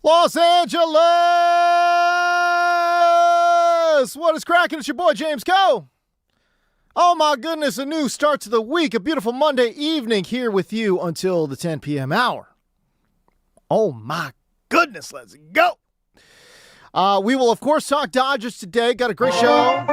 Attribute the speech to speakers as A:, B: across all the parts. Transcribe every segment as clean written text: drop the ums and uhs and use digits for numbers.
A: Los Angeles! What is cracking? It's your boy, James Coe. Oh my goodness, a new start to the week. A beautiful Monday evening here with you until the 10 p.m. hour. Oh my goodness, let's go. We will, of course, talk Dodgers today. Got a great show.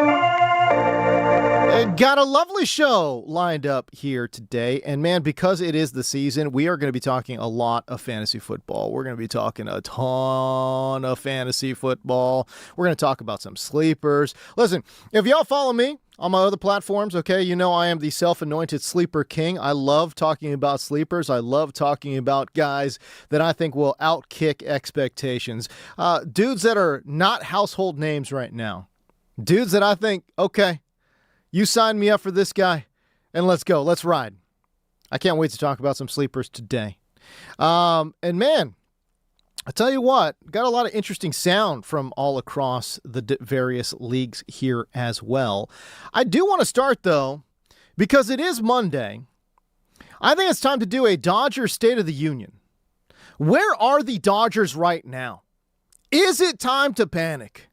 A: Got a lovely show lined up here today. And man, because it is the season, we are going to be talking a lot of fantasy football. We're going to be talking a ton of fantasy football. We're going to talk about some sleepers. Listen, if y'all follow me on my other platforms, okay, you know I am the self-anointed sleeper king. I love talking about sleepers. I love talking about guys that I think will outkick expectations. Dudes that are not household names right now. Dudes that I think, okay, you signed me up for this guy, and let's go. Let's ride. I can't wait to talk about some sleepers today. And man, I tell you what, got a lot of interesting sound from all across the various leagues here as well. I do want to start, though, because it is Monday. I think it's time to do a Dodgers State of the Union. Where are the Dodgers right now? Is it time to panic?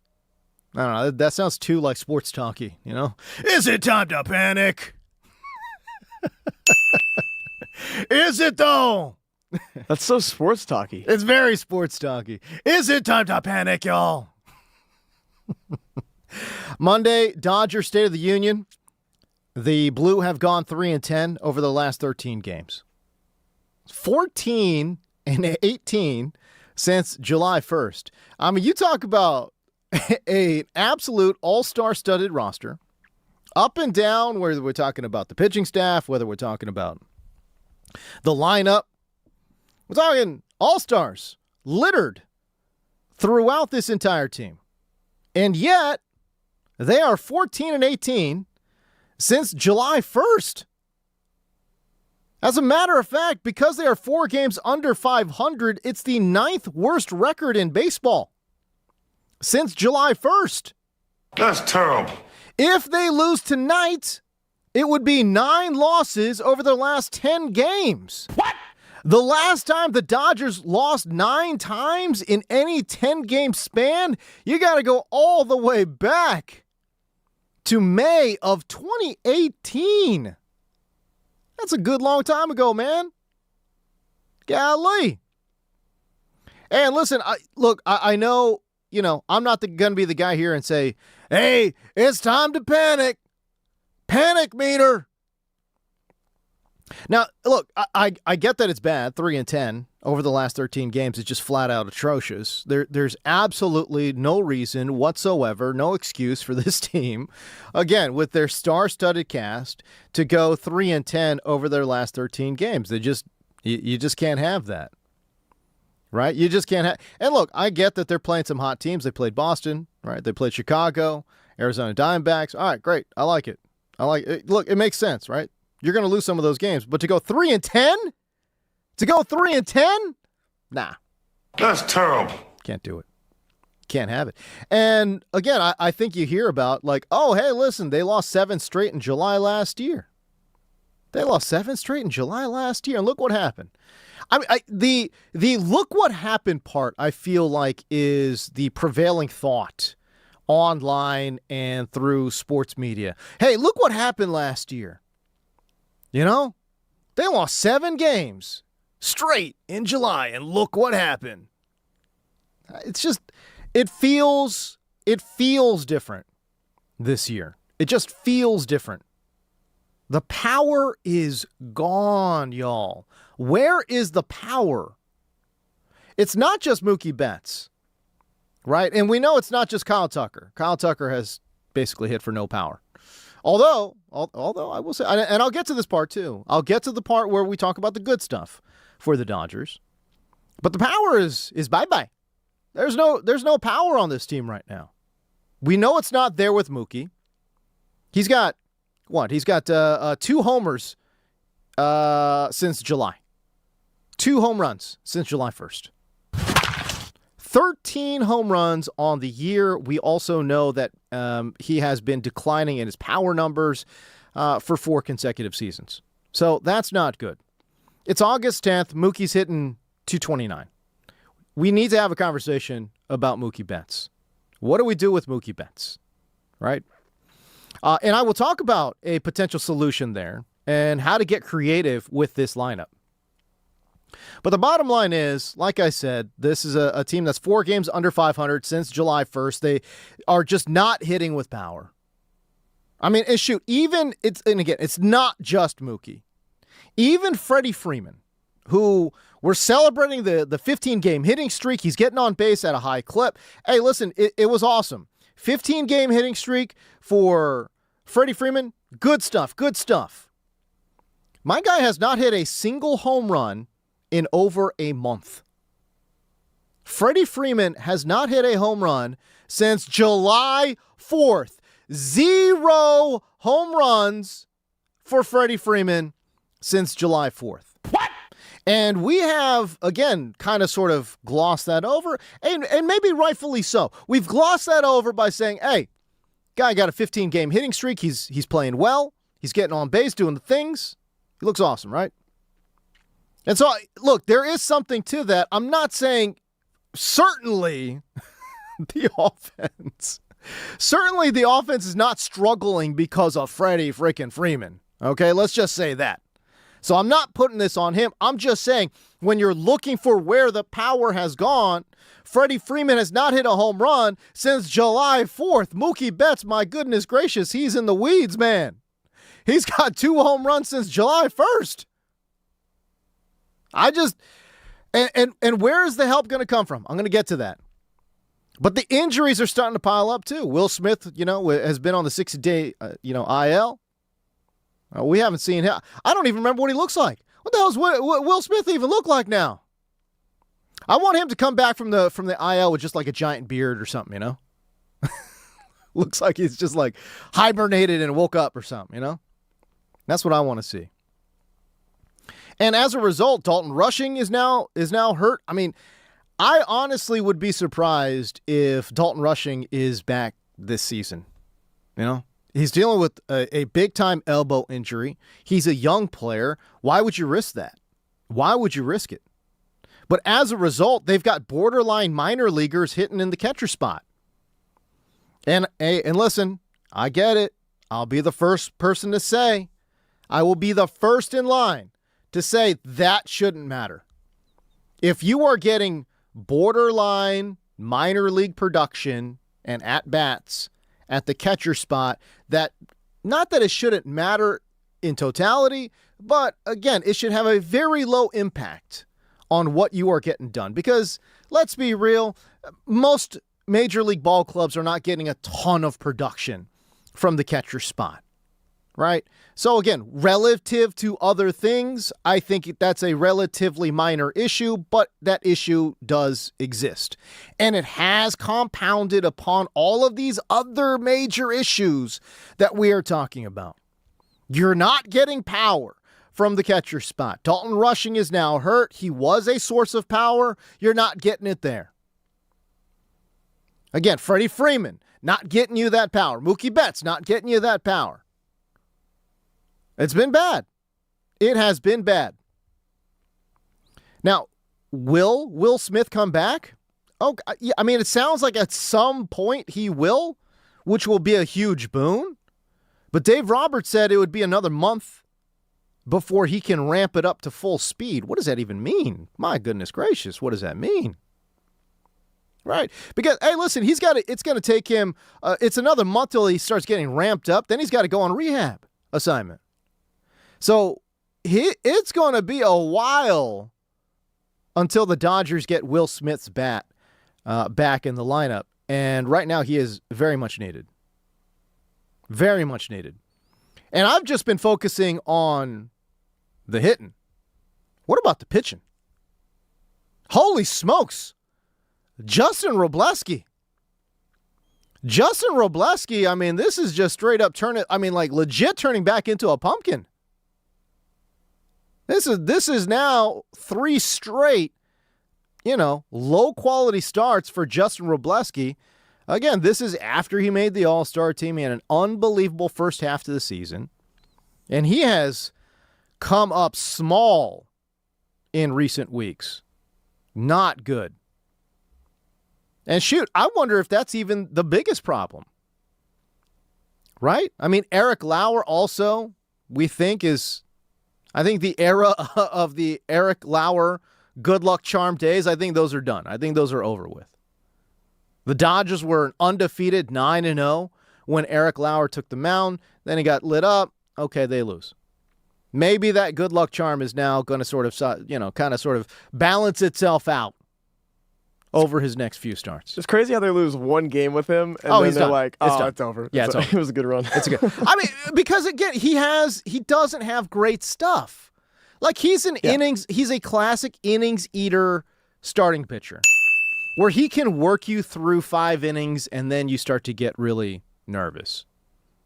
A: I don't know. That sounds too like sports talky, you know? Is it time to panic? Is it, though?
B: That's so sports talky.
A: It's very sports talky. Is it time to panic, y'all? Monday, Dodgers State of the Union. The Blue have gone 3-10 over the last 13 games. 14-18 since July 1st. I mean, you talk about an absolute all-star studded roster. Up and down, whether we're talking about the pitching staff, whether we're talking about the lineup. We're talking all-stars littered throughout this entire team. And yet, they are 14-18 since July 1st. As a matter of fact, because they are 4 games under 500, it's the 9th worst record in baseball since July 1st.
C: That's terrible.
A: If they lose tonight, it would be 9 losses over the last 10 games. What? The last time the Dodgers lost 9 times in any 10-game span, you got to go all the way back to May of 2018. That's a good long time ago, man. Golly. And listen, I know, you know, I'm not going to be the guy here and say, hey, it's time to panic. Panic meter. Now, look, I get that it's bad. 3-10 over the last 13 games is just flat out atrocious. There's absolutely no reason whatsoever, no excuse for this team, again, with their star-studded cast, to go 3-10 over their last 13 games. You just can't have that. Right? You just can't have. And look, I get that they're playing some hot teams. They played Boston, right? They played Chicago, Arizona Diamondbacks. All right, great. I like it. Look, it makes sense, right? You're going to lose some of those games, but to go 3-10? To go 3-10? Nah.
C: That's terrible.
A: Can't do it. Can't have it. And again, I think you hear about like, oh, hey, listen, they lost 7 straight in July last year. They lost 7 straight in July last year, and look what happened. I mean, the look what happened part, I feel like, is the prevailing thought online and through sports media. Hey, look what happened last year. You know, they lost 7 games straight in July, and look what happened. It's just, it feels different this year. It just feels different. The power is gone, y'all. Where is the power? It's not just Mookie Betts, right? And we know it's not just Kyle Tucker. Kyle Tucker has basically hit for no power. Although I will say, and I'll get to this part too. I'll get to the part where we talk about the good stuff for the Dodgers. But the power is bye-bye. There's no power on this team right now. We know it's not there with Mookie. He's got what? He's got 2 homers since July. 2 home runs since July 1st. 13 home runs on the year. We also know that he has been declining in his power numbers for 4 consecutive seasons. So that's not good. It's August 10th. Mookie's hitting 229. we need to have a conversation about Mookie Betts. What do we do with Mookie Betts, right? And I will talk about a potential solution there and how to get creative with this lineup. But the bottom line is, like I said, this is a team that's 4 games under 500 since July 1st. They are just not hitting with power. I mean, and shoot, it's not just Mookie. Even Freddie Freeman, who we're celebrating the 15-game hitting streak. He's getting on base at a high clip. Hey, listen, it was awesome. 15-game hitting streak for Freddie Freeman. Good stuff, good stuff. My guy has not hit a single home run in over a month. Freddie Freeman has not hit a home run since July 4th. 0 home runs for Freddie Freeman since July 4th. What? And we have, again, kind of sort of glossed that over, and maybe rightfully so. We've glossed that over by saying, hey, guy got a 15-game hitting streak. He's playing well. He's getting on base, doing the things. He looks awesome, right? And so, look, there is something to that. I'm not saying certainly the offense is not struggling because of Freddie freaking Freeman. Okay, let's just say that. So I'm not putting this on him. I'm just saying when you're looking for where the power has gone, Freddie Freeman has not hit a home run since July 4th. Mookie Betts, my goodness gracious, he's in the weeds, man. He's got 2 home runs since July 1st. And where is the help going to come from? I'm going to get to that. But the injuries are starting to pile up too. Will Smith, has been on the 60-day, IL. We haven't seen him. I don't even remember what he looks like. What the hell does Will Smith even look like now? I want him to come back from the IL with just like a giant beard or something, Looks like he's just like hibernated and woke up or something, That's what I want to see. And as a result, Dalton Rushing is now hurt. I mean, I honestly would be surprised if Dalton Rushing is back this season. He's dealing with a big-time elbow injury. He's a young player. Why would you risk that? Why would you risk it? But as a result, they've got borderline minor leaguers hitting in the catcher spot. And listen, I get it. I'll be the first person to say, I will be the first in line to say that shouldn't matter. If you are getting borderline minor league production and at-bats at the catcher spot, that not that it shouldn't matter in totality, but again, it should have a very low impact on what you are getting done. Because let's be real, most major league ball clubs are not getting a ton of production from the catcher spot, right? So again, relative to other things, I think that's a relatively minor issue, but that issue does exist. And it has compounded upon all of these other major issues that we are talking about. You're not getting power from the catcher spot. Dalton Rushing is now hurt. He was a source of power. You're not getting it there. Again, Freddie Freeman, not getting you that power. Mookie Betts, not getting you that power. It's been bad. It has been bad. Now, will Will Smith come back? Oh, I mean, it sounds like at some point he will, which will be a huge boon. But Dave Roberts said it would be another month before he can ramp it up to full speed. What does that even mean? My goodness gracious, what does that mean? Right? Because, hey, listen, it's going to take him, it's another month till he starts getting ramped up. Then he's got to go on rehab assignment. So it's going to be a while until the Dodgers get Will Smith's bat back in the lineup. And right now he is very much needed. Very much needed. And I've just been focusing on the hitting. What about the pitching? Holy smokes. Justin Robleski, I mean, this is just straight up legit turning back into a pumpkin. This is now 3 straight, low quality starts for Justin Robleski. Again, this is after he made the All-Star team. He had an unbelievable first half to the season. And he has come up small in recent weeks. Not good. And shoot, I wonder if that's even the biggest problem. Right? I mean, Eric Lauer also, we think I think the era of the Eric Lauer good luck charm days, I think those are done. I think those are over with. The Dodgers were an undefeated 9-0 when Eric Lauer took the mound. Then he got lit up. Okay, they lose. Maybe that good luck charm is now going to sort of balance itself out over his next few starts.
B: It's crazy how they lose one game with him, and then they're like, it's over.
A: Yeah, it's over.
B: It was a good run.
A: It's good. I mean, because again, he doesn't have great stuff. Like he's a classic innings eater starting pitcher where he can work you through 5 innings and then you start to get really nervous.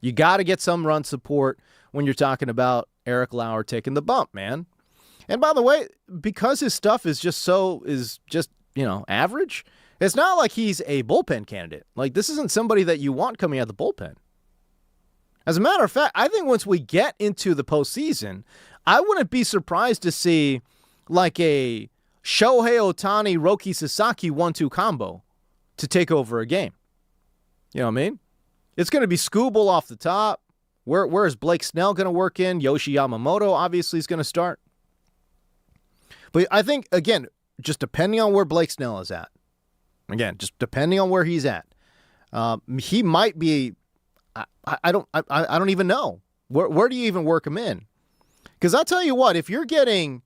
A: You got to get some run support when you're talking about Eric Lauer taking the bump, man. And by the way, because his stuff is just average, it's not like he's a bullpen candidate. Like, this isn't somebody that you want coming out of the bullpen. As a matter of fact, I think once we get into the postseason, I wouldn't be surprised to see like a Shohei Ohtani, Roki Sasaki 1-2 combo to take over a game. You know what I mean? It's going to be Scooble off the top. Where is Blake Snell going to work in? Yoshi Yamamoto obviously is going to start. But I think, again, just depending on where Blake Snell is at, again, just depending on where he's at, he might be. I don't even know where do you even work him in? Because I'll tell you what, if you're getting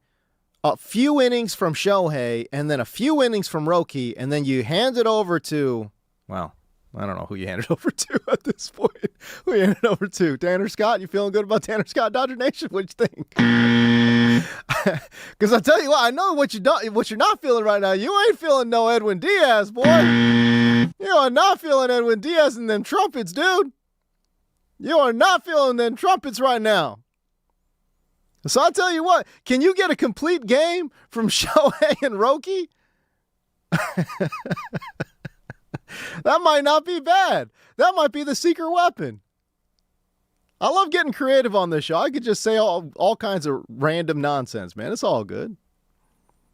A: a few innings from Shohei and then a few innings from Roki, and then you hand it over to, well, I don't know who you hand it over to at this point. Who you hand it over to? Tanner Scott? You feeling good about Tanner Scott, Dodger Nation? What you think? Because I tell you what, I know what you're not feeling right now. You ain't feeling no Edwin Diaz, boy. You are not feeling Edwin Diaz and them trumpets, dude. You are not feeling them trumpets right now. So I'll tell you what, can you get a complete game from Shohei and Roki? That might not be bad. That might be the secret weapon. I love getting creative on this show. I could just say all kinds of random nonsense, man. It's all good.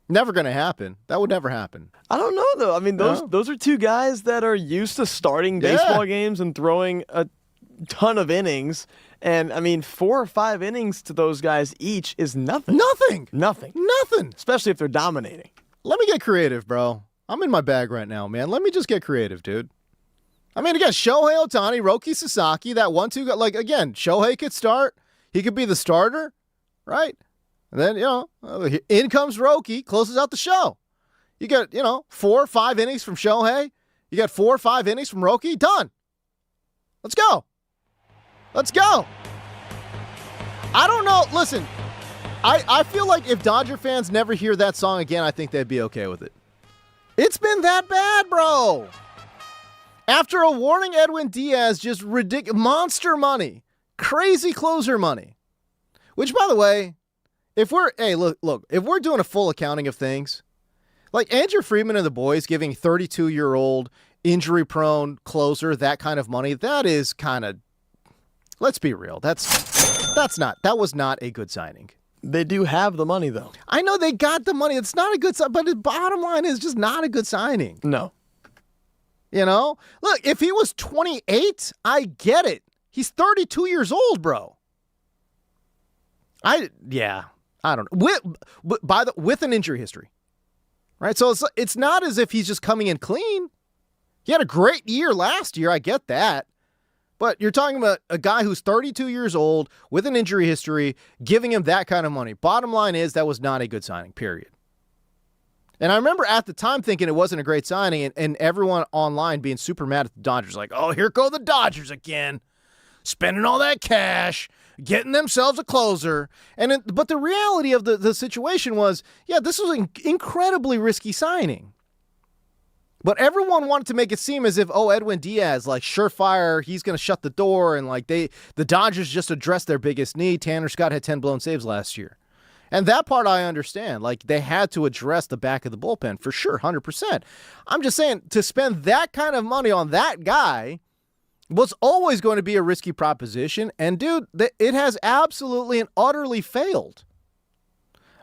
A: Never going to happen. That would never happen.
B: I don't know, though. I mean, those are two guys that are used to starting baseball games and throwing a ton of innings. And, I mean, 4 or 5 innings to those guys each is nothing.
A: Nothing.
B: Especially if they're dominating.
A: Let me get creative, bro. I'm in my bag right now, man. Let me just get creative, dude. I mean, again, Shohei Ohtani, Roki Sasaki, that 1-2, like, again, Shohei could start. He could be the starter, right? And then, in comes Roki, closes out the show. You get, 4 or 5 innings from Shohei. You got 4 or 5 innings from Roki. Done. Let's go. I don't know. Listen, I feel like if Dodger fans never hear that song again, I think they'd be okay with it. It's been that bad, bro. After awarding Edwin Diaz just ridiculous monster money, crazy closer money, which, by the way, if we're doing a full accounting of things, like Andrew Friedman and the boys giving 32-year-old injury-prone closer that kind of money, that is kind of, let's be real, that was not a good signing.
B: They do have the money, though.
A: I know they got the money. It's not a good sign, but the bottom line is just not a good signing.
B: No.
A: Look, if he was 28, I get it. He's 32 years old, bro. I don't know. With an injury history, right? So it's not as if he's just coming in clean. He had a great year last year. I get that. But you're talking about a guy who's 32 years old with an injury history, giving him that kind of money. Bottom line is that was not a good signing, period. And I remember at the time thinking it wasn't a great signing, and everyone online being super mad at the Dodgers, like, oh, here go the Dodgers again, spending all that cash, getting themselves a closer. But the reality of the situation was, this was an incredibly risky signing. But everyone wanted to make it seem as if, Edwin Diaz, like, surefire, he's going to shut the door, and like the Dodgers just addressed their biggest need. Tanner Scott had 10 blown saves last year. And that part I understand. Like, they had to address the back of the bullpen for sure, 100%. I'm just saying, to spend that kind of money on that guy was always going to be a risky proposition. And, dude, it has absolutely and utterly failed.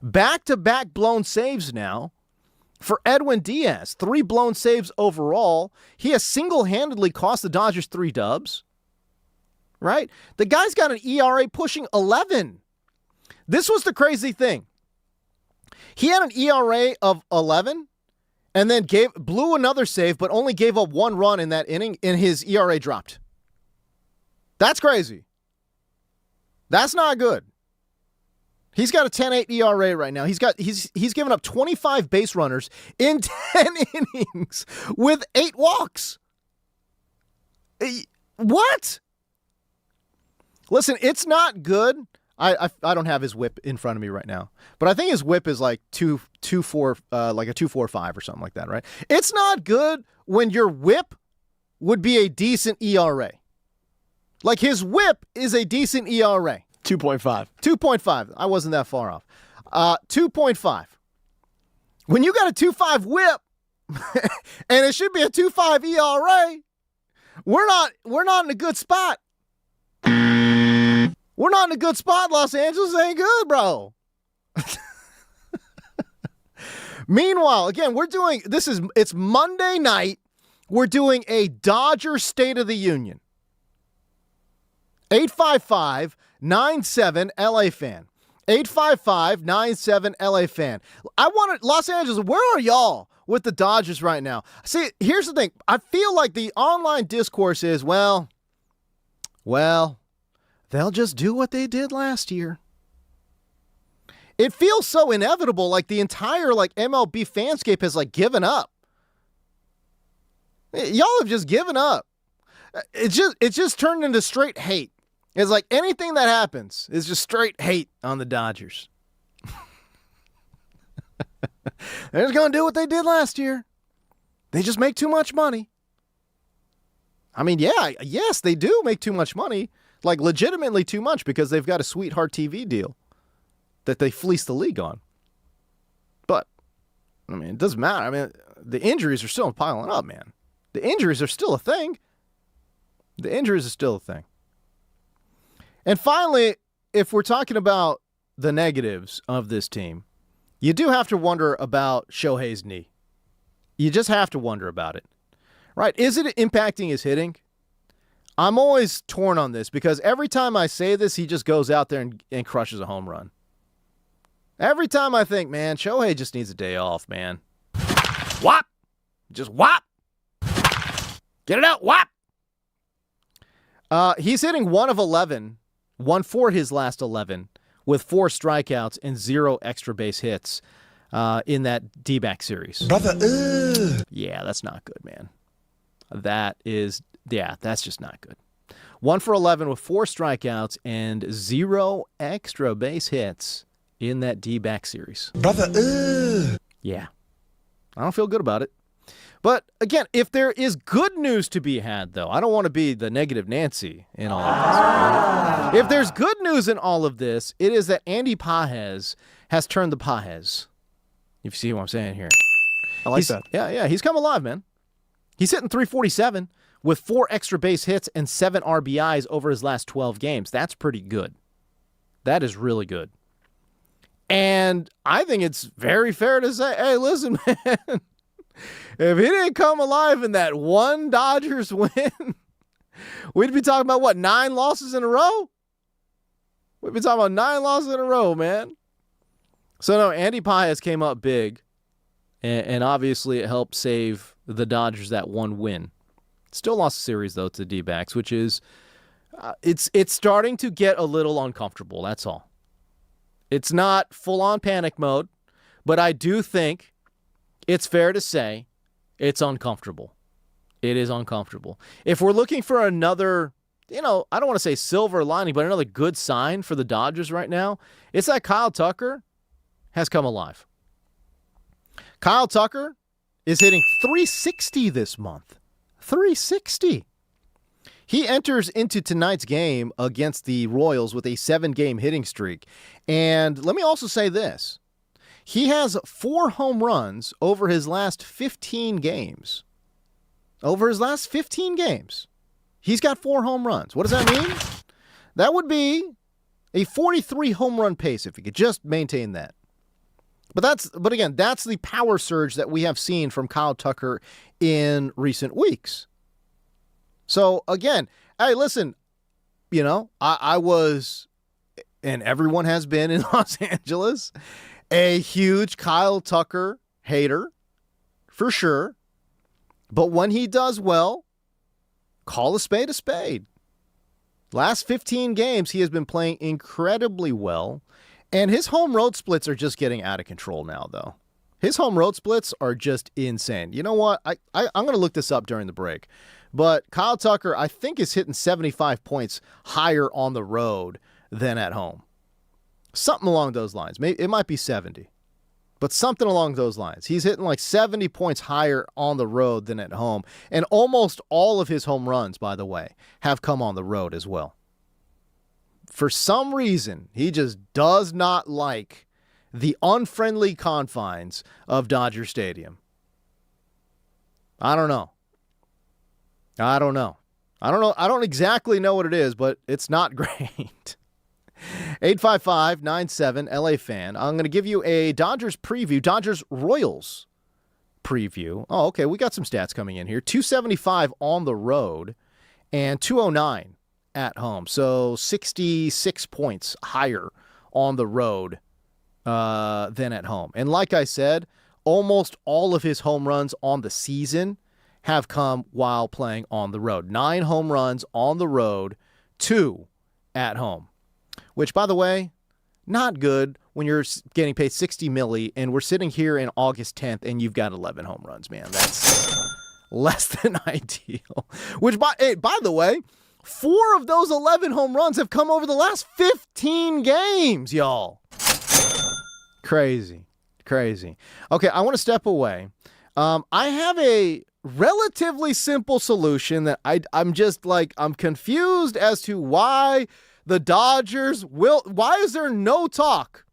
A: Back-to-back blown saves now. For Edwin Diaz, 3 blown saves overall. He has single-handedly cost the Dodgers 3 dubs. Right? The guy's got an ERA pushing 11. This was the crazy thing. He had an ERA of 11 and then blew another save, but only gave up 1 run in that inning, and his ERA dropped. That's crazy. That's not good. He's got a 10.8 ERA right now. He's given up 25 base runners in 10 innings with 8 walks. What? Listen, it's not good. I don't have his whip in front of me right now, but I think his whip is like 2.4, like a 2.45 or something like that, right? It's not good when your whip would be a decent ERA. Like his whip is a decent ERA.
B: 2.5.
A: 2.5. I wasn't that far off. 2.5. When you got a 2.5 whip and it should be a 2.5 ERA, we're not in a good spot. We're not in a good spot. Los Angeles ain't good, bro. Meanwhile, again, it's Monday night. We're doing a Dodger State of the Union. 855-97 LA fan. 855-97 LA fan. I want to, Los Angeles, where are y'all with the Dodgers right now? See, here's the thing. I feel like the online discourse is, well, they'll just do what they did last year. It feels so inevitable, like the entire MLB fanscape has given up. Y'all have just given up. It's just turned into straight hate. It's like anything that happens is just straight hate on the Dodgers. They're just going to do what they did last year. They just make too much money. I mean, yes, they do make too much money. Like legitimately too much because they've got a sweetheart TV deal that they fleece the league on. But, I mean, it doesn't matter. I mean, the injuries are still piling up, man. The injuries are still a thing. The injuries are still a thing. And finally, if we're talking about the negatives of this team, you do have to wonder about Shohei's knee. You just have to wonder about it. Right? Is it impacting his hitting? I'm always torn on this because every time I say this, he just goes out there and crushes a home run. Every time I think, man, Shohei just needs a day off, man. Whop! Just whop! Get it out, whop! He's hitting 1 of 11, 1 for his last 11, with 4 strikeouts and 0 extra base hits in that D-back series.
D: Brother,
A: yeah, that's not good, man. That's just not good. 1 for 11 with 4 strikeouts and 0 extra base hits in that D-back series.
D: Brother,
A: yeah. I don't feel good about it. But, again, if there is good news to be had, though, I don't want to be the negative Nancy in all of this. Right? If there's good news in all of this, it is that Andy Pages has turned the Pages. If you see what I'm saying here.
B: I like that.
A: Yeah, he's come alive, man. He's hitting .347 with 4 extra base hits and 7 RBIs over his last 12 games. That's pretty good. That is really good. And I think it's very fair to say, hey, listen, man, if he didn't come alive in that one Dodgers win, we'd be talking about, 9 losses in a row? We'd be talking about 9 losses in a row, man. So, no, Andy Pages came up big, and obviously it helped save the Dodgers that one win. Still lost the series, though, to the D-backs, which is, it's starting to get a little uncomfortable, that's all. It's not full-on panic mode, but I do think it's fair to say it's uncomfortable. It is uncomfortable. If we're looking for another, I don't want to say silver lining, but another good sign for the Dodgers right now, it's that Kyle Tucker has come alive. Kyle Tucker is hitting .360 this month. .360. He enters into tonight's game against the Royals with a 7-game hitting streak. And let me also say this. He has 4 home runs over his last 15 games. Over his last 15 games, he's got 4 home runs. What does that mean? That would be a 43 home run pace if he could just maintain that. But again, that's the power surge that we have seen from Kyle Tucker in recent weeks. So again, hey, listen, I was, and everyone has been in Los Angeles, a huge Kyle Tucker hater, for sure. But when he does well, call a spade a spade. Last 15 games, he has been playing incredibly well. And his home road splits are just getting out of control now, though. His home road splits are just insane. You know what? I'm going to look this up during the break. But Kyle Tucker, I think, is hitting 75 points higher on the road than at home. Something along those lines. Maybe it might be 70. But something along those lines. He's hitting like 70 points higher on the road than at home. And almost all of his home runs, by the way, have come on the road as well. For some reason, he just does not like the unfriendly confines of Dodger Stadium. I don't know. I don't exactly know what it is, but it's not great. 855-97 LA fan. I'm going to give you a Dodgers preview, Dodgers Royals preview. Oh, okay. We got some stats coming in here. 275 on the road and 209 at home. So 66 points higher on the road than at home. And like I said, almost all of his home runs on the season have come while playing on the road. 9 home runs on the road, 2 at home. Which, by the way, not good when you're getting paid $60 million and we're sitting here in August 10th and you've got 11 home runs, man. That's less than ideal. Which, by the way, 4 of those 11 home runs have come over the last 15 games, y'all. Crazy. Okay, I want to step away. I have a relatively simple solution that I'm confused as to why the Dodgers why is there no talk?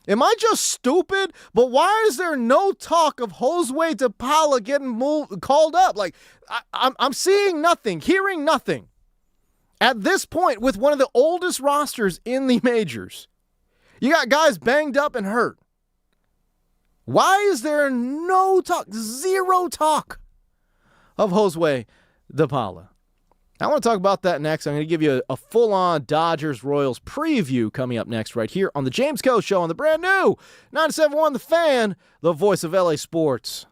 A: Am I just stupid? But why is there no talk of Josue DePaula getting called up? Like, I'm seeing nothing, hearing nothing. At this point, with one of the oldest rosters in the majors, you got guys banged up and hurt. Why is there no talk, zero talk of Josue DePaula? I want to talk about that next. I'm going to give you a full-on Dodgers-Royals preview coming up next right here on the James Coe Show on the brand new 97.1 The Fan, the voice of LA Sports.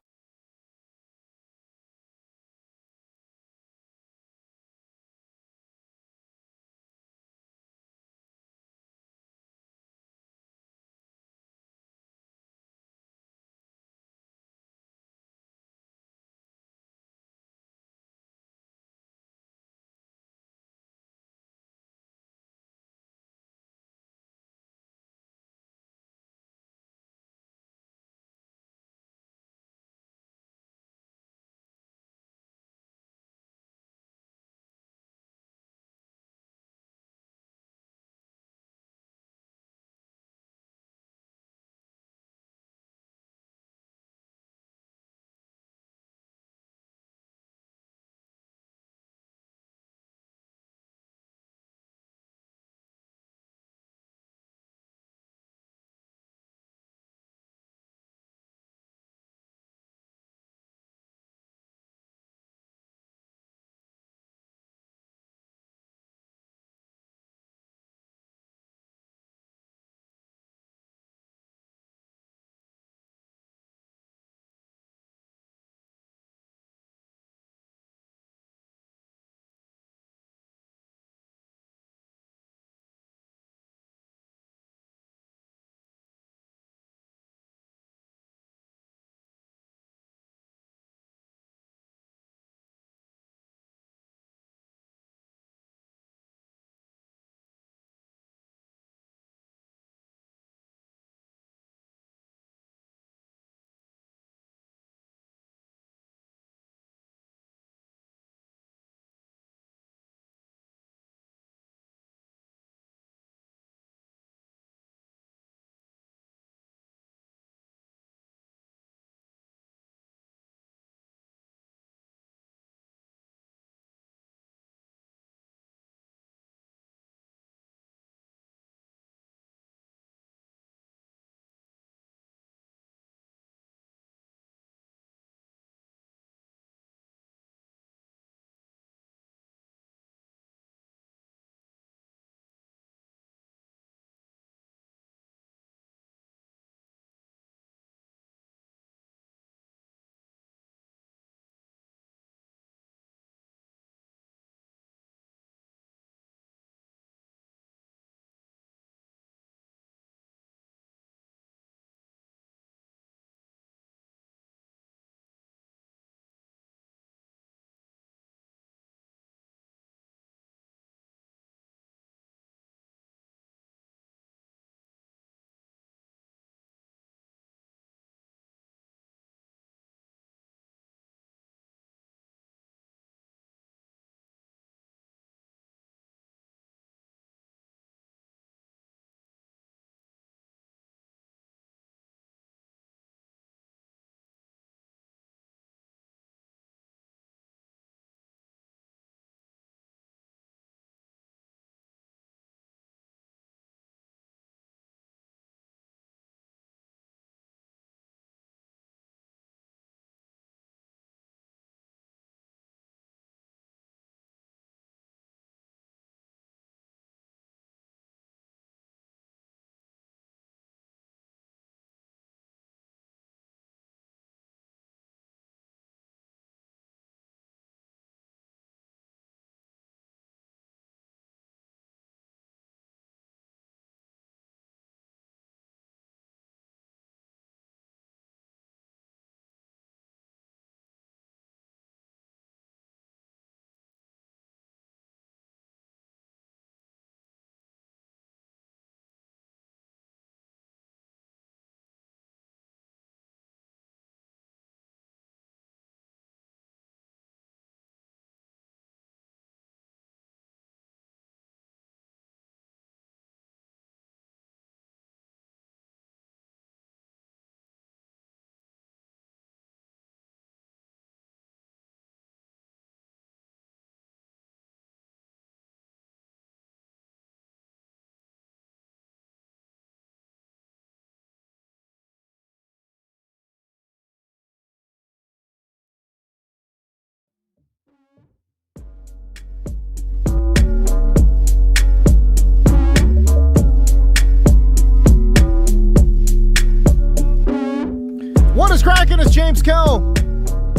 A: James Coe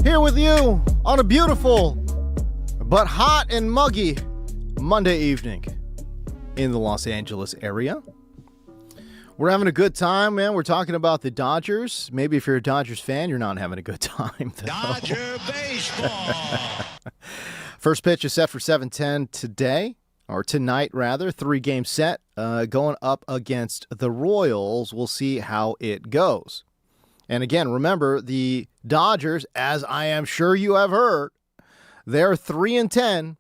A: here with you on a beautiful but hot and muggy Monday evening in the Los Angeles area. We're having a good time, man. We're talking about the Dodgers. Maybe if you're a Dodgers fan, you're not having a good time, though.
D: Dodger baseball.
A: First pitch is set for 7:10 today, or tonight, rather. 3-game set going up against the Royals. We'll see how it goes. And again, remember, the Dodgers, as I am sure you have heard, they're 3-10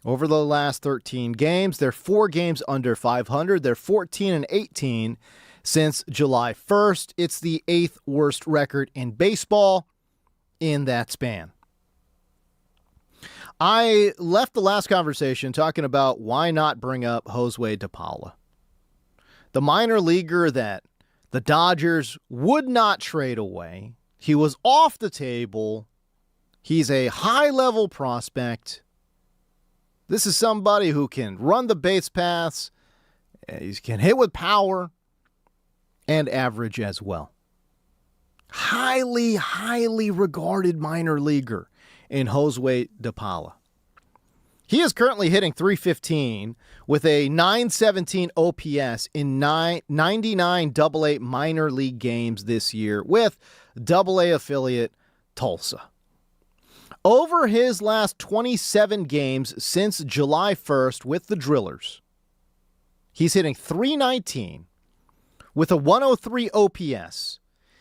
A: over the last 13 games. They're 4 games under 500. They're 14-18 since July 1st. It's the 8th worst record in baseball in that span. I left the last conversation talking about why not bring up Josue de Paula, the minor leaguer that the Dodgers would not trade away. He was off the table. He's a high-level prospect. This is somebody who can run the base paths, he can hit with power, and average as well. Highly, highly regarded minor leaguer in Josue de Paula. He is currently hitting .315 with a .917 OPS in 99 AA minor league games this year with AA affiliate Tulsa. Over his last 27 games since July 1st with the Drillers, he's hitting .319 with a 103 OPS.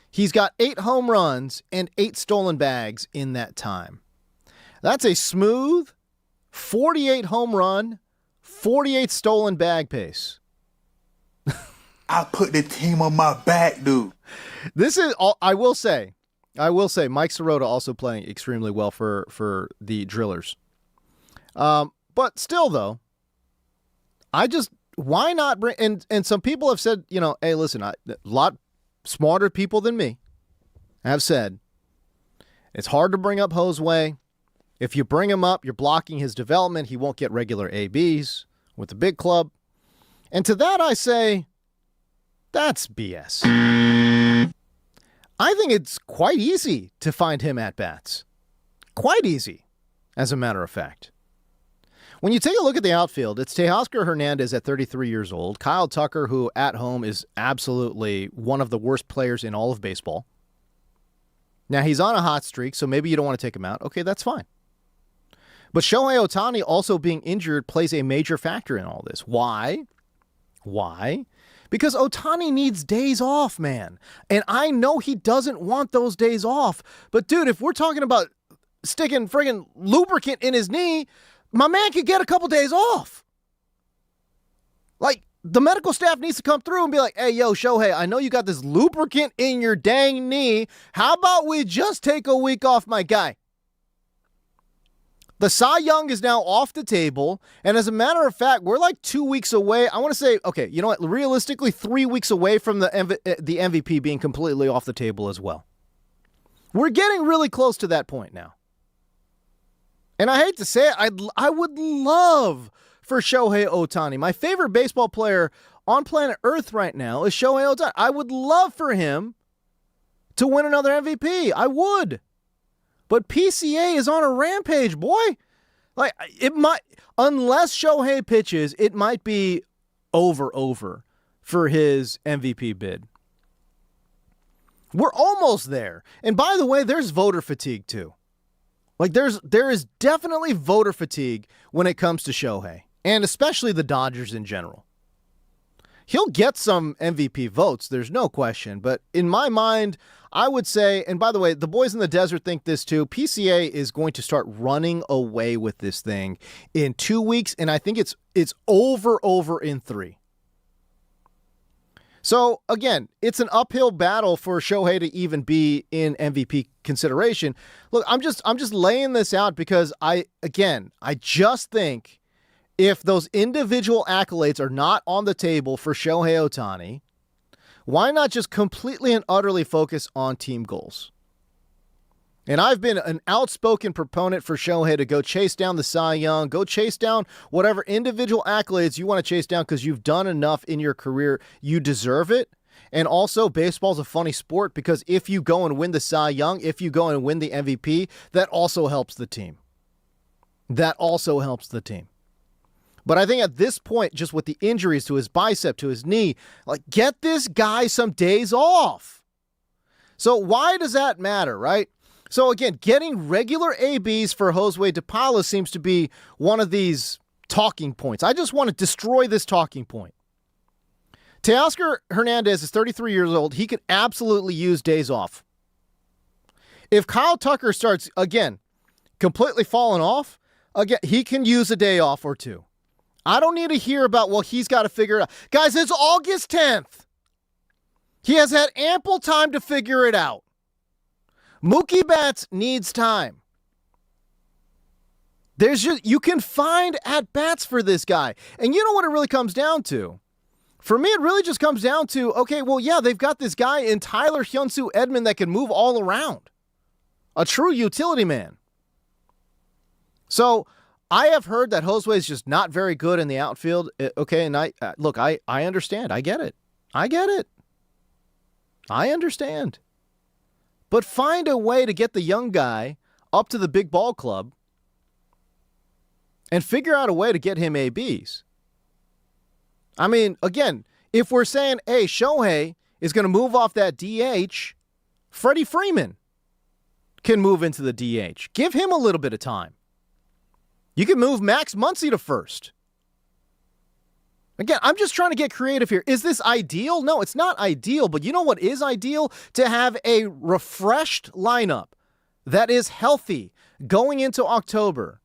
A: He's got 8 home runs and 8 stolen bags in that time. That's a smooth 48 home run, 48 stolen bag pace.
E: I put the team on my back, dude.
A: This is all I will say, Mike Sirota also playing extremely well for the Drillers. But still, though, why not bring, and some people have said, hey, listen, a lot smarter people than me have said, it's hard to bring up Josue. If you bring him up, you're blocking his development. He won't get regular ABs with the big club. And to that I say, that's BS. I think it's quite easy to find him at bats. Quite easy, as a matter of fact. When you take a look at the outfield, it's Teoscar Hernandez at 33 years old, Kyle Tucker, who at home is absolutely one of the worst players in all of baseball. Now, he's on a hot streak, so maybe you don't want to take him out. Okay, that's fine. But Shohei Ohtani also being injured plays a major factor in all this. Why? Because Ohtani needs days off, man. And I know he doesn't want those days off. But, dude, if we're talking about sticking friggin' lubricant in his knee, my man could get a couple days off. Like, the medical staff needs to come through and be like, hey, yo, Shohei, I know you got this lubricant in your dang knee. How about we just take a week off, my guy? The Cy Young is now off the table, and as a matter of fact, we're like 2 weeks away. I want to say, okay, you know what? Realistically, 3 weeks away from the MVP being completely off the table as well. We're getting really close to that point now. And I hate to say it, I would love for Shohei Ohtani. My favorite baseball player on planet Earth right now is Shohei Ohtani. I would love for him to win another MVP. I would. But PCA is on a rampage, boy. Like, it might, unless Shohei pitches, it might be over for his MVP bid. We're almost there. And by the way, there's voter fatigue too. Like, there is definitely voter fatigue when it comes to Shohei, and especially the Dodgers in general. He'll get some MVP votes, there's no question. But in my mind, I would say, and by the way, the boys in the desert think this too, PCA is going to start running away with this thing in 2 weeks, and I think it's over in 3. So again, it's an uphill battle for Shohei to even be in MVP consideration. Look, I'm just laying this out because I just think if those individual accolades are not on the table for Shohei Ohtani, why not just completely and utterly focus on team goals? And I've been an outspoken proponent for Shohei to go chase down the Cy Young, go chase down whatever individual accolades you want to chase down because you've done enough in your career. You deserve it. And also, baseball's a funny sport because if you go and win the Cy Young, if you go and win the MVP, that also helps the team. That also helps the team. But I think at this point, just with the injuries to his bicep, to his knee, like, get this guy some days off. So why does that matter, right? So again, getting regular ABs for Josue DePaula seems to be one of these talking points. I just want to destroy this talking point. Teoscar Hernandez is 33 years old. He could absolutely use days off. If Kyle Tucker starts, again, completely falling off, again, he can use a day off or two. I don't need to hear about, well, he's got to figure it out. Guys, it's August 10th. He has had ample time to figure it out. Mookie Betts needs time. You can find at-bats for this guy. And you know what it really comes down to? For me, it really just comes down to, okay, well, yeah, they've got this guy in Tyler Hyunsu Edman that can move all around. A true utility man. So I have heard that Josue is just not very good in the outfield. Okay, and I understand. I get it. I understand. But find a way to get the young guy up to the big ball club and figure out a way to get him ABs. I mean, again, if we're saying, hey, Shohei is going to move off that DH, Freddie Freeman can move into the DH. Give him a little bit of time. You can move Max Muncy to first. Again, I'm just trying to get creative here. Is this ideal? No, it's not ideal, but you know what is ideal? To have a refreshed lineup that is healthy going into October.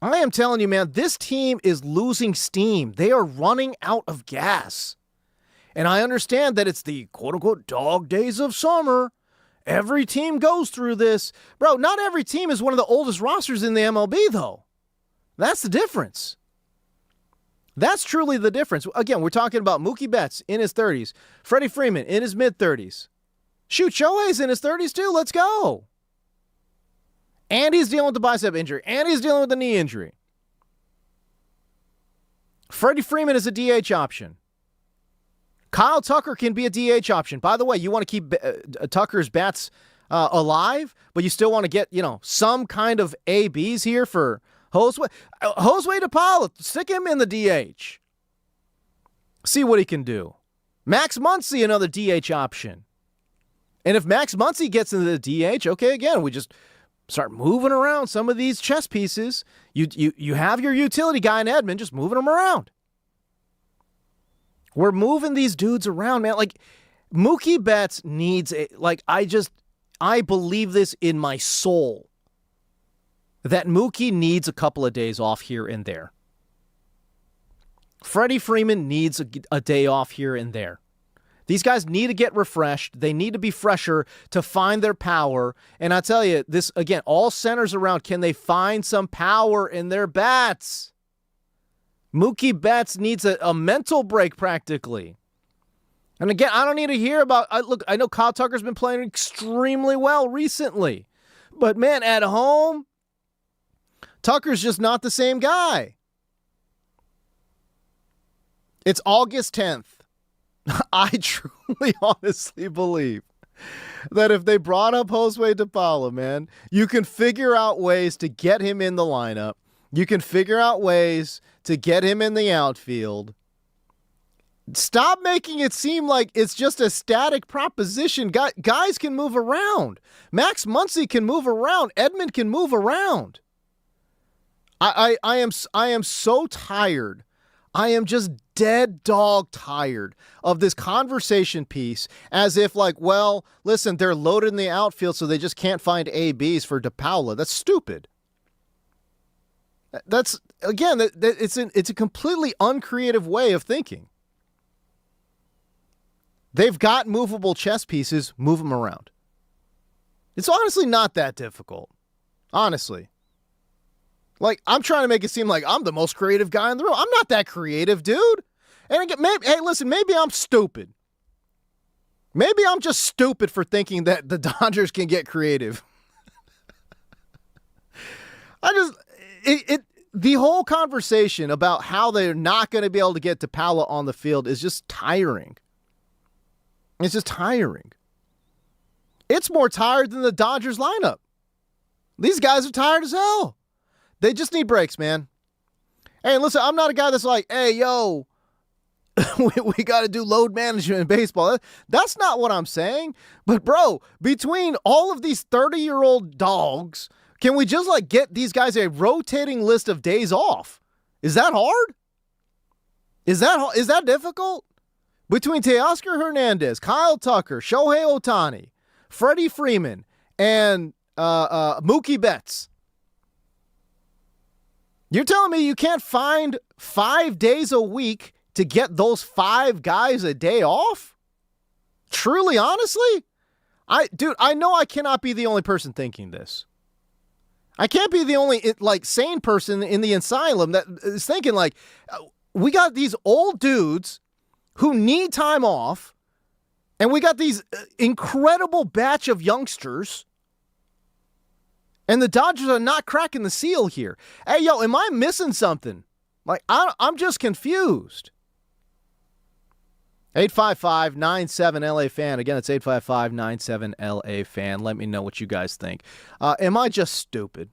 A: I am telling you, man, this team is losing steam. They are running out of gas. And I understand that it's the quote-unquote dog days of summer. Every team goes through this. Bro, not every team is one of the oldest rosters in the MLB, though. That's the difference. That's truly the difference. Again, we're talking about Mookie Betts in his 30s. Freddie Freeman in his mid-30s. Shoot, Shohei's in his 30s, too. Let's go. And he's dealing with the bicep injury. And he's dealing with the knee injury. Freddie Freeman is a DH option. Kyle Tucker can be a DH option. By the way, you want to keep Tucker's bats alive, but you still want to get, some kind of ABs here for Josue. Josue DePaula, stick him in the DH. See what he can do. Max Muncy, another DH option. And if Max Muncy gets into the DH, okay, again, we just start moving around some of these chess pieces. You have your utility guy in Edman, just moving them around. We're moving these dudes around, man. Like, Mookie Betts needs I believe this in my soul, that Mookie needs a couple of days off here and there. Freddie Freeman needs a day off here and there. These guys need to get refreshed. They need to be fresher to find their power. And I tell you, this, again, all centers around, can they find some power in their bats? Mookie Betts needs a mental break practically. And again, I don't need to hear about, I know Kyle Tucker's been playing extremely well recently. But man, at home, Tucker's just not the same guy. It's August 10th. I truly, honestly believe that if they brought up Josue DePaula, man, you can figure out ways to get him in the lineup. You can figure out ways to get him in the outfield. Stop making it seem like it's just a static proposition. Guys can move around. Max Muncy can move around. Edman can move around. I am so tired. I am just dead dog tired of this conversation piece as if well, listen, they're loaded in the outfield so they just can't find ABs for DePaula. That's stupid. That's, again, it's a completely uncreative way of thinking. They've got movable chess pieces, move them around. It's honestly not that difficult. Honestly. I'm trying to make it seem like I'm the most creative guy in the room. I'm not that creative, dude. And again, maybe I'm stupid. Maybe I'm just stupid for thinking that the Dodgers can get creative. The whole conversation about how they're not going to be able to get DePaula on the field is just tiring. It's just tiring. It's more tired than the Dodgers lineup. These guys are tired as hell. They just need breaks, man. Hey, listen, I'm not a guy that's like, hey, yo, we got to do load management in baseball. That's not what I'm saying. But, bro, between all of these 30-year-old dogs, can we just, like, get these guys a rotating list of days off? Is that hard? Is that difficult? Between Teoscar Hernandez, Kyle Tucker, Shohei Ohtani, Freddie Freeman, and Mookie Betts. You're telling me you can't find 5 days a week to get those 5 guys a day off? Truly, honestly? I know I cannot be the only person thinking this. I can't be the only, sane person in the asylum that is thinking, we got these old dudes who need time off, and we got these incredible batch of youngsters, and the Dodgers are not cracking the seal here. Hey, yo, am I missing something? I'm just confused. 855-97-LA-FAN. Again, it's 855-97-LA-FAN. Let me know what you guys think. Am I just stupid?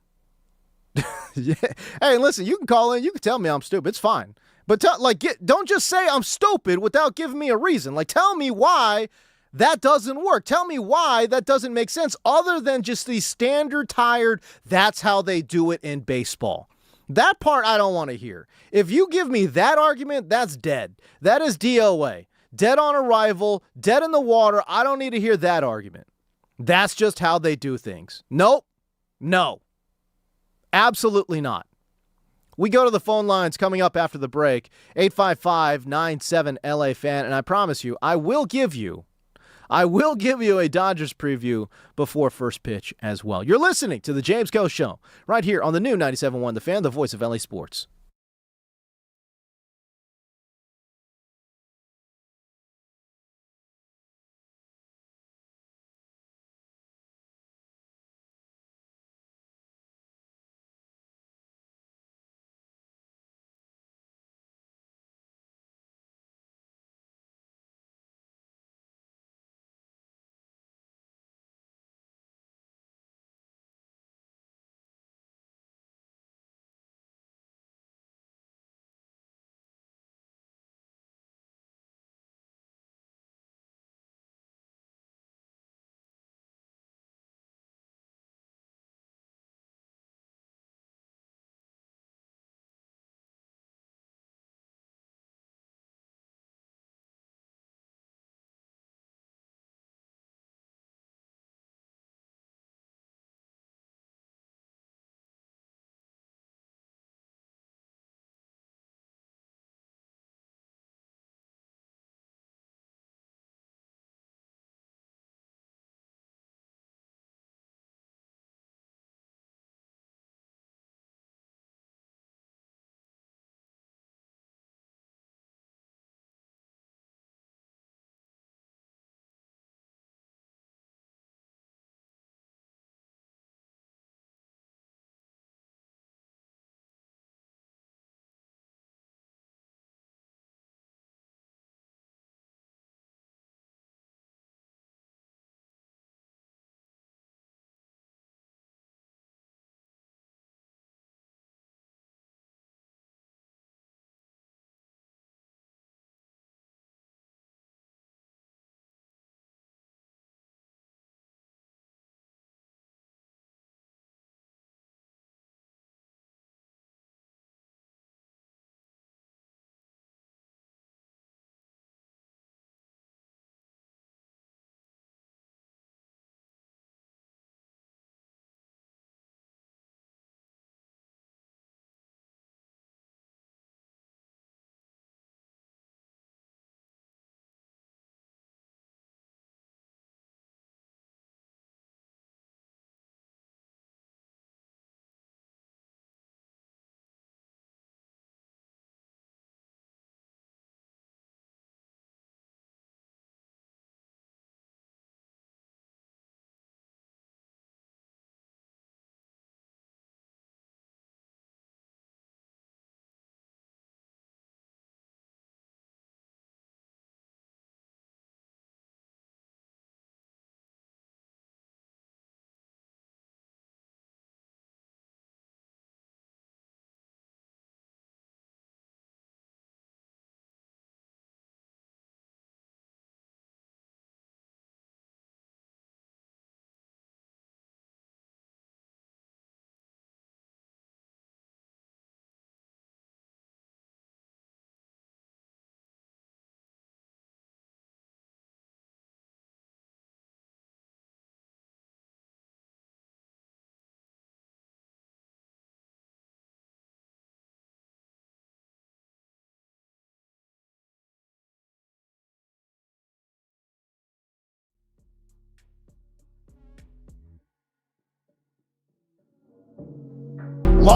A: Yeah. Hey, listen, you can call in. You can tell me I'm stupid. It's fine. But don't just say I'm stupid without giving me a reason. Tell me why that doesn't work. Tell me why that doesn't make sense other than just the standard tired, that's how they do it in baseball. That part I don't want to hear. If you give me that argument, that's dead. That is DOA. Dead on arrival, dead in the water. I don't need to hear that argument. That's just how they do things. Nope. No. Absolutely not. We go to the phone lines coming up after the break. 855-97-LA-FAN. And I promise you, I will give you a Dodgers preview before first pitch as well. You're listening to the James Koh Show right here on the new 97.1 The Fan, the voice of LA Sports.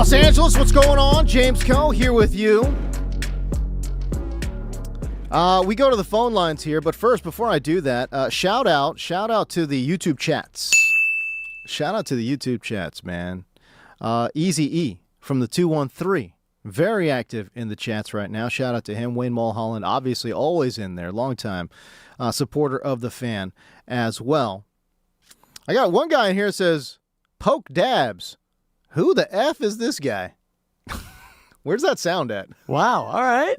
A: Los Angeles, what's going on? James Coe here with you. We go to the phone lines here, but first, before I do that, shout out to the YouTube chats. Shout out to the YouTube chats, man. Easy E from the 213. Very active in the chats right now. Shout out to him. Wayne Mulholland, obviously always in there. Longtime supporter of the fan as well. I got one guy in here that says, Poke Dabs. Who the F is this guy? Where's that sound at?
B: Wow, all right.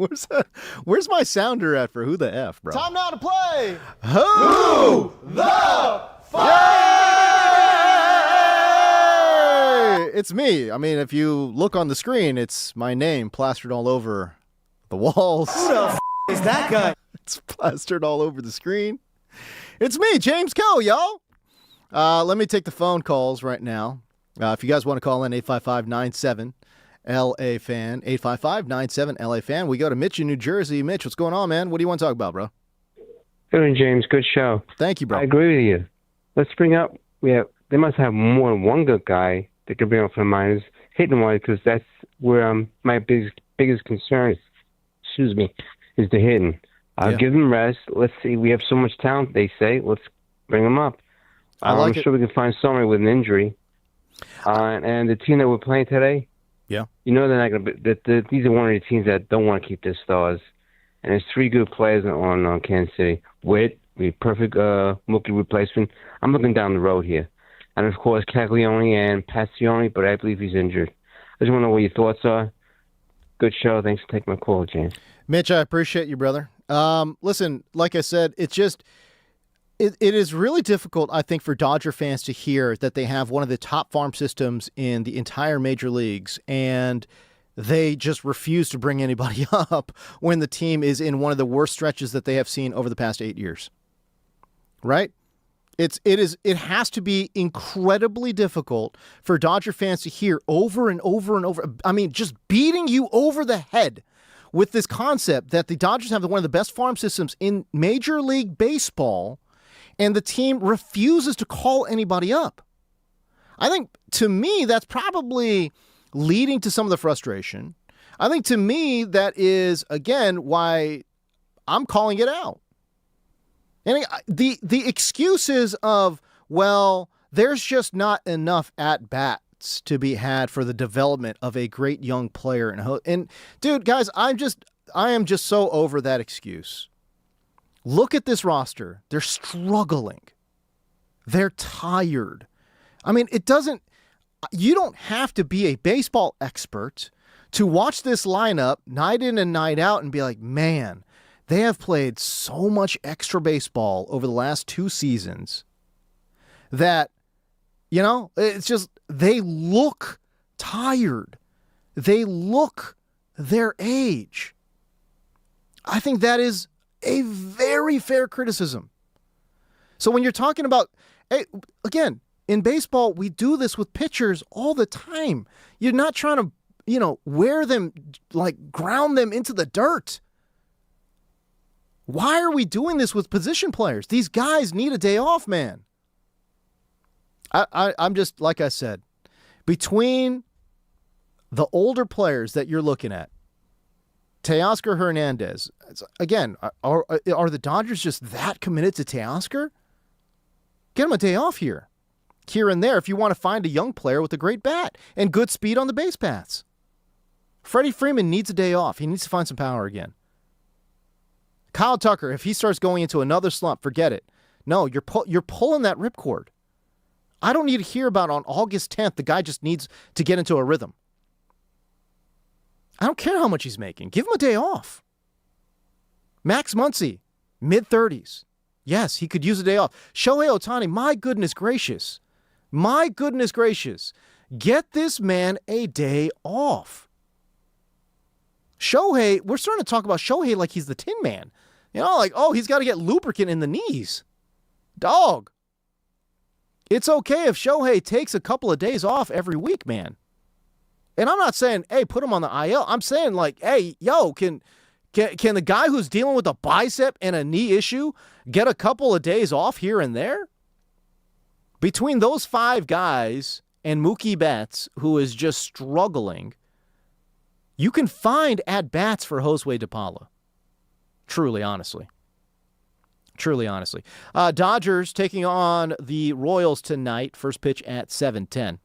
A: Where's my sounder at for who the F, bro?
B: Time now to play.
A: Who the It's me. I mean, if you look on the screen, it's my name plastered all over the walls.
F: Who the is that guy?
A: It's plastered all over the screen. It's me, James Coe, y'all. Let me take the phone calls right now. If you guys want to call in, 855-97-LA-FAN, 855-97-LA-FAN. We go to Mitch in New Jersey. Mitch, what's going on, man? What do you want to talk about, bro?
G: Good, James. Good show.
A: Thank you, bro.
G: I agree with you. Let's bring up, they must have more than one good guy that could bring up for the minors hitting-wise, because that's where my biggest concern, is the hitting. Give them rest. Let's see. We have so much talent, they say. Let's bring them up. I'm sure we can find somebody with an injury. And the team that we're playing today,
A: yeah,
G: you know they're not going to be. These are one of the teams that don't want to keep their stars. And there's three good players on Kansas City. Witt, the perfect Mookie replacement. I'm looking down the road here. And, of course, Caglione and Passione, but I believe he's injured. I just want to know what your thoughts are. Good show. Thanks for taking my call, James.
A: Mitch, I appreciate you, brother. Listen, like I said, it's just it is really difficult, I think, for Dodger fans to hear that they have one of the top farm systems in the entire major leagues, and they just refuse to bring anybody up when the team is in one of the worst stretches that they have seen over the past 8 years. Right? It has to be incredibly difficult for Dodger fans to hear over and over and over. I mean, just beating you over the head with this concept that the Dodgers have one of the best farm systems in Major League Baseball, and the team refuses to call anybody up. I think, to me, that's probably leading to some of the frustration. I think, to me, that is, again, why I'm calling it out. And the excuses of, well, there's just not enough at-bats to be had for the development of a great young player. And dude, guys, I am just so over that excuse. Look at this roster. They're struggling. They're tired. I mean, you don't have to be a baseball expert to watch this lineup night in and night out and be like, man, they have played so much extra baseball over the last 2 seasons that, it's just, they look tired. They look their age. I think that is a very fair criticism. So when you're talking about, again, in baseball, we do this with pitchers all the time. You're not trying to, wear them, like ground them into the dirt. Why are we doing this with position players? These guys need a day off, man. I'm just, like I said, between the older players that you're looking at, Teoscar Hernandez, again, are the Dodgers just that committed to Teoscar? Get him a day off here and there, if you want to find a young player with a great bat and good speed on the base paths. Freddie Freeman needs a day off. He needs to find some power again. Kyle Tucker, if he starts going into another slump, forget it. No, you're pulling that ripcord. I don't need to hear about on August 10th, the guy just needs to get into a rhythm. I don't care how much he's making. Give him a day off. Max Muncy, mid-30s. Yes, he could use a day off. Shohei Ohtani, my goodness gracious. My goodness gracious. Get this man a day off. Shohei, we're starting to talk about Shohei like he's the Tin Man. Like, oh, he's got to get lubricant in the knees. Dog. It's okay if Shohei takes a couple of days off every week, man. And I'm not saying, hey, put him on the IL. I'm saying, like, hey, yo, can the guy who's dealing with a bicep and a knee issue get a couple of days off here and there? Between those 5 guys and Mookie Betts, who is just struggling, you can find at-bats for Josue DePaula. Truly, honestly. Dodgers taking on the Royals tonight. First pitch at 7:10.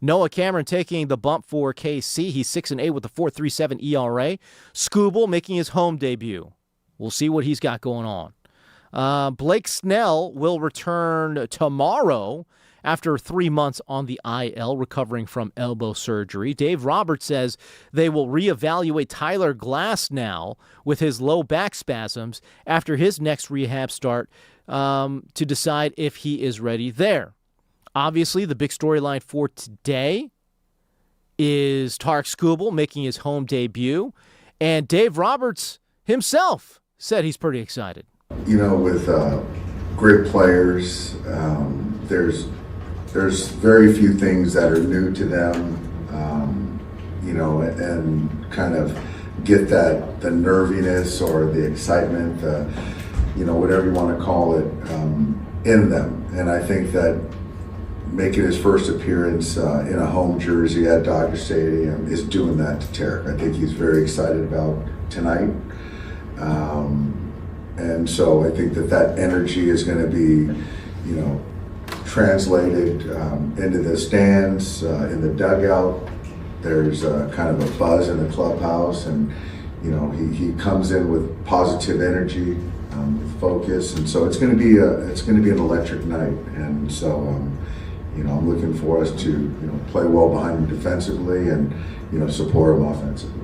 A: Noah Cameron taking the bump for KC. He's 6-8 with a 4.37 ERA. Skubal making his home debut. We'll see what he's got going on. Blake Snell will return tomorrow after 3 months on the IL, recovering from elbow surgery. Dave Roberts says they will reevaluate Tyler Glass now with his low back spasms after his next rehab start to decide if he is ready there. Obviously, the big storyline for today is Tarek Skubal making his home debut, and Dave Roberts himself said he's pretty excited.
H: You know, with great players, there's very few things that are new to them, you know, and kind of get the nerviness or the excitement, you know, whatever you want to call it, in them. And I think that making his first appearance in a home jersey at Dodger Stadium is doing that to Tarek. I think he's very excited about tonight. And so I think that energy is going to be, you know, translated into the stands, in the dugout. There's kind of a buzz in the clubhouse, and you know he comes in with positive energy, with focus, and so it's going to be an electric night. And so you know, I'm looking for us to, you know, play well behind him defensively and, you know, support him offensively.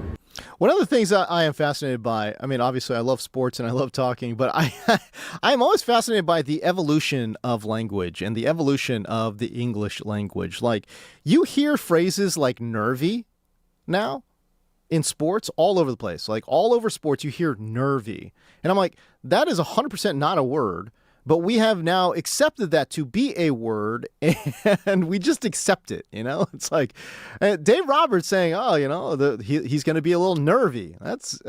A: One of the things I am fascinated by, I mean, obviously I love sports and I love talking, but I'm always fascinated by the evolution of language and the evolution of the English language. Like, you hear phrases like nervy now in sports all over the place. Like, all over sports, you hear nervy. And I'm like, that is 100% not a word. But we have now accepted that to be a word, and we just accept it, you know? It's like Dave Roberts saying, oh, you know, he's going to be a little nervy. It's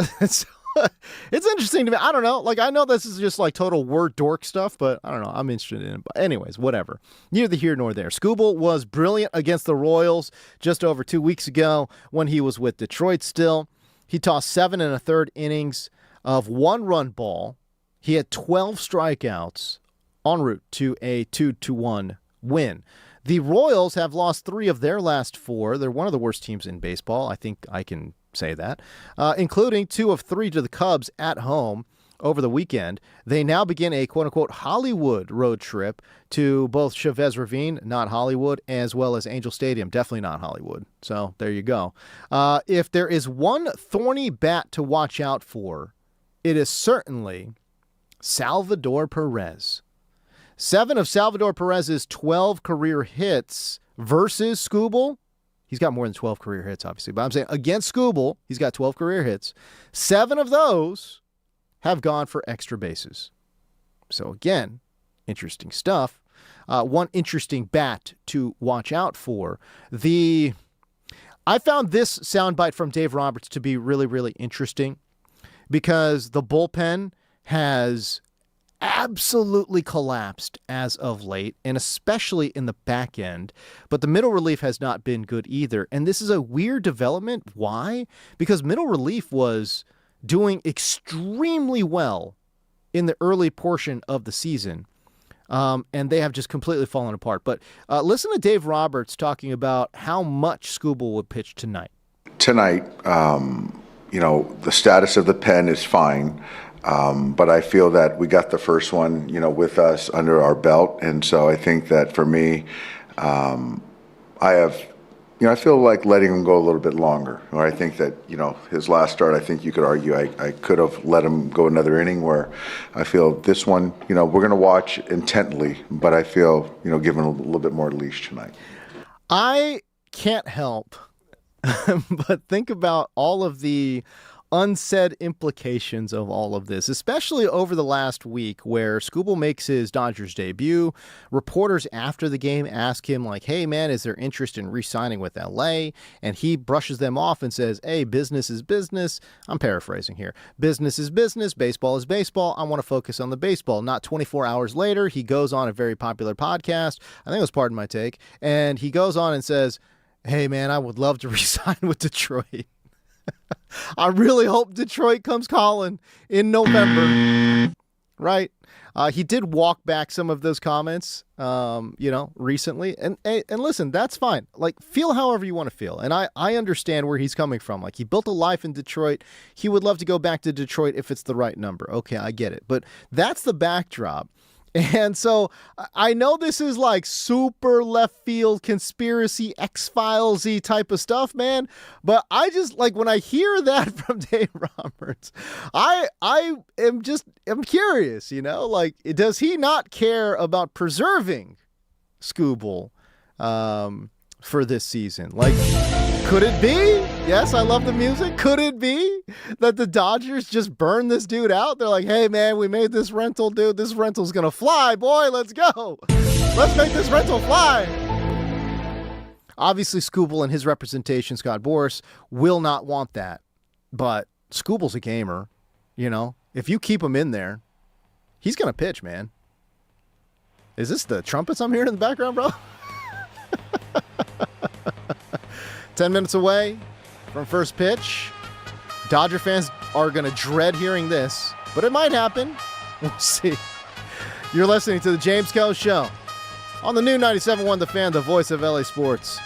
A: interesting to me. I don't know. Like, I know this is just like total word dork stuff, but I don't know. I'm interested in it. But anyways, whatever. Neither here nor there. Skubal was brilliant against the Royals just over 2 weeks ago when he was with Detroit still. He tossed 7 1/3 innings of 1-run ball. He had 12 strikeouts en route to a 2-1 win. The Royals have lost 3 of their last 4. They're one of the worst teams in baseball. I think I can say that, including 2 of 3 to the Cubs at home over the weekend. They now begin a quote-unquote Hollywood road trip to both Chavez Ravine, not Hollywood, as well as Angel Stadium, definitely not Hollywood. So there you go. If there is one thorny bat to watch out for, it is certainly Salvador Perez. 7 of Salvador Perez's 12 career hits versus Skubal. He's got more than 12 career hits, obviously. But I'm saying against Skubal, he's got 12 career hits. 7 of those have gone for extra bases. So again, interesting stuff. One interesting bat to watch out for. I found this soundbite from Dave Roberts to be really, really interesting because the bullpen has absolutely collapsed as of late, and especially in the back end. But the middle relief has not been good either. And this is a weird development. Why? Because middle relief was doing extremely well in the early portion of the season. And they have just completely fallen apart. But listen to Dave Roberts talking about how much Skubal would pitch tonight.
H: Tonight, you know, the status of the pen is fine. But I feel that we got the first one, you know, with us under our belt. And so I think that for me, I feel like letting him go a little bit longer. Or I think that, you know, his last start, I think you could argue I could have let him go another inning, where I feel this one, you know, we're going to watch intently, but I feel, you know, giving a little bit more leash tonight.
A: I can't help but think about all of the unsaid implications of all of this, especially over the last week where Skubal makes his Dodgers debut. Reporters after the game ask him, like, hey, man, is there interest in re-signing with LA? And he brushes them off and says, hey, business is business. I'm paraphrasing here. Business is business. Baseball is baseball. I want to focus on the baseball. Not 24 hours later, he goes on a very popular podcast. I think it was Pardon My Take. And he goes on and says, hey, man, I would love to re-sign with Detroit. I really hope Detroit comes calling in November, right? He did walk back some of those comments, recently. And listen, that's fine. Like, feel however you want to feel. And I understand where he's coming from. Like, he built a life in Detroit. He would love to go back to Detroit if it's the right number. Okay, I get it. But that's the backdrop. And so I know this is like super left field conspiracy X-Files-y type of stuff, man. But I just like when I hear that from Dave Roberts, I'm curious, like, does he not care about preserving Skubal for this season? Like, could it be? Yes, I love the music. Could it be that the Dodgers just burn this dude out? They're like, hey, man, we made this rental, dude. This rental's going to fly, boy. Let's go. Let's make this rental fly. Obviously, Skubal and his representation, Scott Boras, will not want that. But Skubal's a gamer. If you keep him in there, he's going to pitch, man. Is this the trumpets I'm hearing in the background, bro? 10 minutes away from first pitch. Dodger fans are going to dread hearing this, but it might happen. We'll see. You're listening to The James Koh Show on the new 97.1 The Fan, the voice of LA Sports.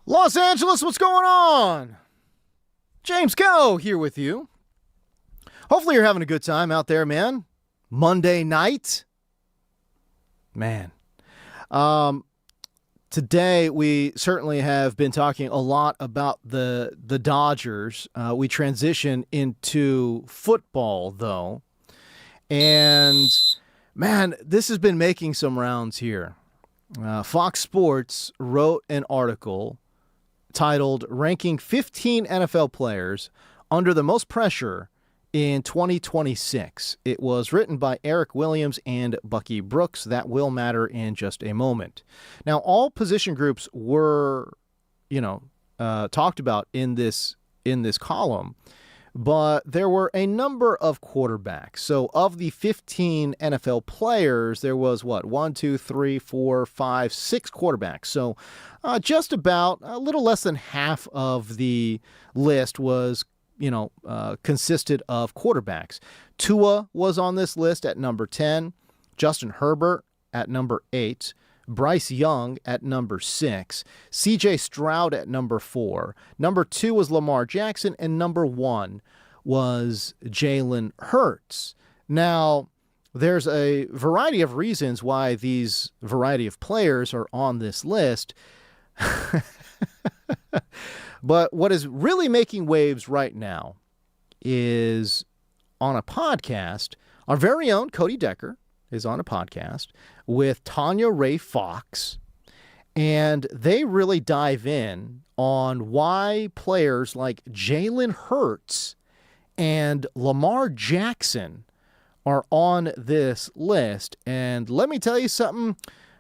A: Los Angeles, what's going on? James Coe here with you. Hopefully you're having a good time out there, man. Monday night. Man. Today we certainly have been talking a lot about the Dodgers. We transition into football, though. And, man, this has been making some rounds here. Fox Sports wrote an article titled Ranking 15 NFL Players Under the Most Pressure in 2026. It was written by Eric Williams and Bucky Brooks. That will matter in just a moment. Now, all position groups were, talked about in this column, but there were a number of quarterbacks. So of the 15 NFL players, there was 6 quarterbacks. So just about a little less than half of the list was, consisted of quarterbacks. Tua was on this list at number 10, Justin Herbert at number 8, Bryce Young at number 6, C.J. Stroud at number 4. Number 2 was Lamar Jackson, and number 1 was Jalen Hurts. Now, there's a variety of reasons why these variety of players are on this list. But what is really making waves right now is on a podcast. Our very own Cody Decker is on a podcast with Tanya Ray Fox, and they really dive in on why players like Jalen Hurts and Lamar Jackson are on this list. And let me tell you something,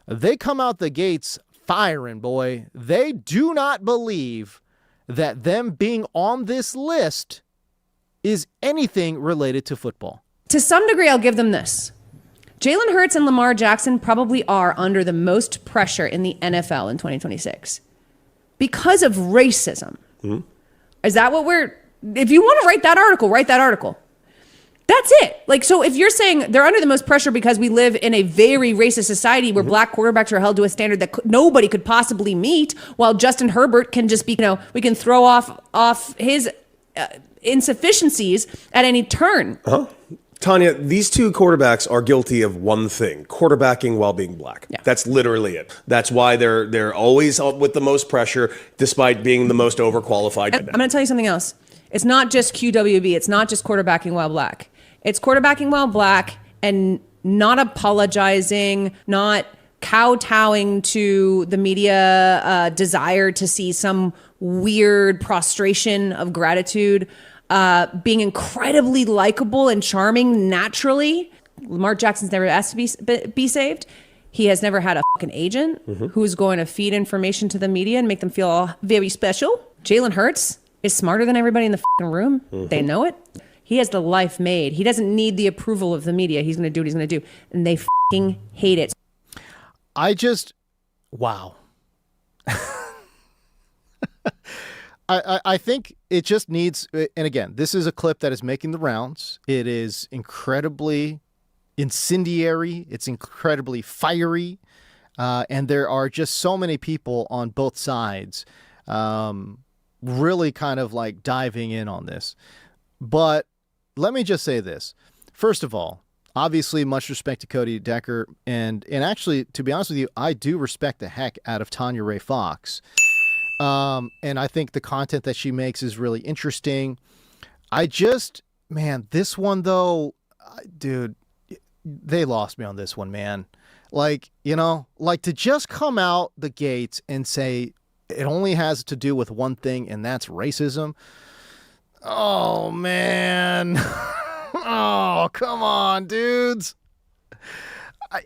A: they come out the gates firing, boy. They do not believe that them being on this list is anything related to football.
I: To some degree, I'll give them this. Jalen Hurts and Lamar Jackson probably are under the most pressure in the NFL in 2026 because of racism. Mm-hmm. Is that what if you want to write that article, write that article. That's it. So if you're saying they're under the most pressure because we live in a very racist society where black quarterbacks are held to a standard that nobody could possibly meet, while Justin Herbert can just be, we can throw off his insufficiencies at any turn.
J: Uh-huh. Tanya, these two quarterbacks are guilty of one thing: quarterbacking while being black. Yeah. That's literally it. That's why they're always up with the most pressure, despite being the most overqualified.
I: I'm going to tell you something else. It's not just QWB. It's not just quarterbacking while black. It's quarterbacking while black and not apologizing, not kowtowing to the media desire to see some weird prostration of gratitude, being incredibly likable and charming naturally. Lamar Jackson's never asked to be saved. He has never had a fucking agent who's going to feed information to the media and make them feel very special. Jalen Hurts is smarter than everybody in the fucking room. They know it. He has the life made. He doesn't need the approval of the media. He's going to do what he's going to do. And they fucking hate it.
A: Wow. I think it just needs, and again, this is a clip that is making the rounds. It is incredibly incendiary. It's incredibly fiery. And there are just so many people on both sides really kind of diving in on this. But let me just say this. First of all, obviously, much respect to Cody Decker. And actually, to be honest with you, I do respect the heck out of Tanya Ray Fox. And I think the content that she makes is really interesting. This one, though, dude, they lost me on this one, man. To just come out the gates and say it only has to do with one thing, and that's racism. Oh, man. Oh, come on, dudes.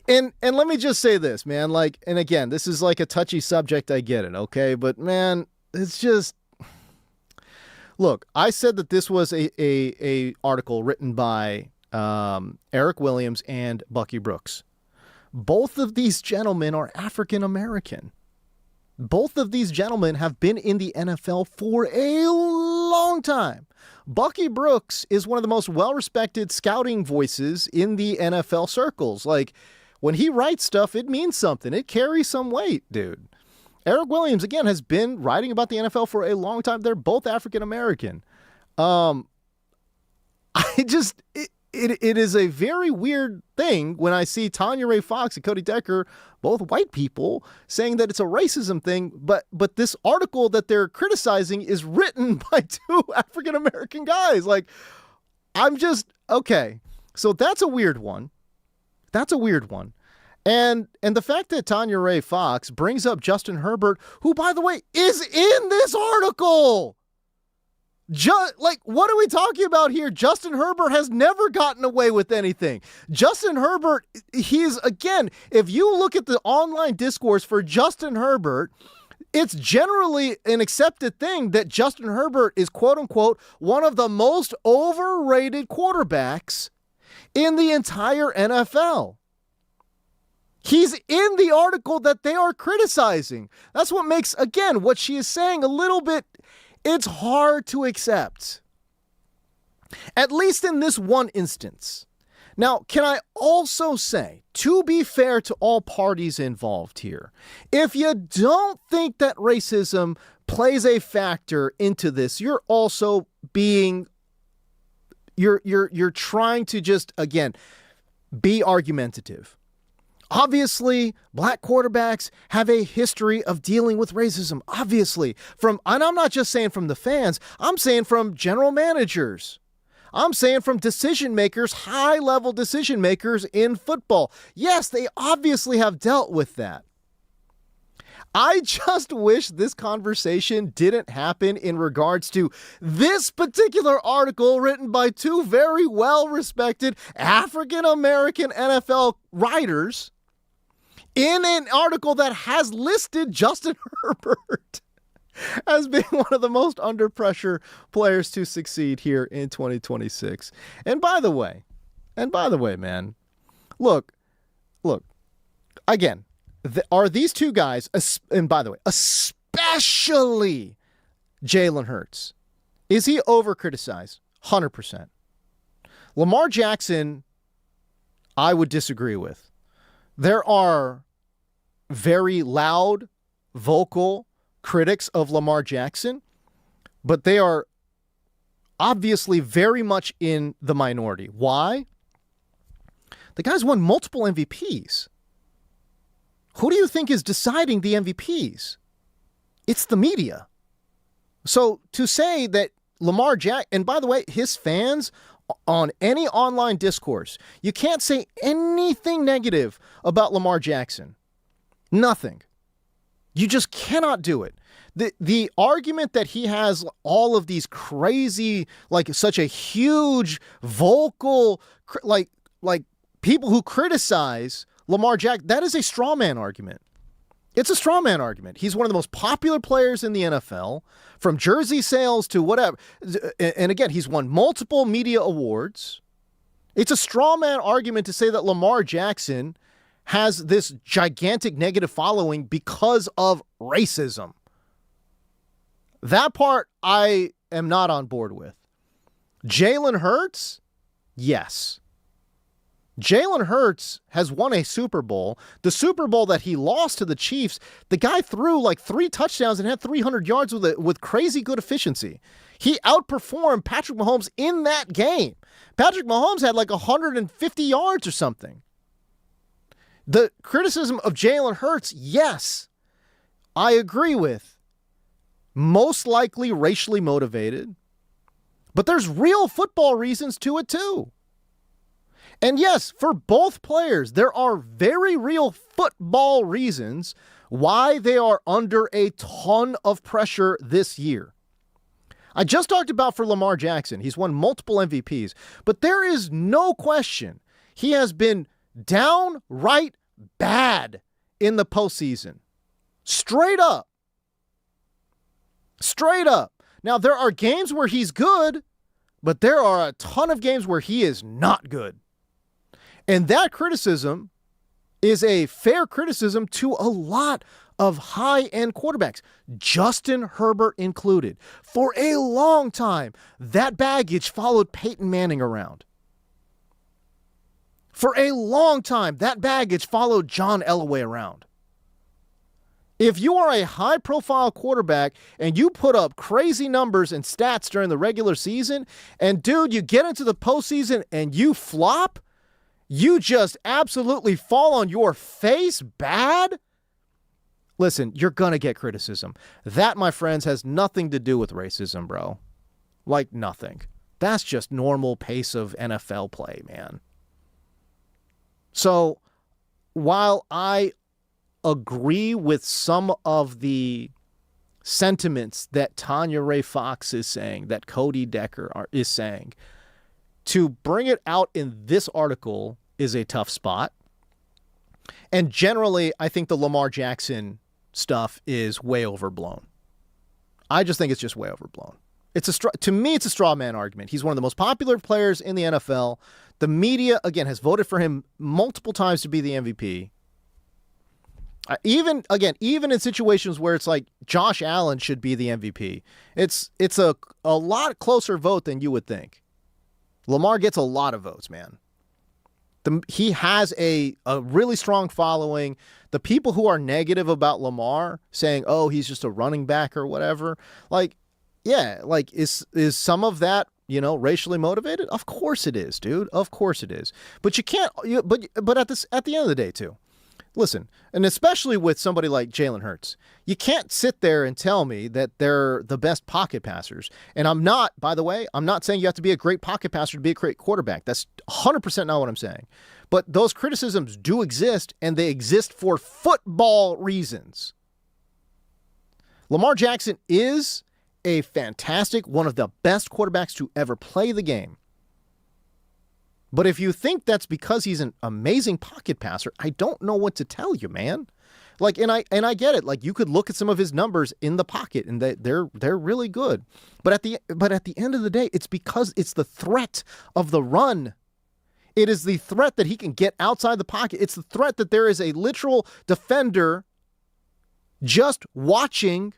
A: And let me just say this, man. And again, this is a touchy subject. I get it, okay? But, man, it's just... Look, I said that this was a article written by Eric Williams and Bucky Brooks. Both of these gentlemen are African American. Both of these gentlemen have been in the NFL for a long time. Bucky Brooks is one of the most well-respected scouting voices in the NFL circles. When he writes stuff, it means something. It carries some weight, dude. Eric Williams, again, has been writing about the NFL for a long time. They're both African American. It is a very weird thing when I see Tanya Ray Fox and Cody Decker, both white people, saying that it's a racism thing, but this article that they're criticizing is written by two African American guys. Like, I'm just, okay. So that's a weird one. That's a weird one. And the fact that Tanya Ray Fox brings up Justin Herbert, who, by the way, is in this article. What are we talking about here? Justin Herbert has never gotten away with anything. Justin Herbert, again, if you look at the online discourse for Justin Herbert, it's generally an accepted thing that Justin Herbert is, quote unquote, one of the most overrated quarterbacks in the entire NFL. He's in the article that they are criticizing. That's what makes, again, what she is saying a little bit, it's hard to accept. At least in this one instance. Now, can I also say, to be fair to all parties involved here, if you don't think that racism plays a factor into this, you're also being, you're trying to just, again, be argumentative. Obviously, black quarterbacks have a history of dealing with racism. Obviously, and I'm not just saying from the fans, I'm saying from general managers. I'm saying from decision makers, high-level decision makers in football. Yes, they obviously have dealt with that. I just wish this conversation didn't happen in regards to this particular article written by two very well-respected African-American NFL writers in an article that has listed Justin Herbert as being one of the most under pressure players to succeed here in 2026. And by the way, man, look, again, are these two guys, and by the way, especially Jalen Hurts, is he over-criticized? 100%. Lamar Jackson, I would disagree with. There are very loud, vocal critics of Lamar Jackson, but they are obviously very much in the minority. Why? The guy's won multiple MVPs. Who do you think is deciding the MVPs? It's the media. So to say that Lamar Jackson, and by the way, his fans on any online discourse, you can't say anything negative about Lamar Jackson. Nothing. You just cannot do it. The argument that he has all of these crazy, like such a huge vocal, like people who criticize Lamar Jackson, that is a straw man argument. It's a straw man argument. He's one of the most popular players in the NFL, from jersey sales to whatever. And again, he's won multiple media awards. It's a straw man argument to say that Lamar Jackson has this gigantic negative following because of racism. That part I am not on board with. Jalen Hurts? Yes. Jalen Hurts has won a Super Bowl. The Super Bowl that he lost to the Chiefs, the guy threw like 3 touchdowns and had 300 yards with crazy good efficiency. He outperformed Patrick Mahomes in that game. Patrick Mahomes had like 150 yards or something. The criticism of Jalen Hurts, yes, I agree with. Most likely racially motivated. But there's real football reasons to it too. And yes, for both players, there are very real football reasons why they are under a ton of pressure this year. I just talked about for Lamar Jackson. He's won multiple MVPs, but there is no question he has been downright bad in the postseason. Straight up. Straight up. Now, there are games where he's good, but there are a ton of games where he is not good. And that criticism is a fair criticism to a lot of high-end quarterbacks, Justin Herbert included. For a long time, that baggage followed Peyton Manning around. For a long time, that baggage followed John Elway around. If you are a high-profile quarterback and you put up crazy numbers and stats during the regular season, and, dude, you get into the postseason and you flop, you just absolutely fall on your face bad, listen, you're going to get criticism. That, my friends, has nothing to do with racism, bro. Like, nothing. That's just normal pace of NFL play, man. So, while I agree with some of the sentiments that Tanya Ray Fox is saying, that Cody Decker is saying, to bring it out in this article is a tough spot. And generally, I think the Lamar Jackson stuff is way overblown. I just think it's just way overblown. To me, it's a straw man argument. He's one of the most popular players in the NFL. The media, again, has voted for him multiple times to be the MVP. Even in situations where it's like Josh Allen should be the MVP, it's a lot closer vote than you would think. Lamar gets a lot of votes, man. He has a really strong following. The people who are negative about Lamar, saying, oh, he's just a running back or whatever, like, yeah, like, is some of that, racially motivated? Of course it is, dude. Of course it is. But you can't, but at the end of the day, too, listen, and especially with somebody like Jalen Hurts, you can't sit there and tell me that they're the best pocket passers. And by the way, I'm not saying you have to be a great pocket passer to be a great quarterback. That's 100% not what I'm saying. But those criticisms do exist, and they exist for football reasons. Lamar Jackson is a fantastic, one of the best quarterbacks to ever play the game. But if you think that's because he's an amazing pocket passer, I don't know what to tell you, man. Like, and I get it. Like, you could look at some of his numbers in the pocket, and they're really good. But at the end of the day, it's because it's the threat of the run. It is the threat that he can get outside the pocket. It's the threat that there is a literal defender just watching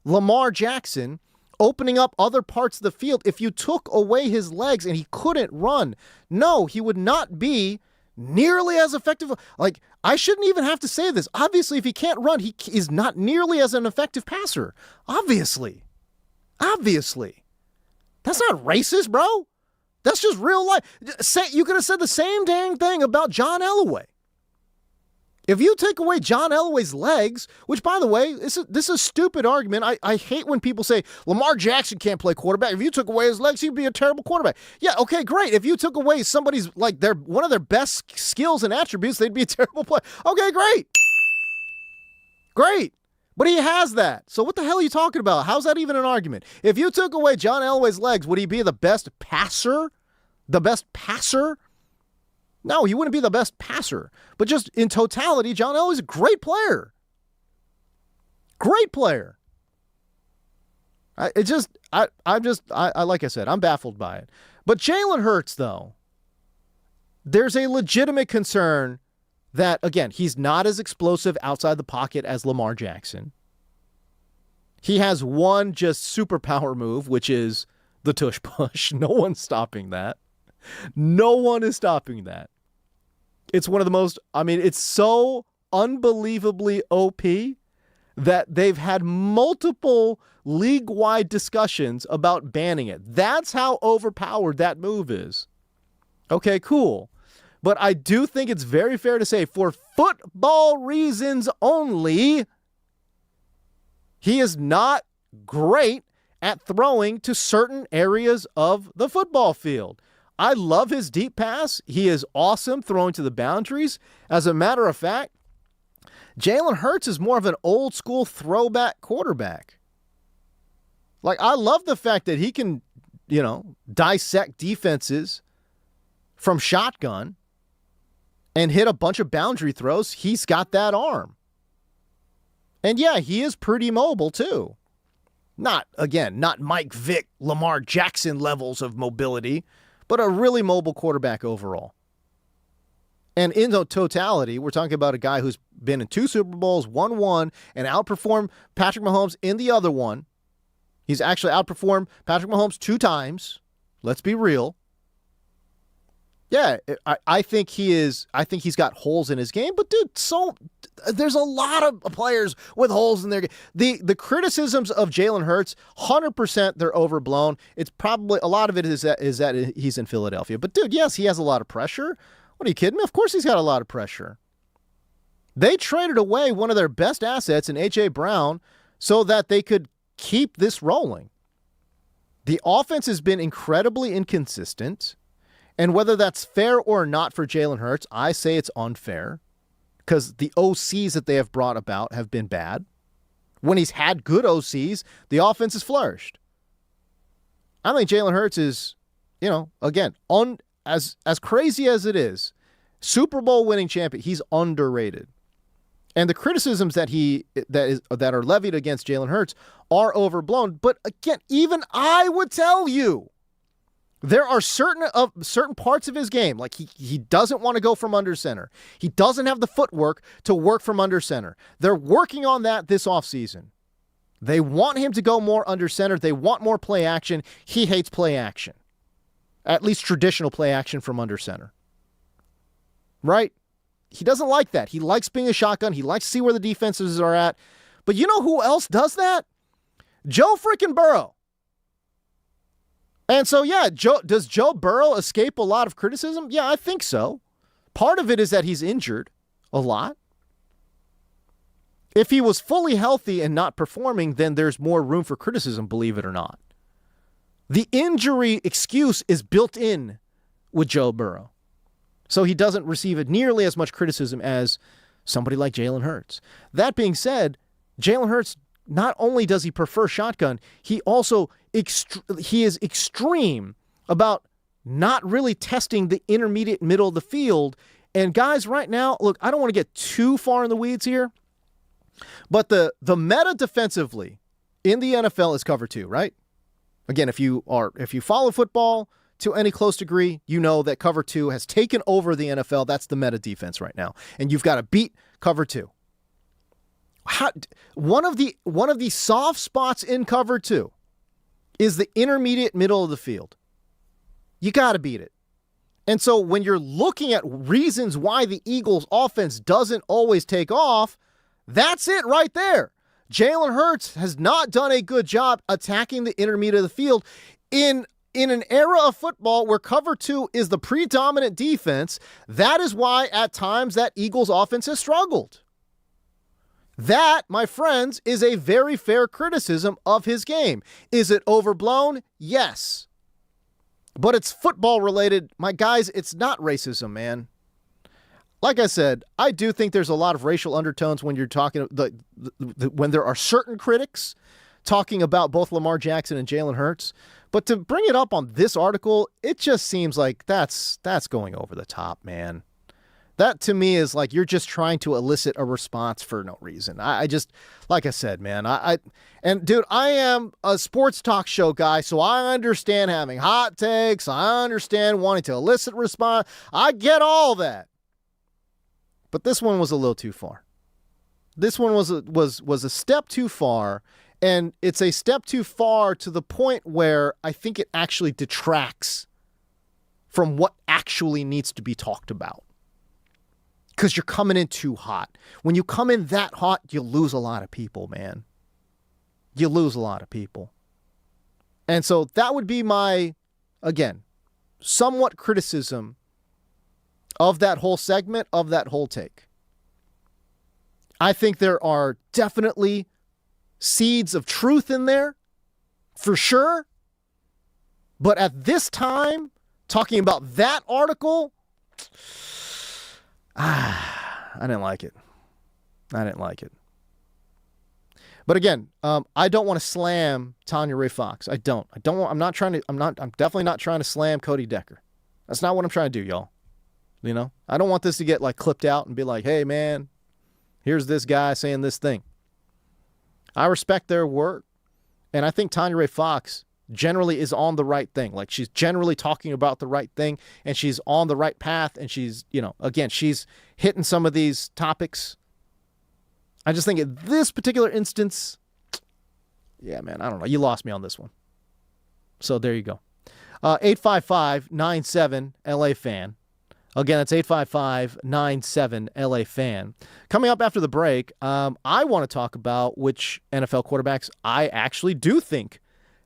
A: Lamar Jackson opening up other parts of the field. If you took away his legs and he couldn't run, no, he would not be nearly as effective. Like, I shouldn't even have to say this. Obviously, if he can't run, he is not nearly as an effective passer. Obviously. That's not racist, bro. That's just real life. You could have said the same dang thing about John Elway. If you take away John Elway's legs, which, by the way, this is a stupid argument. I hate when people say Lamar Jackson can't play quarterback. If you took away his legs, he'd be a terrible quarterback. Yeah, okay, great. If you took away somebody's, like, one of their best skills and attributes, they'd be a terrible player. Okay, great. Great. But he has that. So what the hell are you talking about? How's that even an argument? If you took away John Elway's legs, would he be the best passer? The best passer? No, he wouldn't be the best passer. But just in totality, John Elway's a great player. Great player. Like I said, I'm baffled by it. But Jalen Hurts, though, there's a legitimate concern that, again, he's not as explosive outside the pocket as Lamar Jackson. He has one just superpower move, which is the tush push. No one's stopping that. No one is stopping that. It's one of the most, it's so unbelievably OP that they've had multiple league-wide discussions about banning it. That's how overpowered that move is. Okay, cool. But I do think it's very fair to say, for football reasons only, he is not great at throwing to certain areas of the football field. I love his deep pass. He is awesome throwing to the boundaries. As a matter of fact, Jalen Hurts is more of an old school throwback quarterback. Like, I love the fact that he can, dissect defenses from shotgun and hit a bunch of boundary throws. He's got that arm. And yeah, he is pretty mobile too. Not Mike Vick, Lamar Jackson levels of mobility, but a really mobile quarterback overall. And in totality, we're talking about a guy who's been in 2 Super Bowls, won one, and outperformed Patrick Mahomes in the other one. He's actually outperformed Patrick Mahomes 2 times. Let's be real. Yeah, I think he is. I think he's got holes in his game. But dude, there's a lot of players with holes in their game. The criticisms of Jalen Hurts, 100%, they're overblown. It's probably a lot of it is that he's in Philadelphia. But dude, yes, he has a lot of pressure. What are you kidding me? Of course he's got a lot of pressure. They traded away one of their best assets in A.J. Brown so that they could keep this rolling. The offense has been incredibly inconsistent. And whether that's fair or not for Jalen Hurts, I say it's unfair because the OCs that they have brought about have been bad. When he's had good OCs, the offense has flourished. I think Jalen Hurts is, again, as crazy as it is, Super Bowl winning champion, he's underrated. And the criticisms that are levied against Jalen Hurts are overblown. But again, even I would tell you, there are certain parts of his game, like he doesn't want to go from under center. He doesn't have the footwork to work from under center. They're working on that this offseason. They want him to go more under center. They want more play action. He hates play action, at least traditional play action from under center. Right? He doesn't like that. He likes being a shotgun. He likes to see where the defenses are at. But you know who else does that? Joe freaking Burrow. And so, yeah, does Joe Burrow escape a lot of criticism? Yeah, I think so. Part of it is that he's injured a lot. If he was fully healthy and not performing, then there's more room for criticism, believe it or not. The injury excuse is built in with Joe Burrow. So he doesn't receive nearly as much criticism as somebody like Jalen Hurts. That being said, Jalen Hurts, not only does he prefer shotgun, he also he is extreme about not really testing the intermediate middle of the field. And guys, right now, look, I don't want to get too far in the weeds here, but the meta defensively in the NFL is cover 2, right? Again, if you follow football to any close degree, you know that cover 2 has taken over the NFL. That's the meta defense right now. And you've got to beat cover 2. One of the soft spots in cover 2 is the intermediate middle of the field. You got to beat it. And so when you're looking at reasons why the Eagles offense doesn't always take off, that's it right there. Jalen Hurts has not done a good job attacking the intermediate of the field in an era of football where cover 2 is the predominant defense. That is why at times that Eagles offense has struggled. That, my friends, is a very fair criticism of his game. Is it overblown? Yes. But it's football related. My guys, it's not racism, man. Like I said, I do think there's a lot of racial undertones when you're talking, when there are certain critics talking about both Lamar Jackson and Jalen Hurts. But to bring it up on this article, it just seems like that's going over the top, man. That to me is like you're just trying to elicit a response for no reason. I just, like I said, man, and dude, I am a sports talk show guy, so I understand having hot takes. I understand wanting to elicit response. I get all that. But this one was a little too far. This one was a step too far, and it's a step too far to the point where I think it actually detracts from what actually needs to be talked about. Because you're coming in too hot. When you come in that hot, you lose a lot of people, man. You lose a lot of people. And so that would be my, again, somewhat criticism of that whole segment, of that whole take. I think there are definitely seeds of truth in there, for sure. But at this time, talking about that article, I didn't like it. But again, I don't want to slam Tanya Ray Fox. I'm definitely not trying to slam Cody Decker. That's not what I'm trying to do, y'all. You know, I don't want this to get like clipped out and be like, hey man, here's this guy saying this thing. I respect their work. And I think Tanya Ray Fox generally is on the right thing. Like she's generally talking about the right thing and she's on the right path. And she's, again, she's hitting some of these topics. I just think in this particular instance, yeah, man, I don't know. You lost me on this one. So there you go. 855-97-LA-FAN. Again, that's 855-97-LA-FAN. Coming up after the break, I want to talk about which NFL quarterbacks I actually do think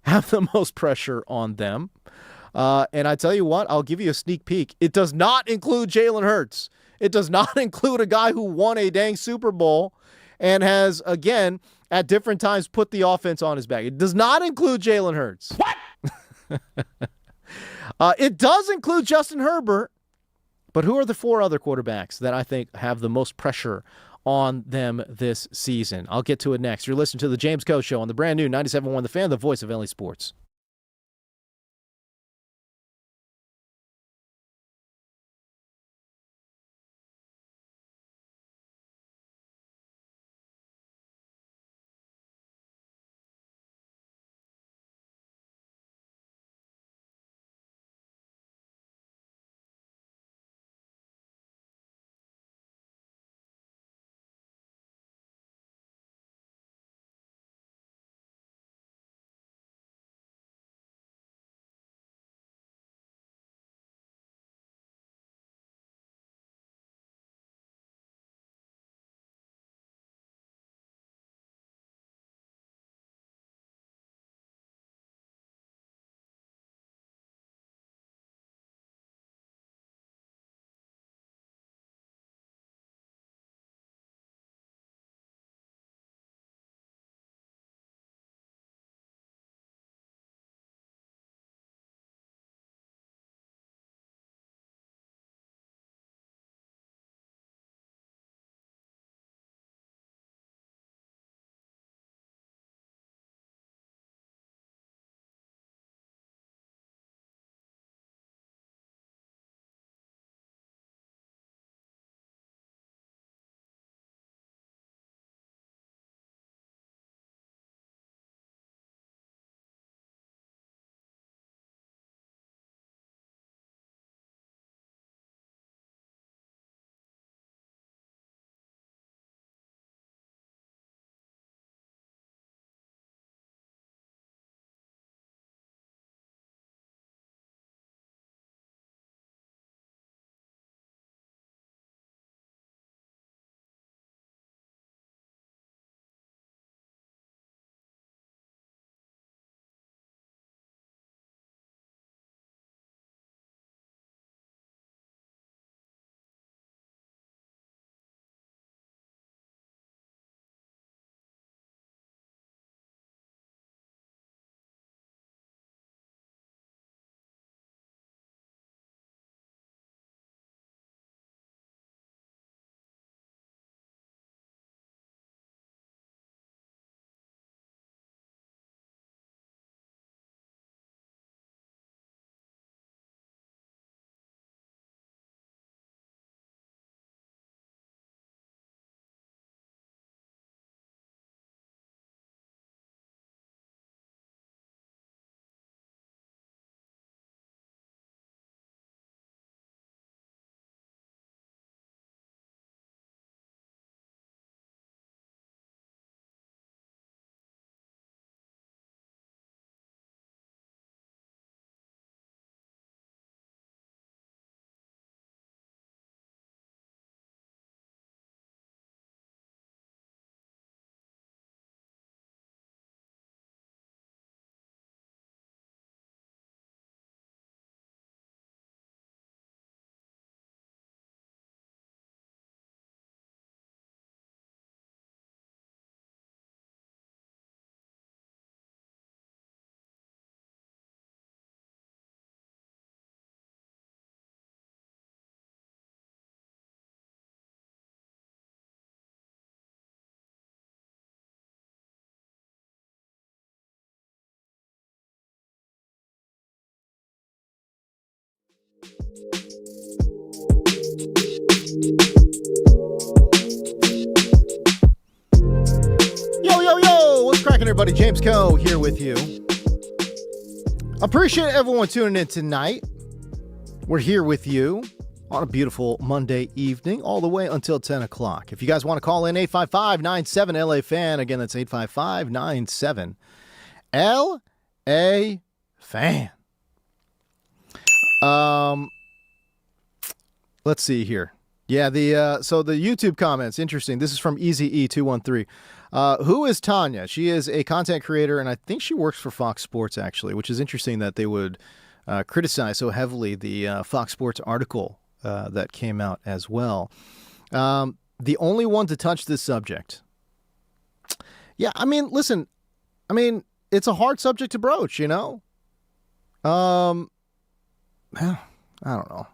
A: have the most pressure on them. And I tell you what, I'll give you a sneak peek. It does not include Jalen Hurts. It does not include a guy who won a dang Super Bowl and has, again, at different times put the offense on his back. It does not include Jalen Hurts. What? It does include Justin Herbert. But who are the 4 other quarterbacks that I think have the most pressure on them this season? I'll get to it next. You're listening to The James Coe Show on the brand new 97.1 The Fan, the voice of LA Sports. What's cracking, everybody? James Coe here with you. Appreciate everyone tuning in tonight. We're here with you on a beautiful Monday evening, all the way until 10 o'clock. If you guys want to call in, 855-97-LA-FAN. Again, that's 855-97-LA-FAN. Let's see here. Yeah, so the YouTube comments, interesting. This is from EasyE213. Who is Tanya? She is a content creator, and I think she works for Fox Sports, actually, which is interesting that they would criticize so heavily the Fox Sports article that came out as well. The only one to touch this subject. Yeah, I mean, listen, it's a hard subject to broach, you know? I don't know.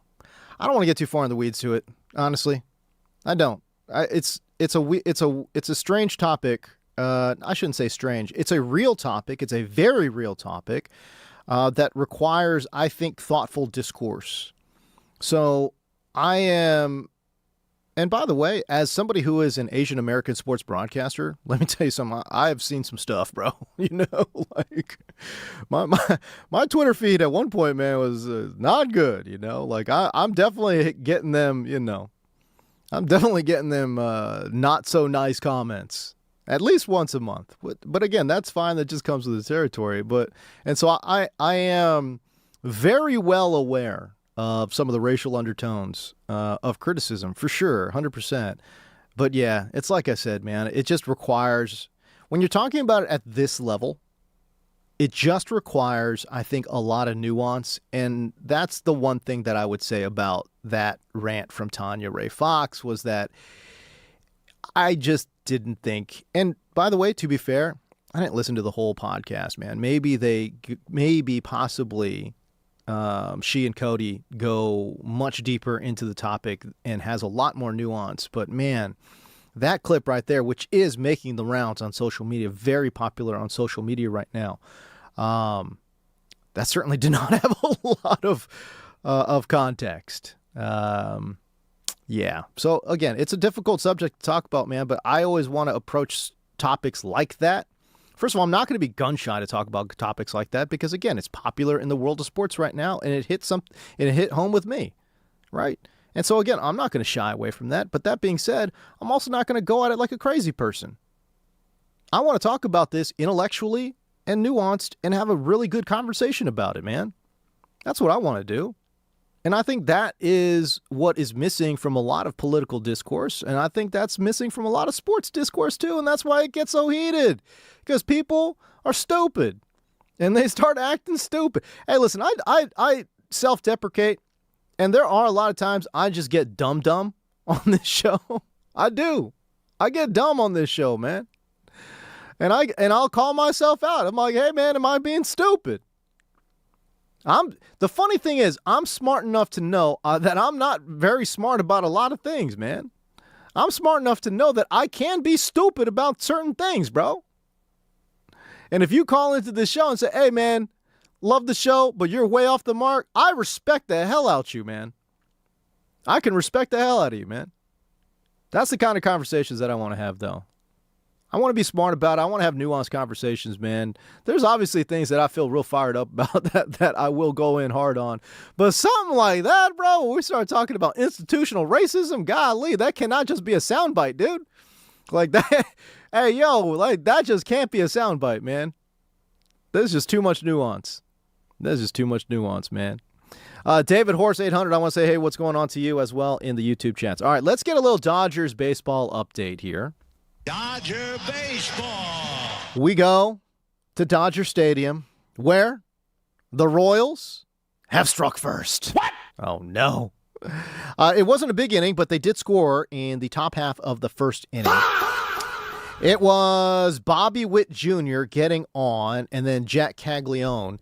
A: I don't want to get too far in the weeds to it, honestly. I don't. It's a strange topic. I shouldn't say strange. It's a real topic. It's a very real topic that requires, I think, thoughtful discourse. So I am, and by the way, as somebody who is an Asian American sports broadcaster, let me tell you something. I have seen some stuff, bro. You know, like my Twitter feed at one point, man, was not good. You know, like I'm definitely getting them. You know, I'm definitely getting them not so nice comments at least once a month. But again, that's fine. That just comes with the territory. And so I am very well aware of some of the racial undertones of criticism, for sure, 100%. But yeah, it's like I said, man, it just requires, when you're talking about it at this level, it just requires, I think, a lot of nuance. And that's the one thing that I would say about that rant from Tanya Ray Fox, was that I just didn't think, and by the way, to be fair, I didn't listen to the whole podcast, man. Maybe possibly she and Cody go much deeper into the topic and has a lot more nuance. But man, that clip right there, which is making the rounds on social media, very popular on social media right now, that certainly did not have a lot of context. Yeah. So again, it's a difficult subject to talk about, man, but I always want to approach topics like that. First of all, I'm not going to be gun shy to talk about topics like that because, again, it's popular in the world of sports right now, and it hit home with me, right? And so, again, I'm not going to shy away from that. But that being said, I'm also not going to go at it like a crazy person. I want to talk about this intellectually and nuanced and have a really good conversation about it, man. That's what I want to do. And I think that is what is missing from a lot of political discourse. And I think that's missing from a lot of sports discourse, too. And that's why it gets so heated. Because people are stupid. And they start acting stupid. Hey, listen, I self-deprecate. And there are a lot of times I just get dumb on this show. I do. I get dumb on this show, man. And I'll call myself out. I'm like, hey, man, am I being stupid? The funny thing is, I'm smart enough to know that I'm not very smart about a lot of things, man. I'm smart enough to know that I can be stupid about certain things, bro. And if you call into this show and say, hey, man, love the show, but you're way off the mark, I respect the hell out you, man. I can respect the hell out of you, man. That's the kind of conversations that I want to have, though. I want to be smart about it. I want to have nuanced conversations, man. There's obviously things that I feel real fired up about that I will go in hard on. But something like that, bro, when we start talking about institutional racism, golly, that cannot just be a soundbite, dude. Like that, hey, yo, like that just can't be a soundbite, man. There's just too much nuance. There's just too much nuance, man. David Horse 800, I want to say, hey, what's going on to you as well in the YouTube chats. All right, let's get a little Dodgers baseball update here.
D: Dodger baseball.
A: We go to Dodger Stadium, where the Royals have struck first. What? Oh, no. It wasn't a big inning, but they did score in the top half of the first inning. It was Bobby Witt Jr. getting on, and then Jack Caglione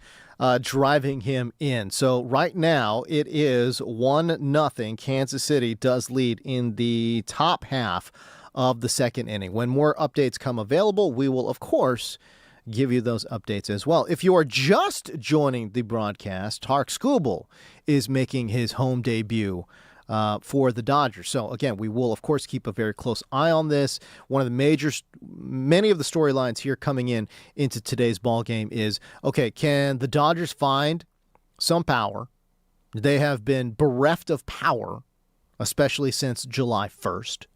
A: driving him in. So right now, it is 1-0. Kansas City does lead in the top half of the second inning. When more updates come available, we will, of course, give you those updates as well. If you are just joining the broadcast, Tark Skubal is making his home debut for the Dodgers. So, again, we will, of course, keep a very close eye on this. One of the many of the storylines here coming into today's ball game is, okay, can the Dodgers find some power? They have been bereft of power, especially since July 1st.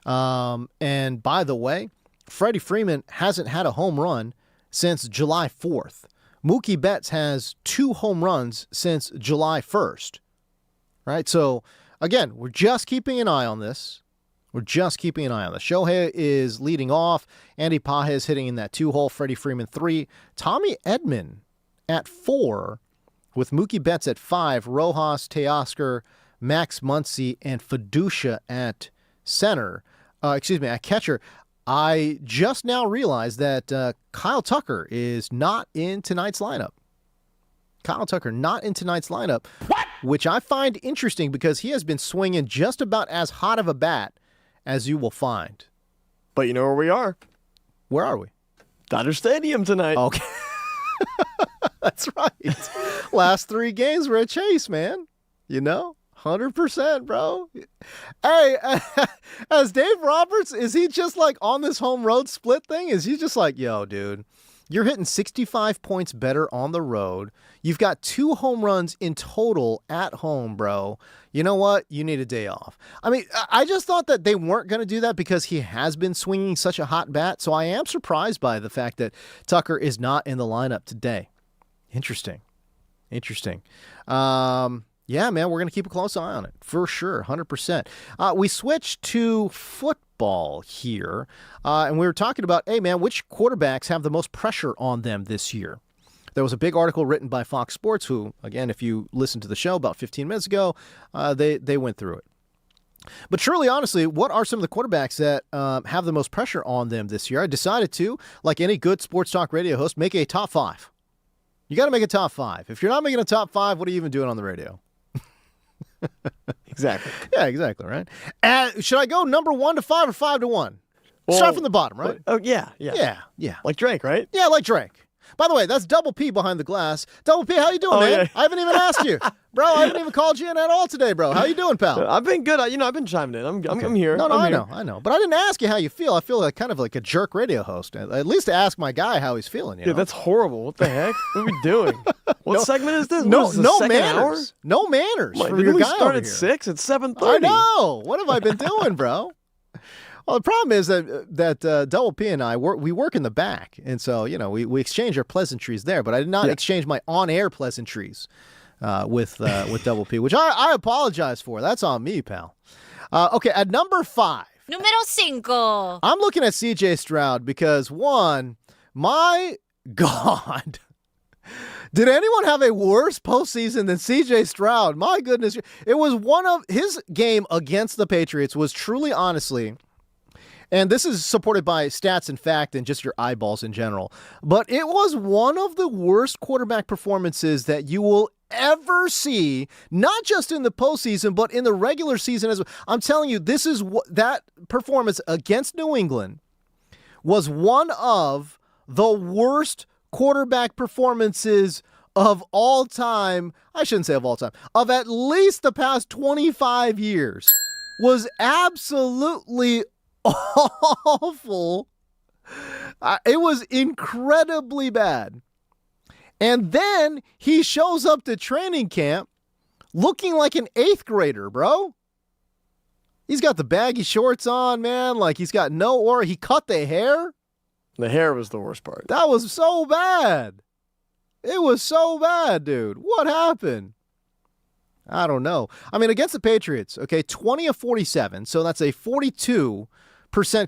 A: And by the way, Freddie Freeman hasn't had a home run since July 4th, Mookie Betts has 2 home runs since July 1st, right? So, again, we're just keeping an eye on this. Shohei is leading off. Andy Pages is hitting in that 2-hole. Freddie Freeman 3. Tommy Edman at 4, with Mookie Betts at 5. Rojas, Teoscar, Max Muncy, and Fiducia at at catcher. I just now realized that Kyle Tucker is not in tonight's lineup. What? Which I find interesting because he has been swinging just about as hot of a bat as you will find.
B: But you know where we are?
A: Where are we?
B: Dodger Stadium tonight.
A: Okay. That's right. Last 3 games were at Chase, man. 100%, bro. Hey, as Dave Roberts, is he just like on this home road split thing? Is he just like, yo, dude, you're hitting 65 points better on the road. You've got 2 home runs in total at home, bro. You know what? You need a day off. I mean, I just thought that they weren't going to do that because he has been swinging such a hot bat. So I am surprised by the fact that Tucker is not in the lineup today. Interesting. Yeah, man, we're going to keep a close eye on it for sure, 100%. We switched to football here, and we were talking about, hey, man, which quarterbacks have the most pressure on them this year? There was a big article written by Fox Sports, who, again, if you listened to the show about 15 minutes ago, they went through it. But truly, honestly, what are some of the quarterbacks that have the most pressure on them this year? I decided to, like any good sports talk radio host, make a top 5. You got to make a top 5. If you're not making a top 5, what are you even doing on the radio?
B: Exactly.
A: Yeah, exactly, right? Should I go number 1 to 5 or 5 to 1? Well, start from the bottom, right?
B: Oh, yeah. Like Drake, right?
A: Yeah, like Drake. By the way, that's Double P behind the glass. Double P, how you doing, man? Yeah. I haven't even asked you. Bro, I haven't even called you in at all today, bro. How you doing, pal?
B: I've been good. I've been chiming in. I'm here.
A: No, I know. But I didn't ask you how you feel. I feel like kind of like a jerk radio host. At least to ask my guy how he's feeling. You know?
B: That's horrible. What the heck? What are we doing? What segment is this?
A: No
B: manners.
A: Hour? No manners.
B: Like,
A: for
B: didn't
A: your
B: we
A: guy
B: start
A: over
B: at
A: here.
B: 6? It's 7:30.
A: I know. What have I been doing, bro? Well, the problem is that Double P and I we work in the back, and so we exchange our pleasantries there. But I did not exchange my on-air pleasantries with Double P, which I apologize for. That's on me, pal. Okay, at number 5.
K: Número 5.
A: I'm looking at C.J. Stroud because, one, my God, did anyone have a worse postseason than C.J. Stroud? My goodness, it was one of his game against the Patriots was truly, honestly. And this is supported by stats and fact and just your eyeballs in general. But it was one of the worst quarterback performances that you will ever see, not just in the postseason, but in the regular season as well. I'm telling you, this is that performance against New England was one of the worst quarterback performances of all time. I shouldn't say of all time, of at least the past 25 years. Was absolutely awful. It was incredibly bad. And then he shows up to training camp looking like an 8th grader, bro. He's got the baggy shorts on, man. Like he's got no aura. He cut the hair.
B: The hair was the worst part.
A: That was so bad. It was so bad, dude. What happened? I don't know. I mean, against the Patriots, okay, 20 of 47. So that's a 42%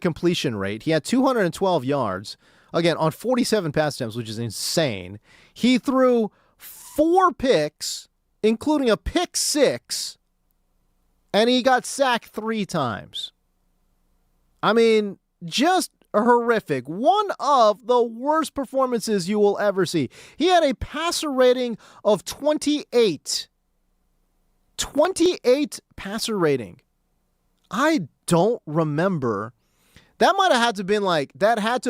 A: completion rate. He had 212 yards, again, on 47 pass attempts, which is insane. He threw 4 picks, including a pick 6, and he got sacked 3 times. I mean, just horrific. One of the worst performances you will ever see. He had a passer rating of 28. 28 passer rating. I don't remember. That might have had to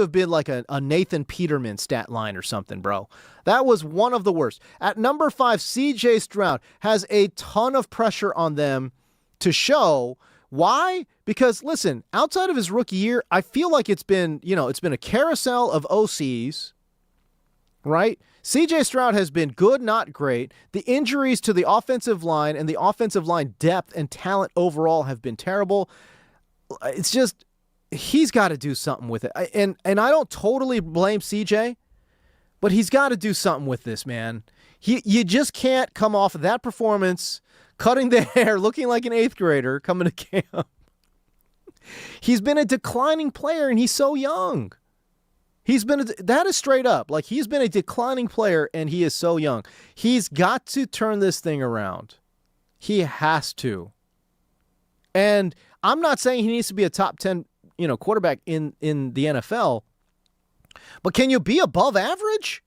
A: have been like a Nathan Peterman stat line or something, bro. That was one of the worst. At number 5, CJ Stroud has a ton of pressure on them to show. Why? Because listen, outside of his rookie year, I feel like it's been a carousel of OCs, right? CJ Stroud has been good, not great. The injuries to the offensive line and the offensive line depth and talent overall have been terrible. It's just, he's got to do something with it. And I don't totally blame CJ, But he's got to do something with this, man. You just can't come off of that performance, cutting the hair, looking like an 8th grader coming to camp. He's been a declining player, and he's so young. That is straight up. Like, he's been a declining player, and he is so young. He's got to turn this thing around. He has to. And I'm not saying he needs to be a top 10, quarterback in the NFL, but can you be above average?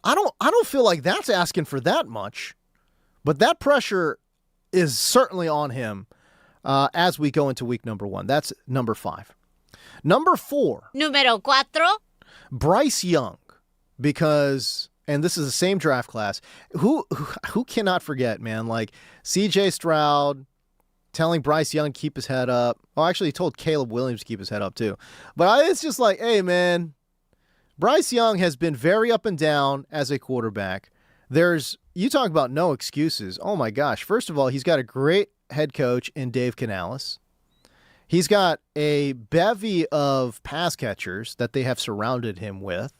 A: I don't feel like that's asking for that much. But that pressure is certainly on him as we go into week number 1. That's number 5. Number 4.
K: Número 4.
A: Bryce Young, because, and this is the same draft class, who cannot forget, man, like C.J. Stroud telling Bryce Young to keep his head up. Oh, actually, he told Caleb Williams to keep his head up too. But it's just like, hey, man, Bryce Young has been very up and down as a quarterback. You talk about no excuses. Oh my gosh. First of all, he's got a great head coach in Dave Canales. He's got a bevy of pass catchers that they have surrounded him with,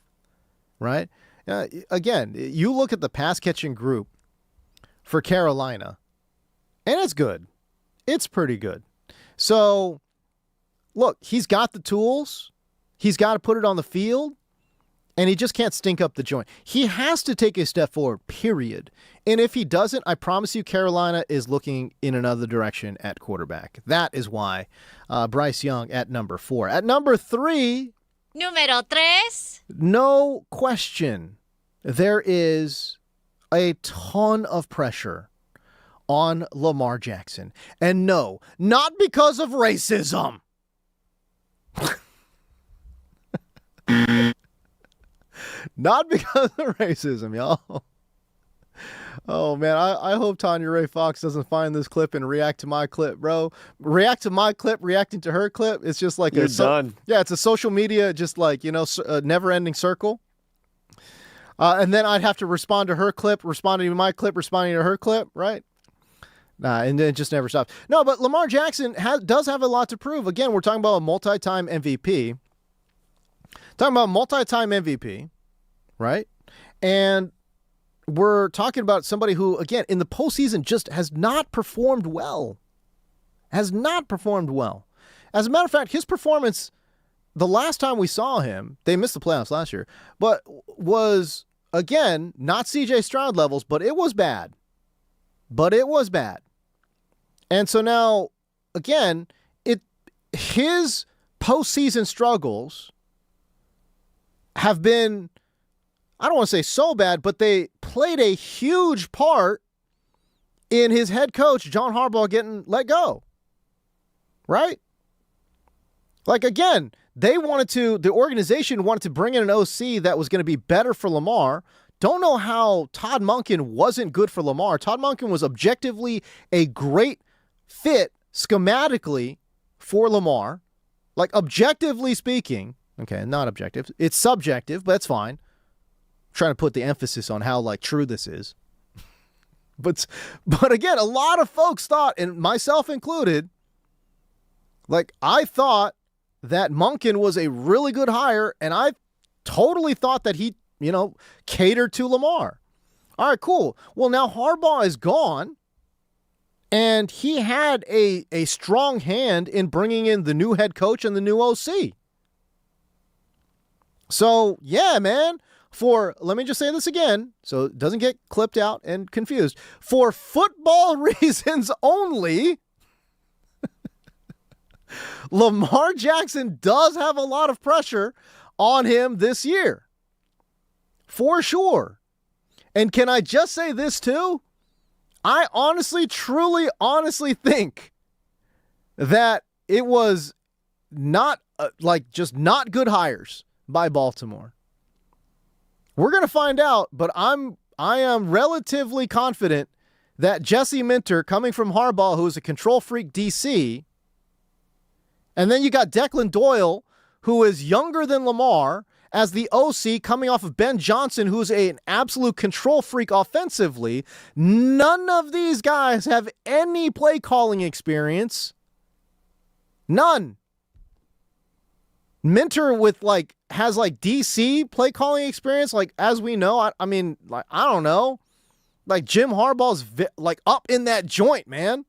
A: right? Again, you look at the pass catching group for Carolina, and it's good. It's pretty good. So, look, he's got the tools. He's got to put it on the field, and he just can't stink up the joint. He has to take a step forward, period. And if he doesn't, I promise you Carolina is looking in another direction at quarterback. That is why Bryce Young at number 4. At number 3,
K: Número 3.
A: no question, there is a ton of pressure on Lamar Jackson. And no, not because of racism. Not because of racism, y'all. Oh, man, I hope Tanya Ray Fox doesn't find this clip and react to my clip, bro. React to my clip, reacting to her clip. It's just like
B: You're done.
A: Yeah, it's a social media, just like, a never-ending circle. And then I'd have to respond to her clip, responding to my clip, responding to her clip, right? And then it just never stops. No, but Lamar Jackson does have a lot to prove. Again, we're talking about a multi-time MVP. Right? And we're talking about somebody who, again, in the postseason just has not performed well. As a matter of fact, his performance, the last time we saw him, they missed the playoffs last year, but was, again, not C.J. Stroud levels, but it was bad. And so now, again, his postseason struggles have been, I don't want to say so bad, but they played a huge part in his head coach, John Harbaugh, getting let go. Right? Like, again, the organization wanted to bring in an OC that was going to be better for Lamar. Don't know how Todd Monken wasn't good for Lamar. Todd Monken was objectively a great fit schematically for Lamar. Like, objectively speaking, okay, not objective. It's subjective, but that's fine. Trying to put the emphasis on how true this is. But again, a lot of folks thought, and myself included, I thought that Monken was a really good hire, and I totally thought that he, catered to Lamar. All right, cool. Well, now Harbaugh is gone, and he had a strong hand in bringing in the new head coach and the new OC. So, yeah, man. Let me just say this again, so it doesn't get clipped out and confused. For football reasons only, Lamar Jackson does have a lot of pressure on him this year. For sure. And can I just say this too? I honestly think that it was not just not good hires by Baltimore. We're going to find out, but I am relatively confident that Jesse Minter, coming from Harbaugh, who is a control freak DC, and then you got Declan Doyle, who is younger than Lamar, as the OC, coming off of Ben Johnson, who's an absolute control freak offensively. None of these guys have any play calling experience. None. Minter with has DC play calling experience. As we know, I mean, I don't know. Jim Harbaugh's up in that joint, man.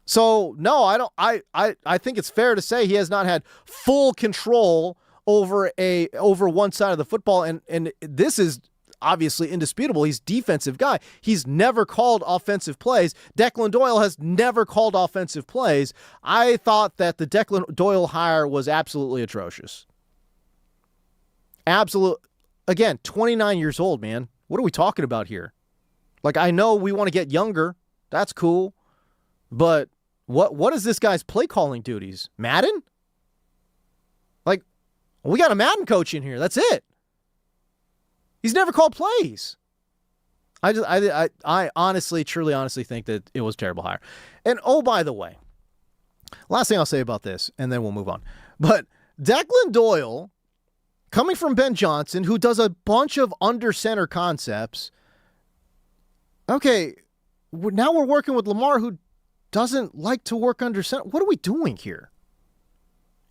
A: So no, I don't. I think it's fair to say he has not had full control over one side of the football, and this is obviously indisputable. He's defensive guy. He's never called offensive plays. Declan Doyle has never called offensive plays. I thought that the Declan Doyle hire was absolutely atrocious. Absolute. Again, 29 years old, man. What are we talking about here? I know we want to get younger. That's cool. But what is this guy's play calling duties? Madden? We got a Madden coach in here. That's it. He's never called plays. I honestly, truly, honestly think that it was a terrible hire. And oh, by the way, last thing I'll say about this, and then we'll move on. But Declan Doyle, coming from Ben Johnson, who does a bunch of under center concepts. Okay, now we're working with Lamar, who doesn't like to work under center. What are we doing here?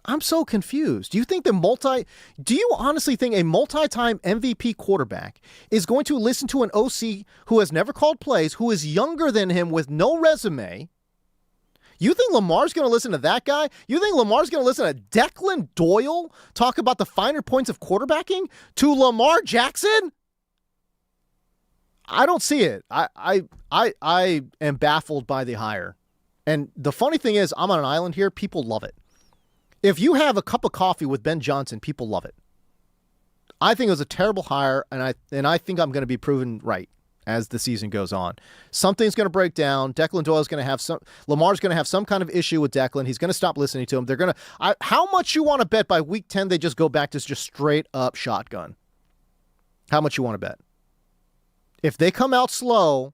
A: I'm so confused. Do you honestly think a multi-time MVP quarterback is going to listen to an OC who has never called plays, who is younger than him with no resume? You think Lamar's going to listen to that guy? You think Lamar's going to listen to Declan Doyle talk about the finer points of quarterbacking to Lamar Jackson? I don't see it. I am baffled by the hire. And the funny thing is, I'm on an island here. People love it. If you have a cup of coffee with Ben Johnson, people love it. I think it was a terrible hire, and I think I'm going to be proven right as the season goes on. Something's going to break down. Declan Doyle's going to have Lamar's going to have some kind of issue with Declan. He's going to stop listening to him. They're going to. How much you want to bet by week 10 they just go back to just straight up shotgun? How much you want to bet? If they come out slow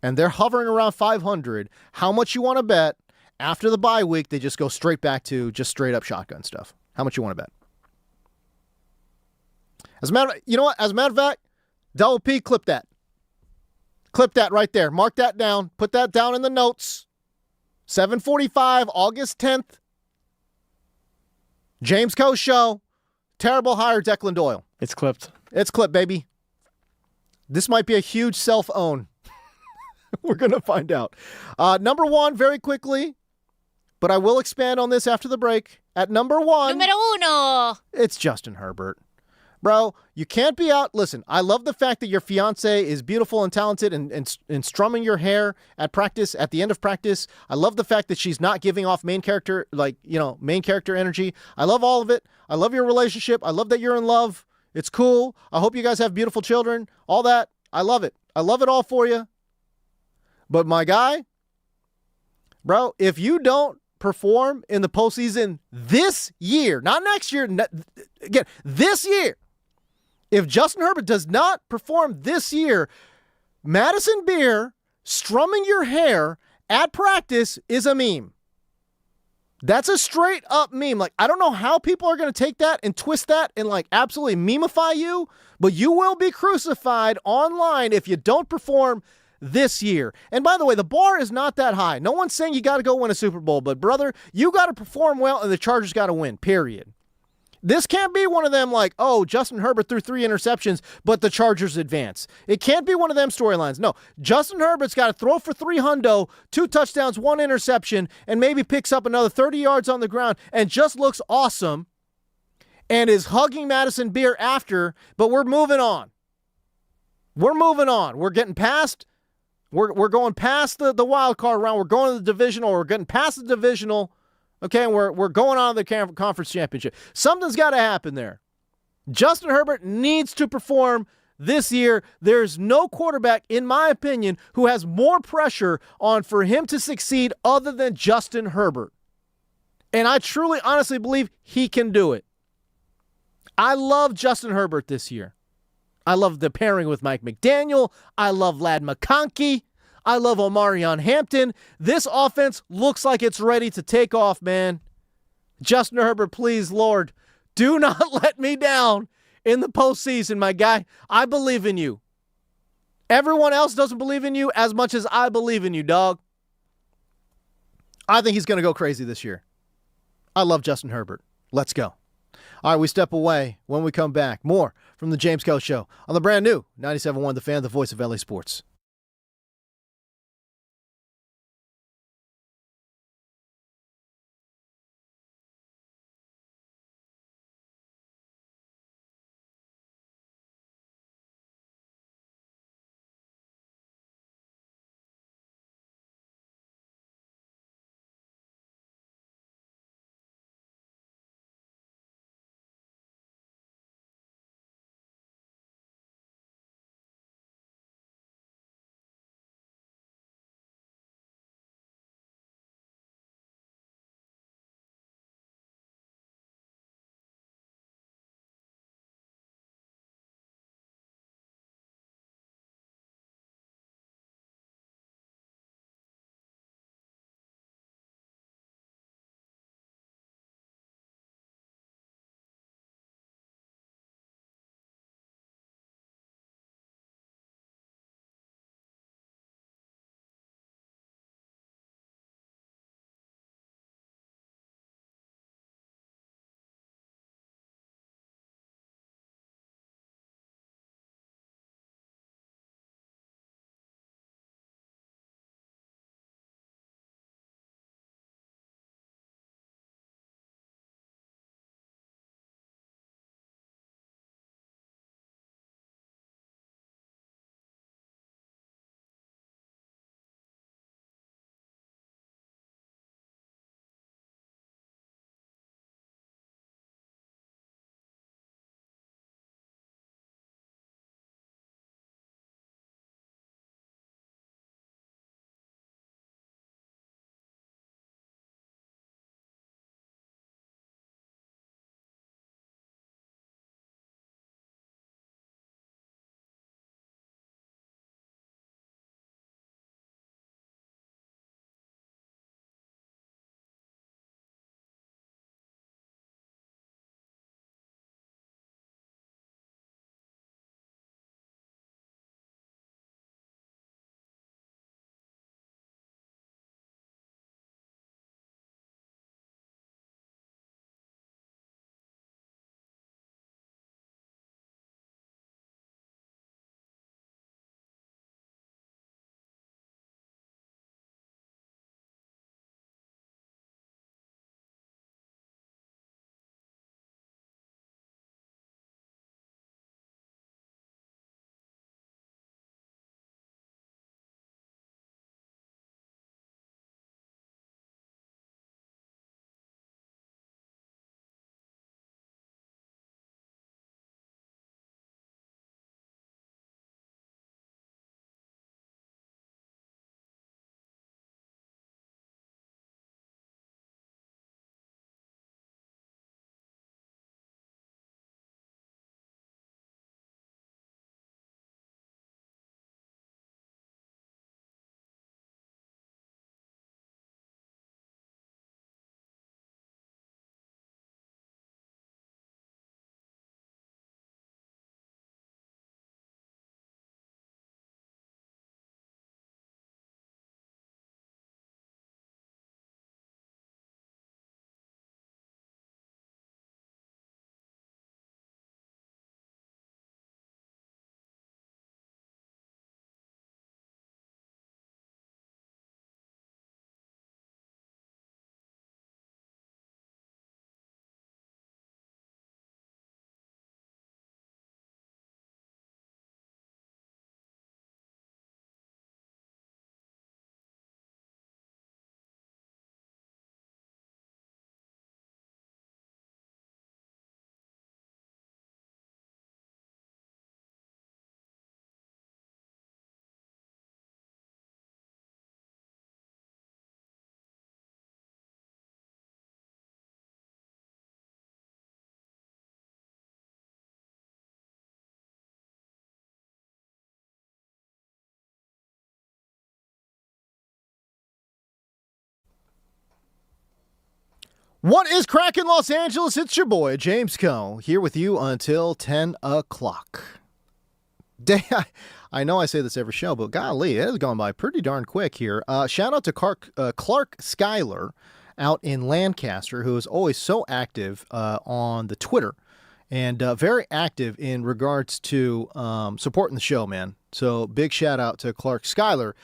A: and they're hovering around 500, how much you want to bet? After the bye week, they just go straight back to just straight up shotgun stuff. How much you want to bet? You know what? As a matter of fact, Double P, clip that. Clip that right there. Mark that down. Put that down in the notes. 7:45, August 10th. James Coe Show. Terrible hire, Declan Doyle.
B: It's clipped.
A: It's clipped, baby. This might be a huge self-own. We're going to find out. Number one, very quickly, but I will expand on this after the break. At number one,
K: Numero uno.
A: It's Justin Herbert. Bro, you can't be out. Listen, I love the fact that your fiance is beautiful and talented and strumming your hair at practice, at the end of practice. I love the fact that she's not giving off main character energy. I love all of it. I love your relationship. I love that you're in love. It's cool. I hope you guys have beautiful children. All that. I love it. I love it all for you. But my guy, bro, if you don't perform in the postseason this year, not next year, again, this year, if Justin Herbert does not perform this year, Madison Beer strumming your hair at practice is a meme. That's a straight up meme. I don't know how people are going to take that and twist that and absolutely memeify you, but you will be crucified online if you don't perform this year. And by the way, the bar is not that high. No one's saying you got to go win a Super Bowl, but brother, you got to perform well and the Chargers got to win, period. This can't be one of them Justin Herbert threw 3 interceptions, but the Chargers advance. It can't be one of them storylines. No, Justin Herbert's got to throw for 3 hundo, 2 touchdowns, 1 interception, and maybe picks up another 30 yards on the ground and just looks awesome and is hugging Madison Beer after, but we're moving on. We're moving on. We're getting past, we're going past the wild card round. We're going to the divisional. We're getting past the divisional. Okay, and we're going on to the conference championship. Something's got to happen there. Justin Herbert needs to perform this year. There's no quarterback, in my opinion, who has more pressure on for him to succeed other than Justin Herbert. And I truly, honestly believe he can do it. I love Justin Herbert this year. I love the pairing with Mike McDaniel. I love Lad McConkey. I love Omarion Hampton. This offense looks like it's ready to take off, man. Justin Herbert, please, Lord, do not let me down in the postseason, my guy. I believe in you. Everyone else doesn't believe in you as much as I believe in you, dog. I think he's going to go crazy this year. I love Justin Herbert. Let's go. All right, we step away. When we come back, more from the James Coe Show on the brand new 97.1 The Fan, the voice of LA Sports. What is cracking, Los Angeles? It's your boy, James Coe, here with you until 10 o'clock. I know I say this every show, but golly, it has gone by pretty darn quick here. Shout out to Clark Schuyler out in Lancaster, who is always so active on the Twitter and very active in regards to supporting the show, man. So big shout out to Clark Schuyler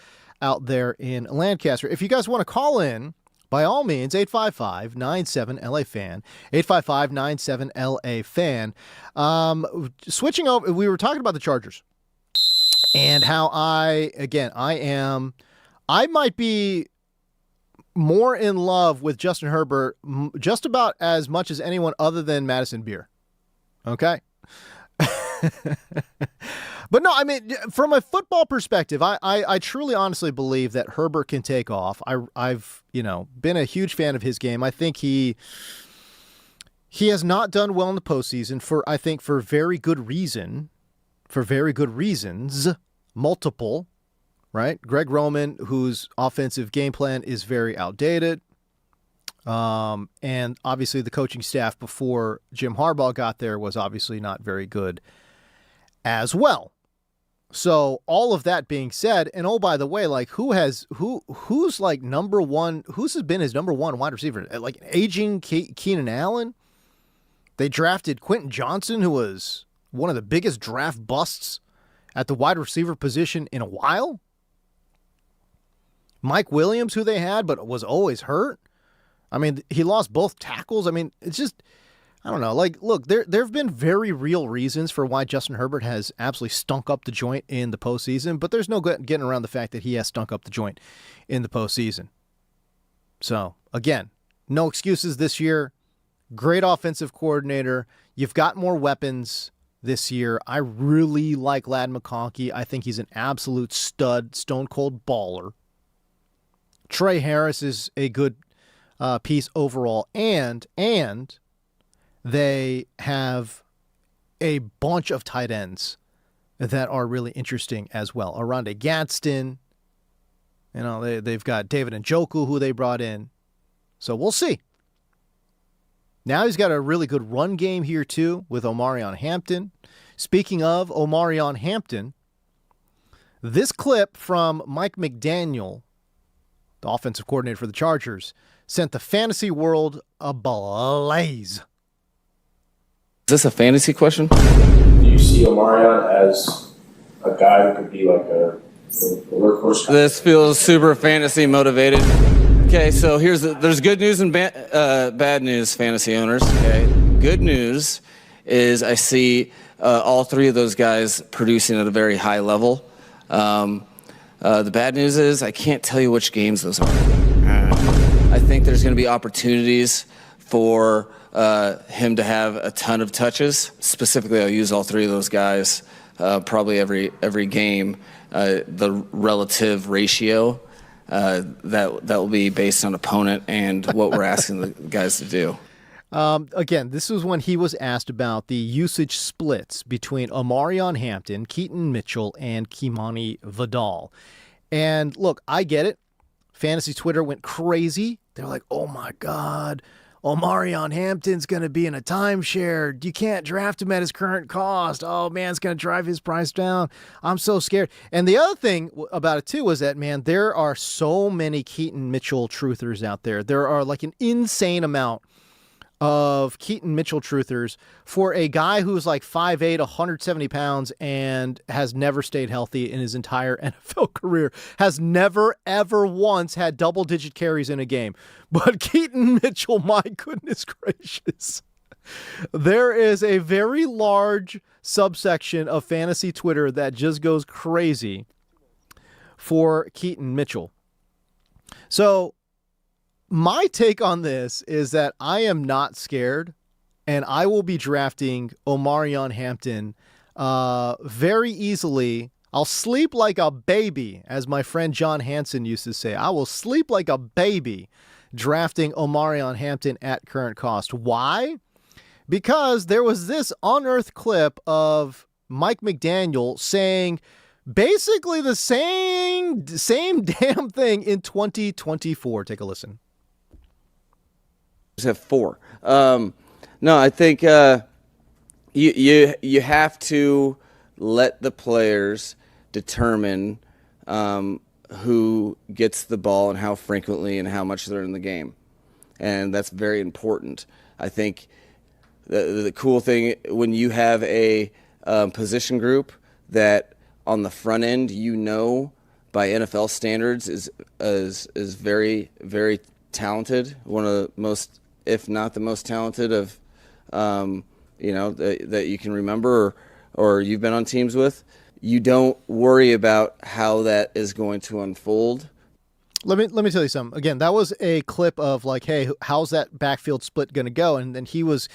A: out there in Lancaster. If you guys want to call in, by all means, 855-97-LA-FAN, 855-97-LA-FAN. Switching over, we were talking about the Chargers and how I might be more in love with Justin Herbert just about as much as anyone other than Madison Beer. Okay? But no, I mean, from a football perspective, I truly honestly believe that Herbert can take off. I've been a huge fan of his game. I think he has not done well in the postseason for very good reason. For very good reasons. Multiple, right? Greg Roman, whose offensive game plan is very outdated. And obviously the coaching staff before Jim Harbaugh got there was obviously not very good as well. So all of that being said, and oh, by the way, like who's like number one, who's been his number one wide receiver? Like aging Keenan Allen. They drafted Quentin Johnson, who was one of the biggest draft busts at the wide receiver position in a while. Mike Williams, who they had, but was always hurt. I mean, he lost both tackles. I mean, it's just, I don't know. Like, look, there have been very real reasons for why Justin Herbert has absolutely stunk up the joint in the postseason, but there's no getting around the fact that he has stunk up the joint in the postseason. So, again, no excuses this year. Great offensive coordinator. You've got more weapons this year. I really like Ladd McConkey. I think he's an absolute stud, stone-cold baller. Trey Harris is a good piece overall, and they have a bunch of tight ends that are really interesting as well. Aronde Gadsden, they've got David Njoku, who they brought in. So we'll see. Now he's got a really good run game here too with Omarion Hampton. Speaking of Omarion Hampton, this clip from Mike McDaniel, the offensive coordinator for the Chargers, sent the fantasy world ablaze.
L: Is this a fantasy question?
M: Do you see Omarion as a guy who could be like a workhorse?
L: This feels super fantasy motivated. Okay, so there's good news and bad news, fantasy owners. Okay, good news is I see all three of those guys producing at a very high level. The bad news is I can't tell you which games those are. I think there's going to be opportunities for him to have a ton of touches. Specifically, I'll use all three of those guys probably every game. The relative ratio that will be based on opponent and what we're asking the guys to do.
A: Again, this was when he was asked about the usage splits between Omarion Hampton, Keaton Mitchell, and Kimani Vidal. And look, I get it. Fantasy Twitter went crazy. They're like, oh my God, Omarion Hampton's going to be in a timeshare. You can't draft him at his current cost. Oh man, it's going to drive his price down. I'm so scared. And the other thing about it too was that, man, there are so many Keaton Mitchell truthers out there. There are like an insane amount of Keaton Mitchell truthers for a guy who's like 5'8", 170 pounds and has never stayed healthy in his entire NFL career, has never, ever once had double-digit carries in a game. But Keaton Mitchell, my goodness gracious. There is a very large subsection of fantasy Twitter that just goes crazy for Keaton Mitchell. So, my take on this is that I am not scared, and I will be drafting Omarion Hampton very easily. I'll sleep like a baby, as my friend John Hansen used to say. I will sleep like a baby drafting Omarion Hampton at current cost. Why? Because there was this unearthed clip of Mike McDaniel saying basically the same damn thing in 2024. Take a listen.
L: Have four. No, I think you have to let the players determine who gets the ball and how frequently and how much they're in the game. and that's very important. I think the cool thing when you have a position group that on the front end, by NFL standards is very, very talented. One of the most, if not the most talented of, that you can remember or you've been on teams with. You don't worry about how that is going to unfold.
A: Let me tell you something. Again, that was a clip of like, hey, how's that backfield split going to go? And then he was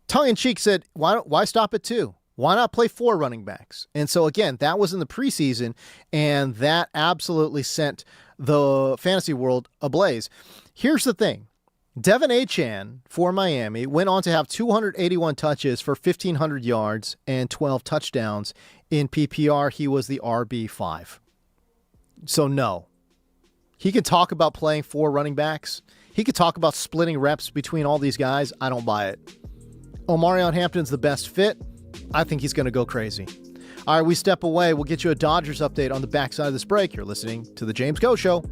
A: tongue-in-cheek said, why stop at 2? Why not play 4 running backs? And so, again, that was in the preseason, and that absolutely sent the fantasy world ablaze. Here's the thing. Devin Achane for Miami went on to have 281 touches for 1,500 yards and 12 touchdowns. In PPR, he was the RB5. So, no. He could talk about playing 4 running backs. He could talk about splitting reps between all these guys. I don't buy it. Omarion Hampton's the best fit. I think he's going to go crazy. All right, we step away. We'll get you a Dodgers update on the backside of this break. You're listening to The James Go Show.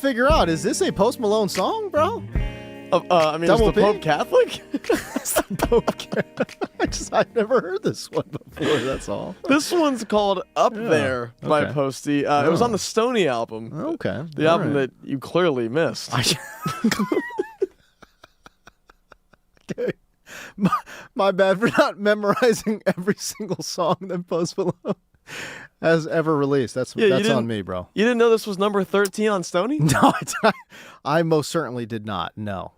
A: figure out, is this a Post Malone song, bro?
B: I mean, is the Pope Catholic?
A: It's the Pope Catholic. I've never heard this one before, that's all.
B: This one's called Up There by Posty. It was on the Stoney album.
A: Okay.
B: The album that you clearly missed.
A: Okay. My bad for not memorizing every single song that Post Malone has ever released. That's on me, bro.
B: You didn't know this was number 13 on Stoney?
A: No, I most certainly did not. No,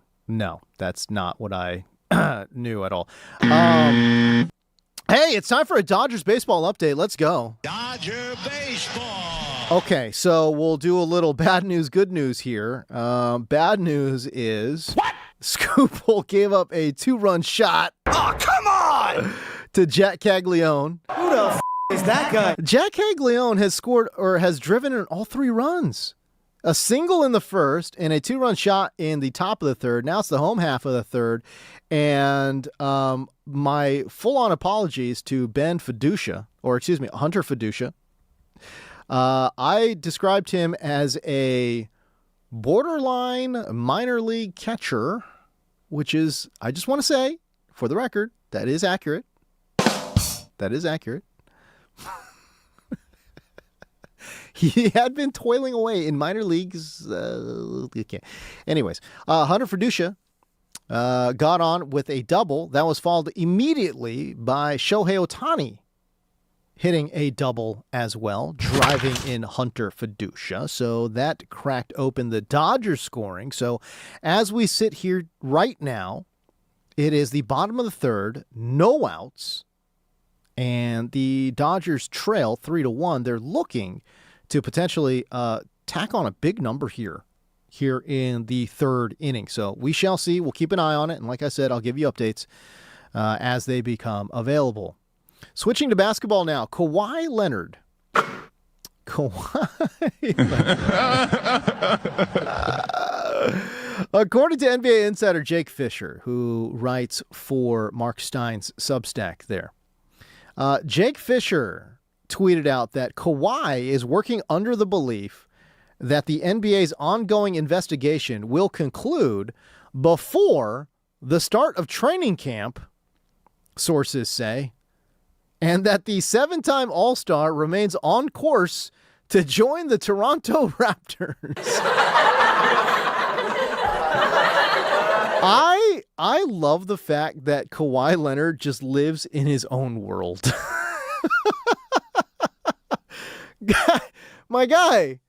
A: that's not what I knew at all. Hey, it's time for a Dodgers baseball update. Let's go.
D: Dodger baseball.
A: Okay, so we'll do a little bad news, good news here. Bad news is what? Scoopel gave up a 2-run shot.
F: Oh, come on!
A: To Jack Caglione.
F: Who the is that guy?
A: Jack Caglione has scored or has driven in all 3 runs. A single in the first and a 2-run shot in the top of the third. Now it's the home half of the third. And my full-on apologies to Hunter Fiducia. I described him as a borderline minor league catcher, which is, I just want to say, for the record, that is accurate. That is accurate. He had been toiling away in minor leagues. Anyways, Hunter Fiducia got on with a double that was followed immediately by Shohei Ohtani hitting a double as well, driving in Hunter Fiducia. So that cracked open the Dodgers scoring. So as we sit here right now, it is the bottom of the third, no outs, and the Dodgers trail 3-1. They're looking to potentially tack on a big number here in the third inning. So we shall see. We'll keep an eye on it. And like I said, I'll give you updates as they become available. Switching to basketball now, Kawhi Leonard. According to NBA insider Jake Fisher, who writes for Mark Stein's Substack there, Jake Fisher tweeted out that Kawhi is working under the belief that the NBA's ongoing investigation will conclude before the start of training camp, sources say, and that the 7-time All-Star remains on course to join the Toronto Raptors. I love the fact that Kawhi Leonard just lives in his own world. My guy,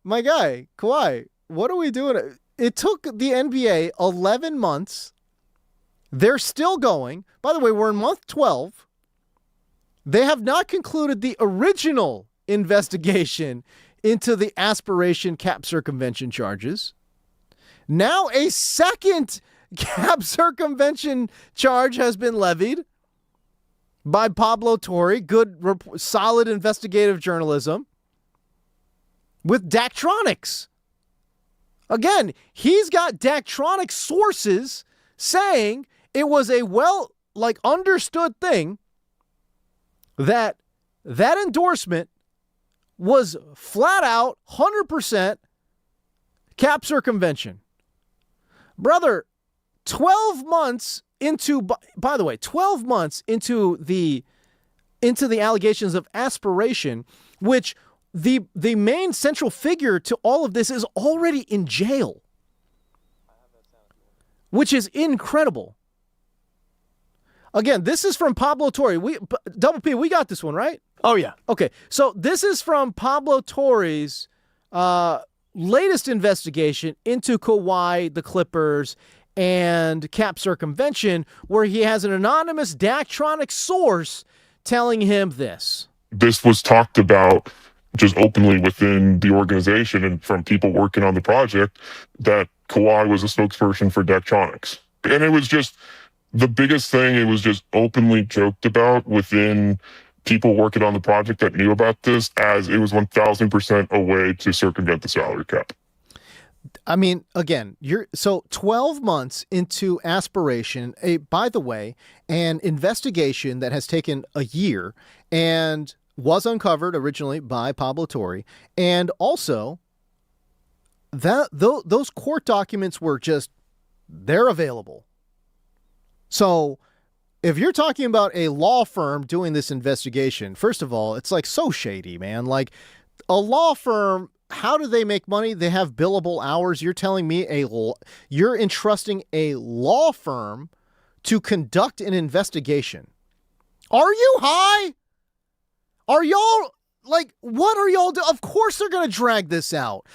A: Kawhi, what are we doing? It took the NBA 11 months. They're still going. By the way, we're in month 12. They have not concluded the original investigation into the aspiration cap circumvention charges. Now a second cap circumvention charge has been levied by Pablo Torre. Good, solid investigative journalism with Daktronics. Again, he's got Daktronics sources saying it was a understood thing that endorsement was flat out 100% cap circumvention. Brother, 12 months into, by the way, 12 months into the allegations of aspiration, which the main central figure to all of this is already in jail, which is incredible. Again, this is from Pablo Torre. Double P, we got this one, right?
B: Oh, yeah.
A: Okay, so this is from Pablo Torre's latest investigation into Kawhi, the Clippers, and cap circumvention, where he has an anonymous Daktronic source telling him this.
N: This was talked about just openly within the organization and from people working on the project that Kawhi was a spokesperson for Daktronics. And it was just the biggest thing. It was just openly joked about within people working on the project that knew about this, as it was 1,000% a way to circumvent the salary cap.
A: I mean, again, 12 months into aspiration, by the way, an investigation that has taken a year and was uncovered originally by Pablo Torre, and also those court documents were just, they're available. So if you're talking about a law firm doing this investigation, first of all, it's like so shady, man. Like a law firm, how do they make money? They have billable hours. You're telling me you're entrusting a law firm to conduct an investigation. Are you high? Are y'all like, what are y'all doing? Of course they're going to drag this out.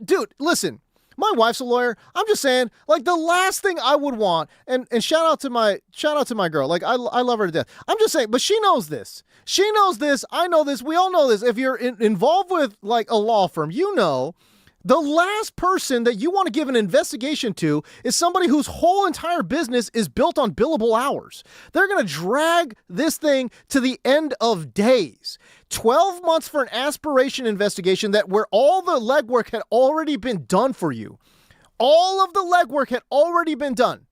A: Dude, listen, my wife's a lawyer. I'm just saying, like, the last thing I would want, and shout out to my girl. Like, I love her to death. I'm just saying, but she knows this. She knows this. I know this. We all know this. If you're involved with like a law firm, you know, the last person that you want to give an investigation to is somebody whose whole entire business is built on billable hours. They're going to drag this thing to the end of days. 12 months for an aspiration investigation where all the legwork had already been done for you. All of the legwork had already been done.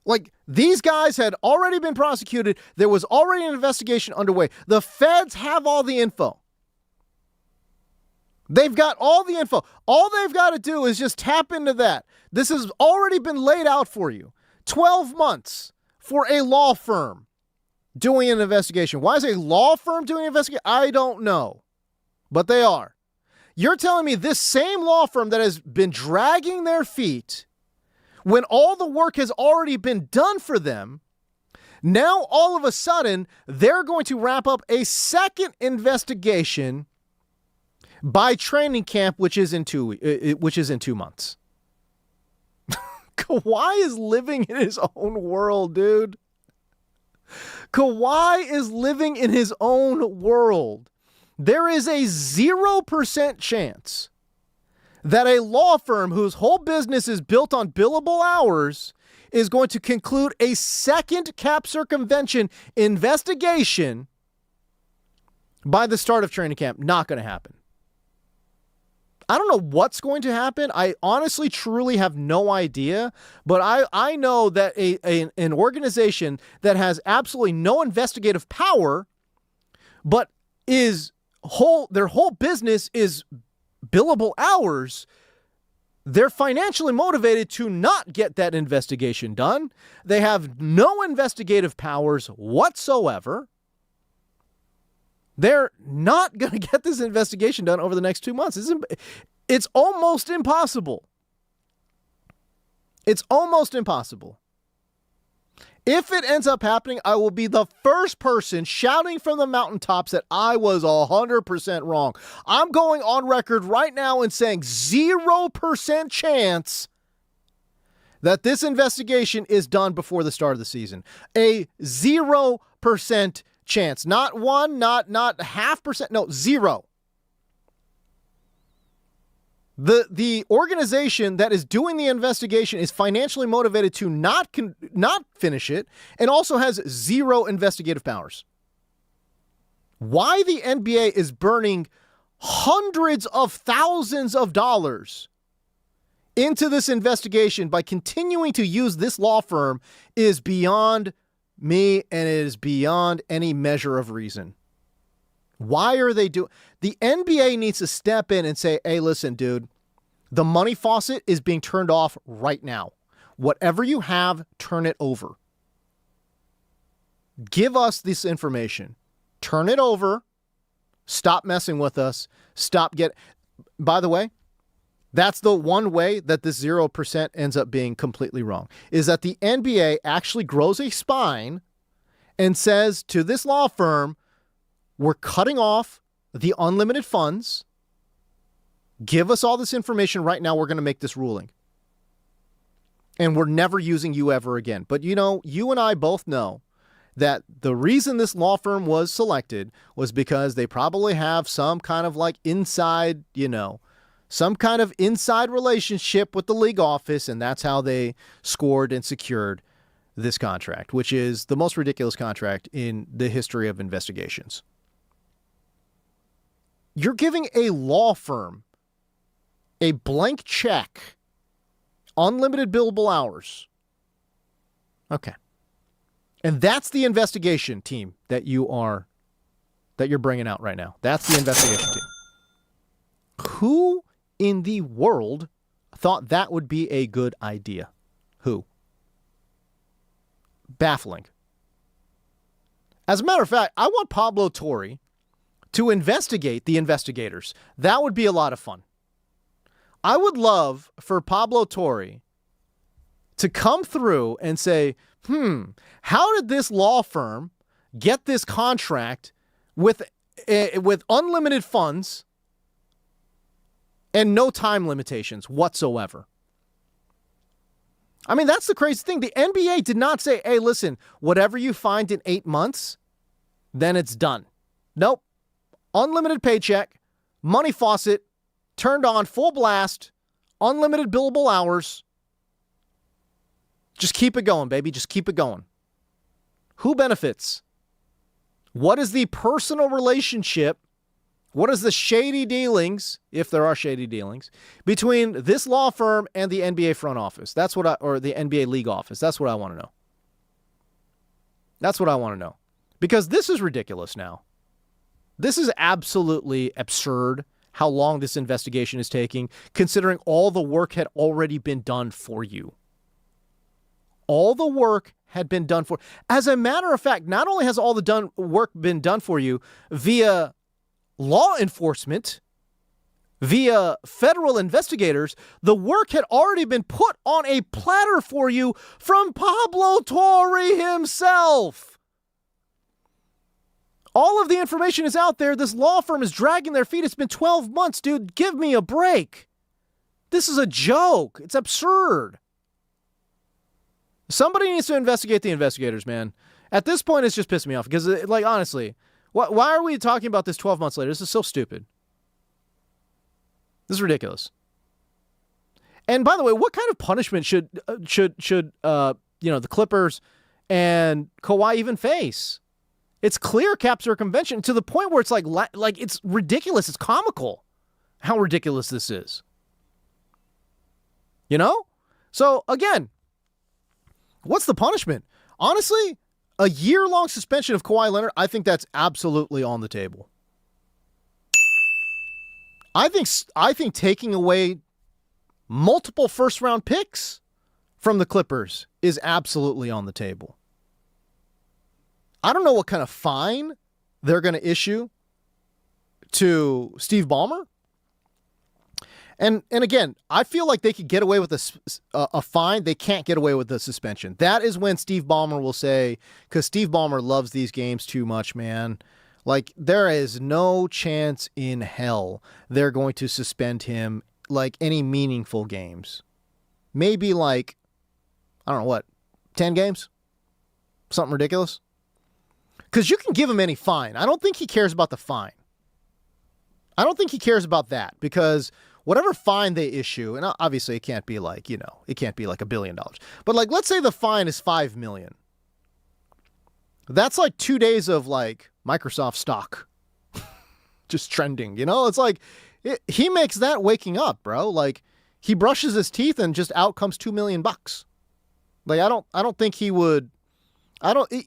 A: Like, these guys had already been prosecuted. There was already an investigation underway. The feds have all the info. They've got all the info. All they've got to do is just tap into that. This has already been laid out for you. 12 months for a law firm doing an investigation. Why is a law firm doing an investigation? I don't know, but they are. You're telling me this same law firm that has been dragging their feet when all the work has already been done for them, now all of a sudden they're going to wrap up a second investigation by training camp, which is in 2 months. Kawhi is living in his own world, dude. Kawhi is living in his own world. There is a 0% chance that a law firm whose whole business is built on billable hours is going to conclude a second cap circumvention investigation by the start of training camp. Not going to happen. I don't know what's going to happen. I honestly, truly have no idea. But I know that an organization that has absolutely no investigative power, but their whole business is billable hours, they're financially motivated to not get that investigation done. They have no investigative powers whatsoever. They're not going to get this investigation done over the next 2 months. It's almost impossible. It's almost impossible. If it ends up happening, I will be the first person shouting from the mountaintops that I was 100% wrong. I'm going on record right now and saying 0% chance that this investigation is done before the start of the season. A 0% chance. Not 1, not 0.5%. No, 0. The organization that is doing the investigation is financially motivated to not finish it and also has 0 investigative powers. Why the NBA is burning hundreds of thousands of dollars into this investigation by continuing to use this law firm is beyond me, and it is beyond any measure of reason. Why are they doing? The NBA needs to step in and say, hey, listen, dude, the money faucet is being turned off right now. Whatever you have, turn it over. Give us this information. Turn it over. Stop messing with us. By the way, that's the one way that this 0% ends up being completely wrong, is that the NBA actually grows a spine and says to this law firm, we're cutting off the unlimited funds. Give us all this information right now. We're going to make this ruling. And we're never using you ever again. But you know, you and I both know that the reason this law firm was selected was because they probably have some kind of like inside, some kind of inside relationship with the league office. And that's how they scored and secured this contract, which is the most ridiculous contract in the history of investigations. You're giving a law firm a blank check, unlimited billable hours. Okay. And that's the investigation team that you're bringing out right now. That's the investigation team. Who in the world thought that would be a good idea? Who? Baffling. As a matter of fact, I want Pablo Torre to investigate the investigators. That would be a lot of fun. I would love for Pablo Torre to come through and say, how did this law firm get this contract with unlimited funds and no time limitations whatsoever? I mean, that's the crazy thing. The NBA did not say, hey, listen, whatever you find in 8 months, then it's done. Nope. Unlimited paycheck, money faucet, turned on, full blast, unlimited billable hours. Just keep it going, baby. Just keep it going. Who benefits? What is the personal relationship? What is the shady dealings, if there are shady dealings, between this law firm and the NBA front office? That's what or the NBA league office. That's what I want to know. That's what I want to know. Because this is ridiculous now. This is absolutely absurd how long this investigation is taking, considering all the work had already been done for you. All the work had been done for. As a matter of fact, not only has all the work been done for you via law enforcement, via federal investigators, the work had already been put on a platter for you from Pablo Torre himself. All of the information is out there. This law firm is dragging their feet. It's been 12 months, dude. Give me a break. This is a joke. It's absurd. Somebody needs to investigate the investigators, man. At this point, it's just pissing me off because, like, honestly, why are we talking about this 12 months later? This is so stupid. This is ridiculous. And by the way, what kind of punishment should the Clippers and Kawhi even face? It's clear cap circumvention to the point where it's like it's ridiculous. It's comical how ridiculous this is. You know? So again, what's the punishment? Honestly, a year-long suspension of Kawhi Leonard, I think that's absolutely on the table. I think taking away multiple first-round picks from the Clippers is absolutely on the table. I don't know what kind of fine they're going to issue to Steve Ballmer. And again, I feel like they could get away with a fine. They can't get away with the suspension. That is when Steve Ballmer will say, because Steve Ballmer loves these games too much, man. Like, there is no chance in hell they're going to suspend him like any meaningful games. Maybe like, I don't know what, 10 games? Something ridiculous? Because you can give him any fine. I don't think he cares about the fine. I don't think he cares about that because whatever fine they issue, and obviously it can't be like, it can't be like $1 billion. But like, let's say the fine is $5 million. That's like 2 days of like Microsoft stock just trending, It's like, he makes that waking up, bro. Like, he brushes his teeth and just out comes $2 million. Like, I don't think he would.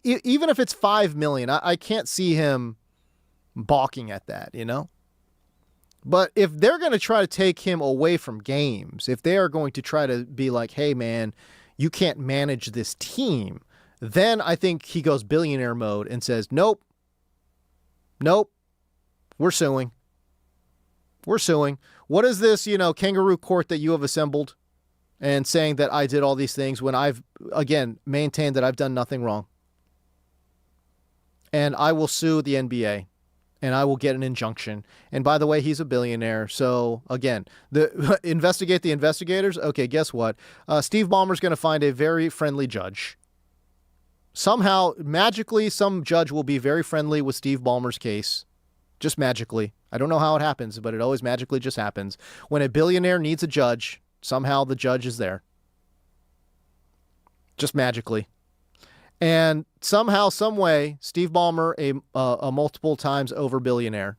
A: Even if it's $5 million, I can't see him balking at that, But if they're going to try to take him away from games, if they are going to try to be like, hey, man, you can't manage this team, then I think he goes billionaire mode and says, nope, we're suing. What is this, kangaroo court that you have assembled and saying that I did all these things when I've, again, maintained that I've done nothing wrong? And I will sue the NBA. And I will get an injunction. And by the way, he's a billionaire. So again, investigate the investigators. Okay, guess what? Steve Ballmer's going to find a very friendly judge. Somehow, magically, some judge will be very friendly with Steve Ballmer's case. Just magically. I don't know how it happens, but it always magically just happens. When a billionaire needs a judge, somehow the judge is there. Just magically. And somehow, some way, Steve Ballmer, a multiple times over billionaire,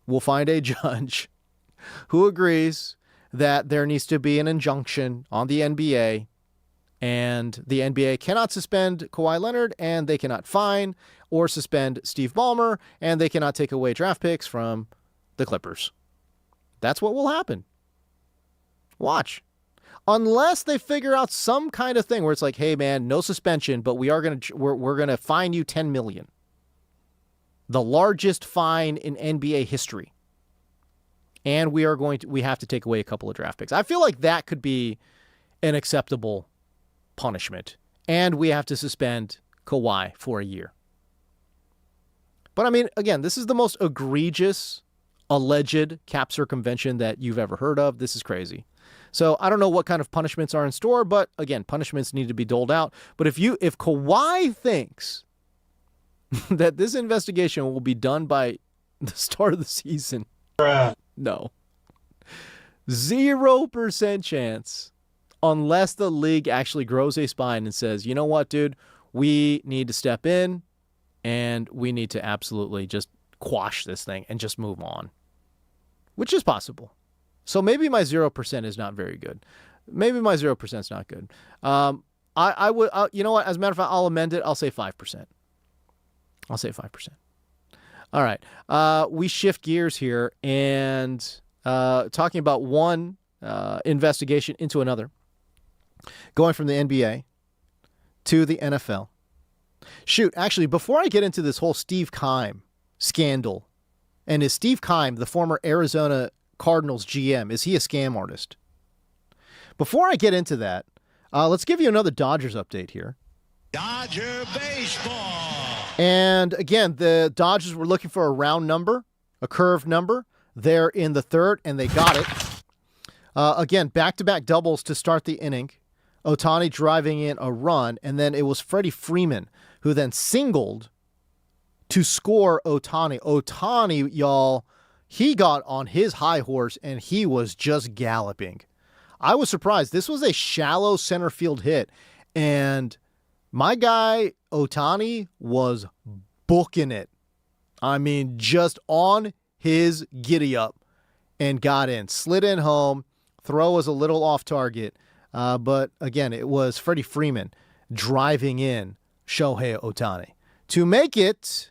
A: will find a judge who agrees that there needs to be an injunction on the NBA, and the NBA cannot suspend Kawhi Leonard, and they cannot fine or suspend Steve Ballmer, and they cannot take away draft picks from the Clippers. That's what will happen. Watch. Unless they figure out some kind of thing where it's like, hey man, no suspension, but we're gonna fine you $10 million, the largest fine in NBA history, and we have to take away a couple of draft picks. I feel like that could be an acceptable punishment, and we have to suspend Kawhi for a year. But I mean, again, this is the most egregious alleged cap circumvention that you've ever heard of. This is crazy. So I don't know what kind of punishments are in store, but again, punishments need to be doled out. But if Kawhi thinks that this investigation will be done by the start of the season, no. 0% chance, unless the league actually grows a spine and says, you know what, dude, we need to step in and we need to absolutely just quash this thing and just move on, which is possible. So maybe my 0% is not very good. Maybe my 0% is not good. I would, you know what? As a matter of fact, I'll amend it. I'll say 5%. I'll say 5%. All right. We shift gears here and talking about one investigation into another, going from the NBA to the NFL. Shoot, actually, before I get into this whole Steve Keim scandal, and is Steve Keim, the former Arizona Cardinals GM, is he a scam artist? Before I get into that, let's give you another Dodgers update here.
D: Dodger baseball.
A: And again, the Dodgers were looking for a round number, a curved number. They're in the third, and they got it. Again, back-to-back doubles to start the inning. Ohtani driving in a run, and then it was Freddie Freeman who then singled to score Ohtani. Ohtani, y'all, he got on his high horse, and he was just galloping. I was surprised. This was a shallow center field hit, and my guy Ohtani was booking it. I mean, just on his giddy up and got in. Slid in home. Throw was a little off target. But again, it was Freddie Freeman driving in Shohei Ohtani to make it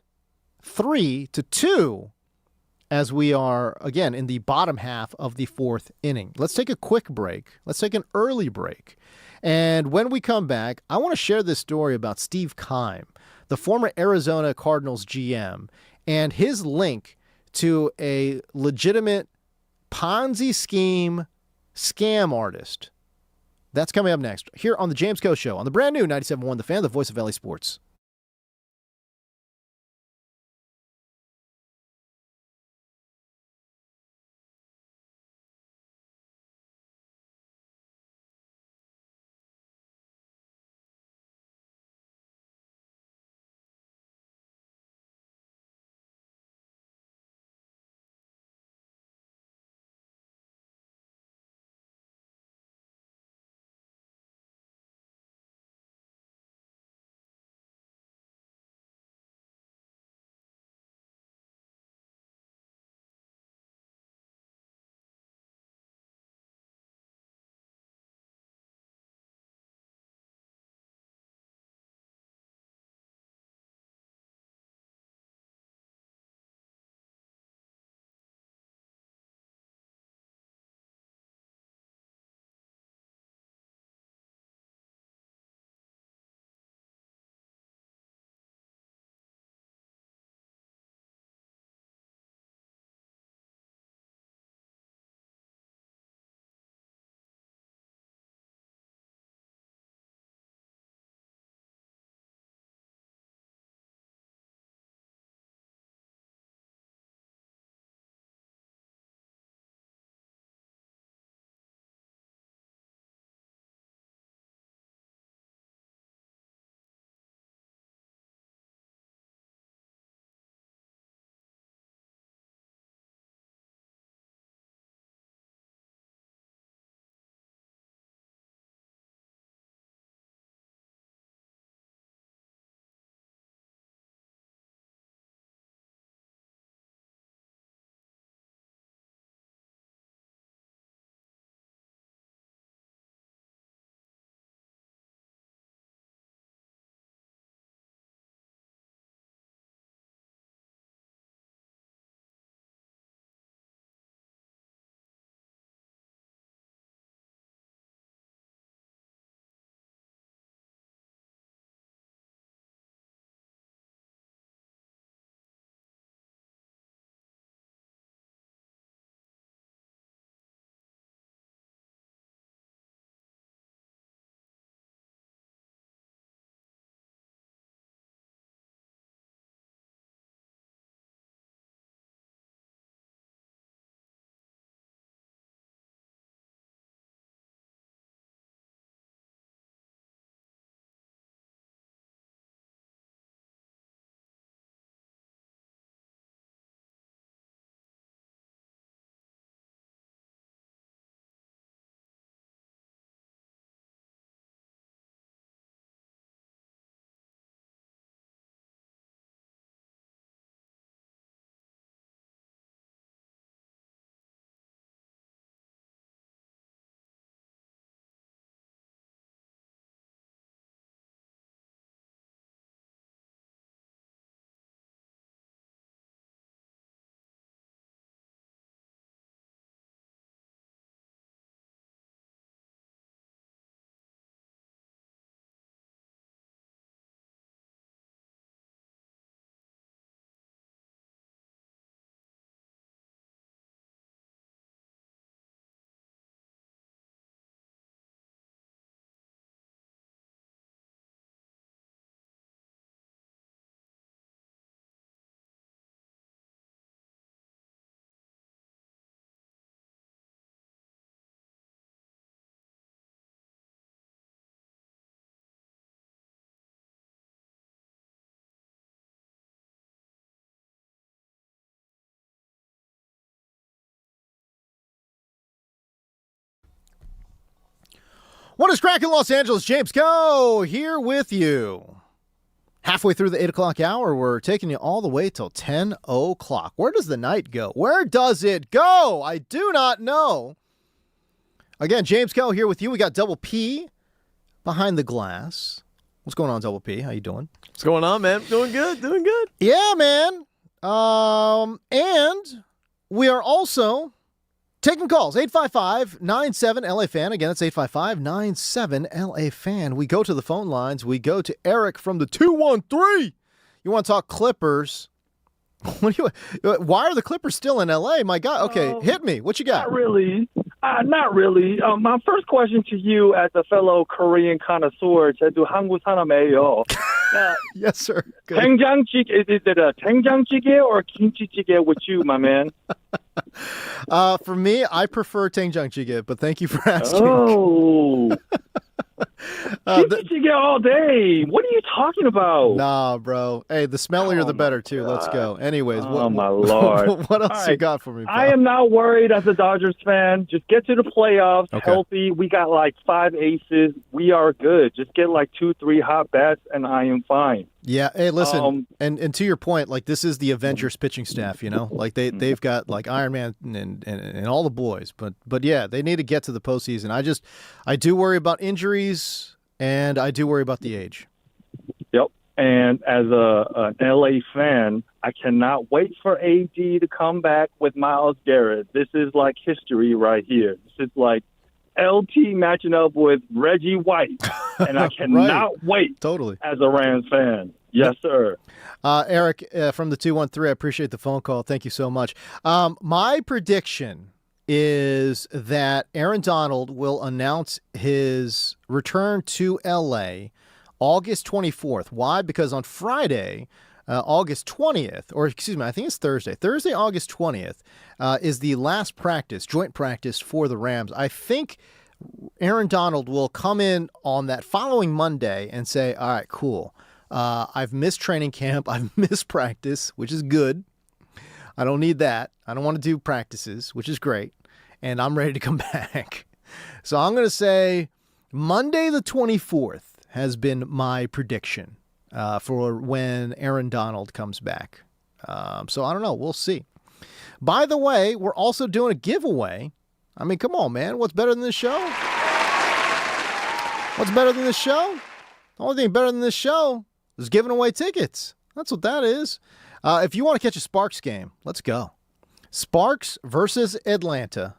A: 3-2 as we are, again, in the bottom half of the fourth inning. Let's take a quick break. Let's take an early break. And when we come back, I want to share this story about Steve Keim, the former Arizona Cardinals GM, and his link to a legitimate Ponzi scheme scam artist. That's coming up next here on the James Coe Show on the brand new 97.1 The Fan, the voice of LA Sports. What is cracking, Los Angeles? James Go here with you. Halfway through the 8 o'clock hour, we're taking you all the way till 10 o'clock. Where does the night go? Where does it go? I do not know. Again, James Go here with you. We got Double P behind the glass. What's going on, Double P? How you doing?
B: What's going on, man? Doing good.
A: Yeah, man. And we are also taking calls, 855-97-LA-FAN. Again, that's 855-97-LA-FAN. We go to the phone lines. We go to Eric from the 213. You want to talk Clippers? Why are the Clippers still in L.A.? My God. Okay, hit me. What you got?
O: Not really. My first question to you as a fellow Korean connoisseur, 제주 한국 사람이에요.
A: Yes, sir.
O: 된장찌개, is it a 된장찌개 or kimchi-jjigae with you, my man?
A: For me, I prefer 된장찌개, but thank you for asking.
O: Oh. Kimchi-jjigae all day. What are you talking about?
A: Nah, bro. Hey, the smellier the better, too. God. Let's go. Anyways.
O: My Lord.
A: What else you got for me, pal?
O: I am not worried as a Dodgers fan. Just get to the playoffs, healthy. We got like 5 aces. We are good. Just get like 2-3 hot bats, and I am fine.
A: Yeah. Hey, listen, and to your point, like this is the Avengers pitching staff, you know, like they've got like Iron Man and all the boys, but yeah, they need to get to the postseason. I do worry about injuries, and I do worry about the age.
O: Yep. And as an LA fan, I cannot wait for AD to come back with Myles Garrett. This is like history right here. This is like LT matching up with Reggie White, and I cannot wait.
A: Totally.
O: As a Rams fan. Yes, sir.
A: Eric from the 213, I appreciate the phone call. Thank you so much. My prediction is that Aaron Donald will announce his return to L.A. August 24th. Why? Because on Friday, August 20th, or excuse me, I think it's Thursday, August 20th, is the last practice, joint practice for the Rams. I think Aaron Donald will come in on that following Monday and say, all right, cool. I've missed training camp. I've missed practice, which is good. I don't need that. I don't want to do practices, which is great. And I'm ready to come back. So I'm going to say Monday the 24th has been my prediction for when Aaron Donald comes back. So I don't know. We'll see. By the way, we're also doing a giveaway. I mean, come on, man. What's better than this show? What's better than this show? The only thing better than this show is giving away tickets. That's what that is. If you want to catch a Sparks game, let's go. Sparks versus Atlanta.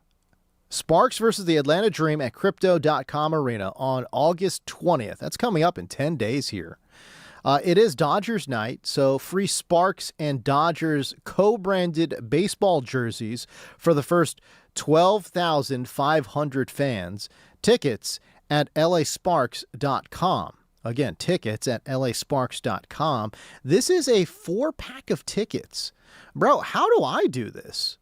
A: Sparks versus the Atlanta Dream at Crypto.com Arena on August 20th. That's coming up in 10 days here. It is Dodgers night, so free Sparks and Dodgers co-branded baseball jerseys for the first 12,500 fans. Tickets at lasparks.com. Again, tickets at lasparks.com. This is a 4-pack of tickets. Bro, how do I do this?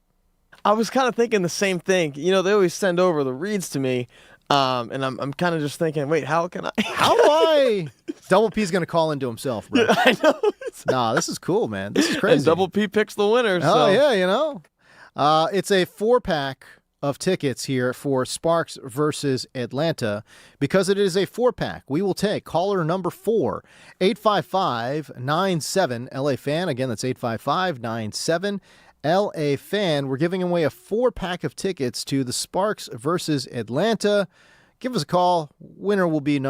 B: I was kind of thinking the same thing. You know, they always send over the reads to me, and I'm kind of just thinking, wait, how can I?
A: How do I? Double P's going to call into himself, bro.
B: Yeah, I know.
A: Nah, this is cool, man. This is crazy.
B: And Double P picks the winner.
A: Oh, yeah, you know. It's a 4-pack of tickets here for Sparks versus Atlanta. Because it is a 4-pack, we will take caller number 4, 855-97-LA-FAN. Again, that's 855-97-LA-FAN. We're giving away a 4-pack of tickets to the Sparks versus Atlanta. Give us a call. Winner will be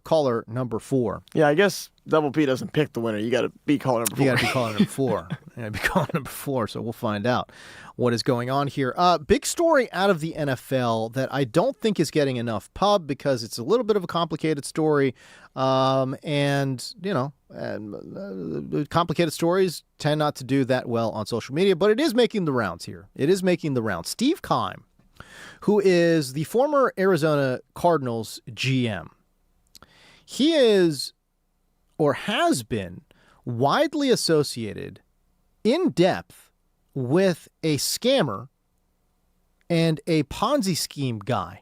A: caller number 4.
B: Yeah, I guess Double P doesn't pick the winner. You got to be caller number 4.
A: You got to be caller number 4. You got to be caller number 4. So we'll find out what is going on here. Big story out of the NFL that I don't think is getting enough pub because it's a little bit of a complicated story. And, you know, complicated stories tend not to do that well on social media, but it is making the rounds here. It is making the rounds. Steve Keim, who is the former Arizona Cardinals GM. He is, or has been, widely associated in depth with a scammer and a Ponzi scheme guy.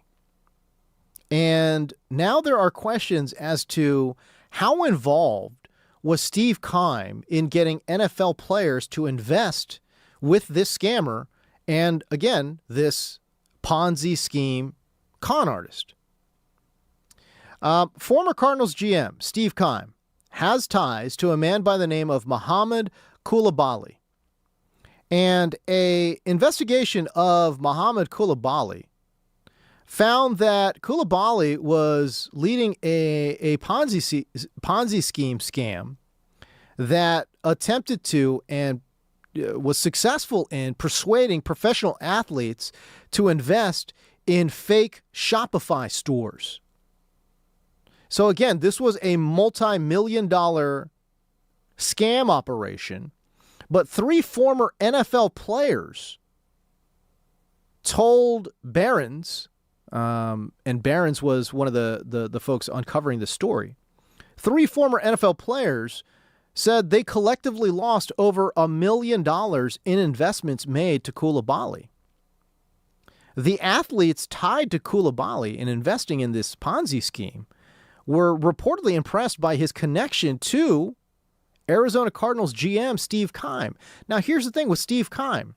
A: And now there are questions as to how involved was Steve Keim in getting NFL players to invest with this scammer and, again, this Ponzi scheme con artist. Former Cardinals GM Steve Keim has ties to a man by the name of Mohamed Koulibaly. And a investigation of Mohamed Koulibaly found that Koulibaly was leading a Ponzi scheme scam that attempted to and was successful in persuading professional athletes to invest in fake Shopify stores. So again, this was a multi-million-dollar scam operation, but 3 former NFL players told Barron's, and Barron's was one of the folks uncovering the story. 3 former NFL players said they collectively lost over $1 million in investments made to Koulibaly. The athletes tied to Koulibaly in investing in this Ponzi scheme were reportedly impressed by his connection to Arizona Cardinals GM Steve Keim. Now, here's the thing with Steve Keim.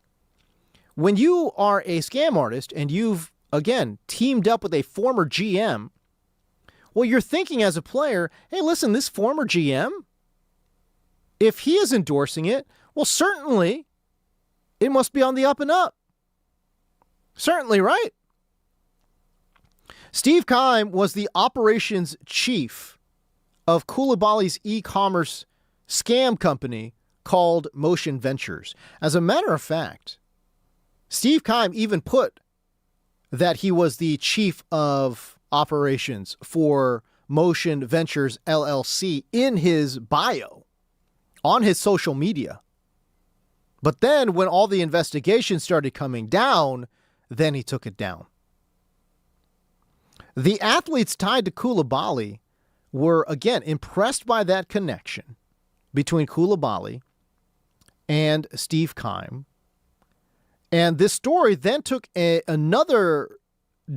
A: When you are a scam artist and you've, again, teamed up with a former GM, well, you're thinking as a player, hey, listen, this former GM, if he is endorsing it, well, certainly it must be on the up and up. Certainly, right? Steve Keim was the operations chief of Koulibaly's e-commerce scam company called Motion Ventures. As a matter of fact, Steve Keim even put that he was the chief of operations for Motion Ventures LLC in his bio on his social media. But then when all the investigations started coming down, then he took it down. The athletes tied to Koulibaly were, again, impressed by that connection between Koulibaly and Steve Keim. And this story then took another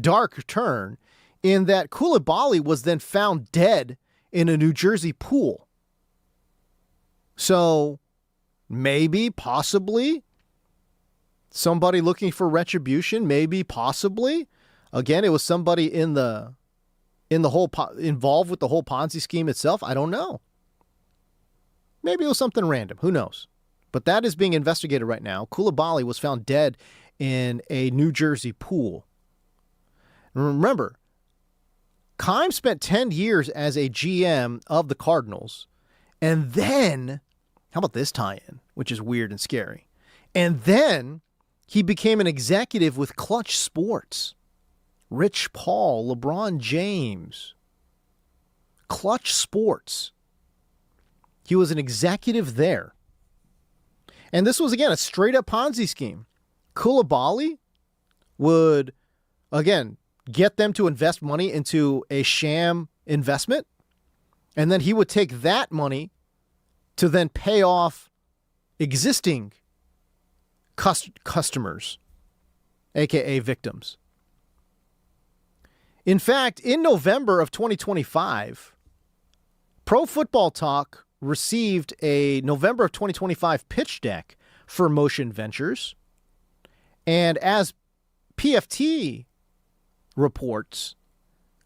A: dark turn in that Koulibaly was then found dead in a New Jersey pool. So maybe, possibly, somebody looking for retribution, maybe, possibly. Again, it was somebody in the whole involved with the whole Ponzi scheme itself. I don't know. Maybe it was something random. Who knows? But that is being investigated right now. Koulibaly was found dead in a New Jersey pool. And remember, Keim spent 10 years as a GM of the Cardinals. And then, how about this tie-in, which is weird and scary? And then he became an executive with Clutch Sports. Rich Paul, LeBron James, Clutch Sports. He was an executive there. And this was, again, a straight-up Ponzi scheme. Koulibaly would, again, get them to invest money into a sham investment, and then he would take that money to then pay off existing customers, a.k.a. victims. In fact, in November of 2025, Pro Football Talk received a November of 2025 pitch deck for Motion Ventures. And as PFT reports,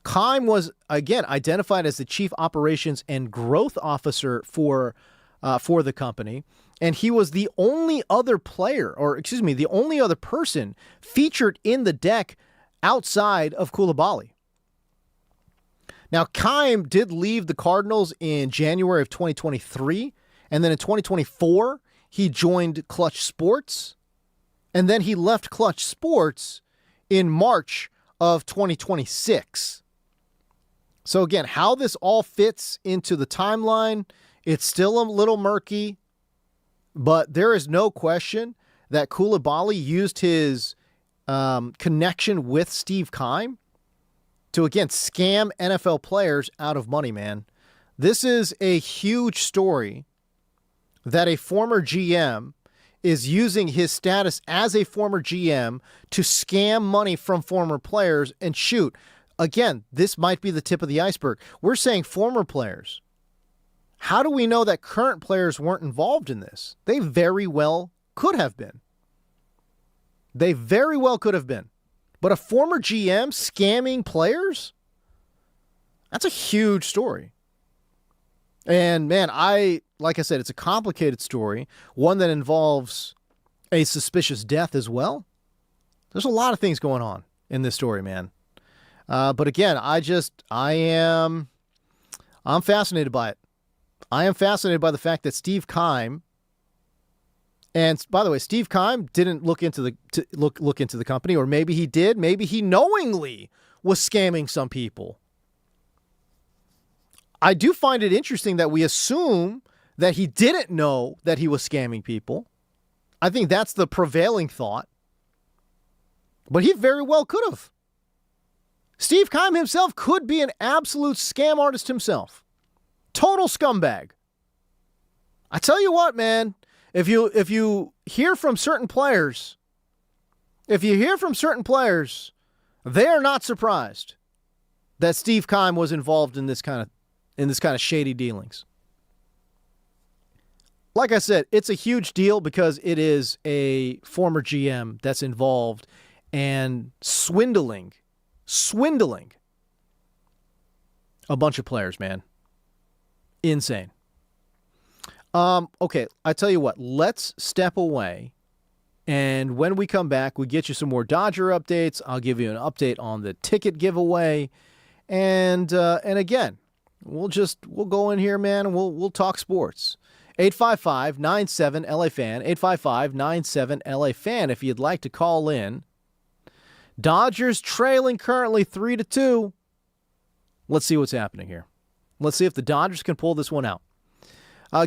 A: Keim was, again, identified as the Chief Operations and Growth Officer for the company. And he was the only other player, the only other person featured in the deck outside of Koulibaly. Now, Keim did leave the Cardinals in January of 2023, and then in 2024, he joined Clutch Sports, and then he left Clutch Sports in March of 2026. So again, how this all fits into the timeline, it's still a little murky, but there is no question that Koulibaly used his connection with Steve Keim to, again, scam NFL players out of money, man. This is a huge story that a former GM is using his status as a former GM to scam money from former players. And shoot, again, this might be the tip of the iceberg. We're saying former players. How do we know that current players weren't involved in this? They very well could have been. They very well could have been. But a former GM scamming players? That's a huge story. And man, like I said, it's a complicated story, one that involves a suspicious death as well. There's a lot of things going on in this story, man. But again, I'm fascinated by it. I am fascinated by the fact that Steve Keim, and by the way, Steve Keim didn't look into the company, or maybe he did. Maybe he knowingly was scamming some people. I do find it interesting that we assume that he didn't know that he was scamming people. I think that's the prevailing thought. But he very well could have. Steve Keim himself could be an absolute scam artist himself. Total scumbag. I tell you what, man, if you hear from certain players, they are not surprised that Steve Keim was involved in this kind of shady dealings. Like I said, it's a huge deal because it is a former GM that's involved and swindling a bunch of players, man. Insane. Okay, I tell you what, let's step away. And when we come back, we get you some more Dodger updates. I'll give you an update on the ticket giveaway. And again, we'll go in here, man, and we'll talk sports. 855-97-LA-FAN, 855-97-LA-FAN if you'd like to call in. Dodgers trailing currently 3-2. Let's see what's happening here. Let's see if the Dodgers can pull this one out.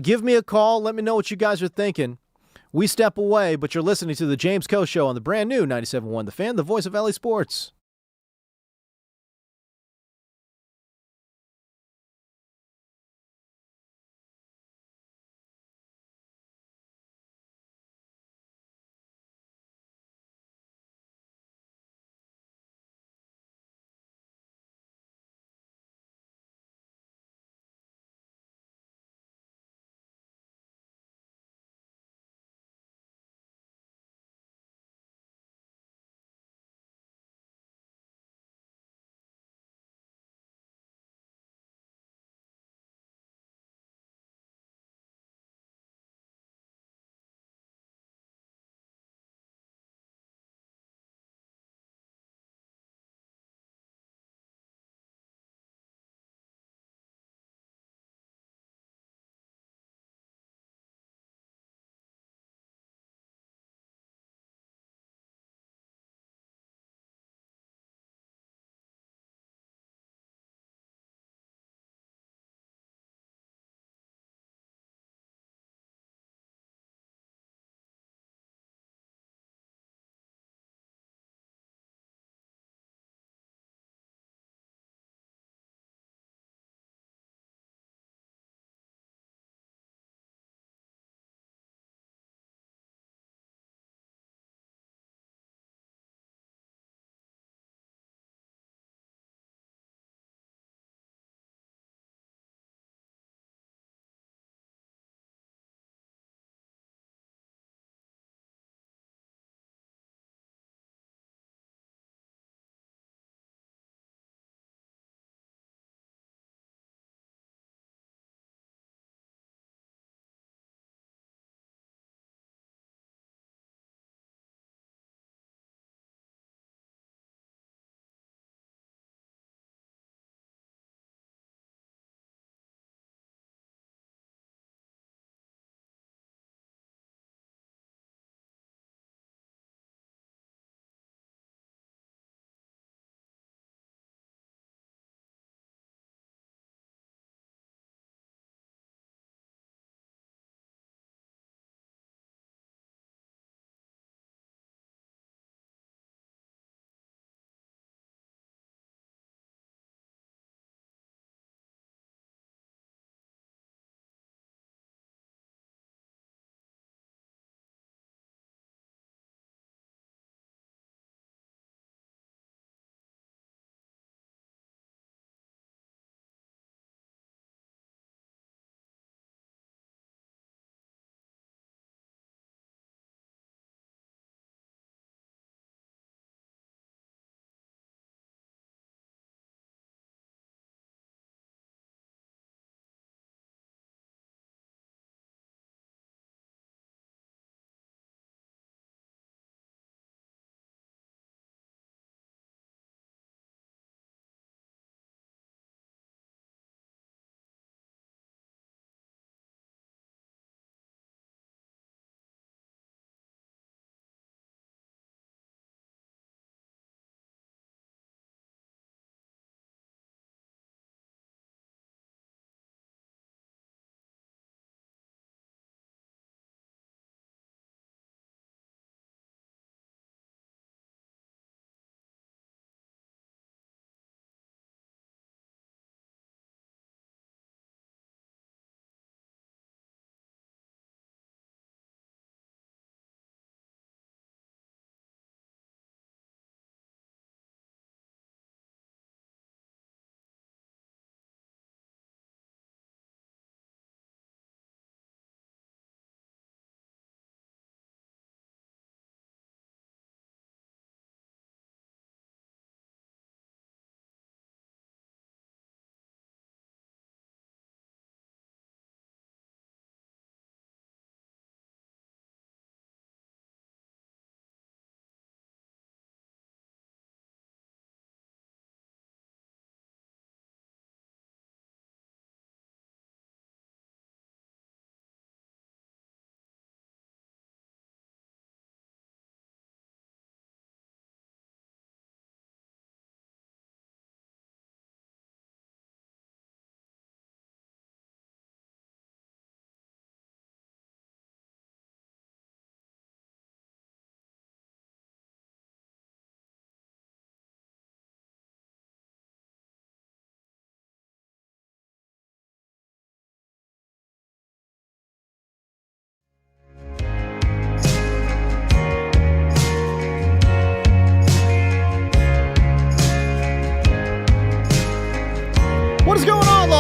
A: Give me a call. Let me know what you guys are thinking. We step away, but you're listening to the James Coe Show on the brand new 97.1 The Fan, the voice of LA Sports.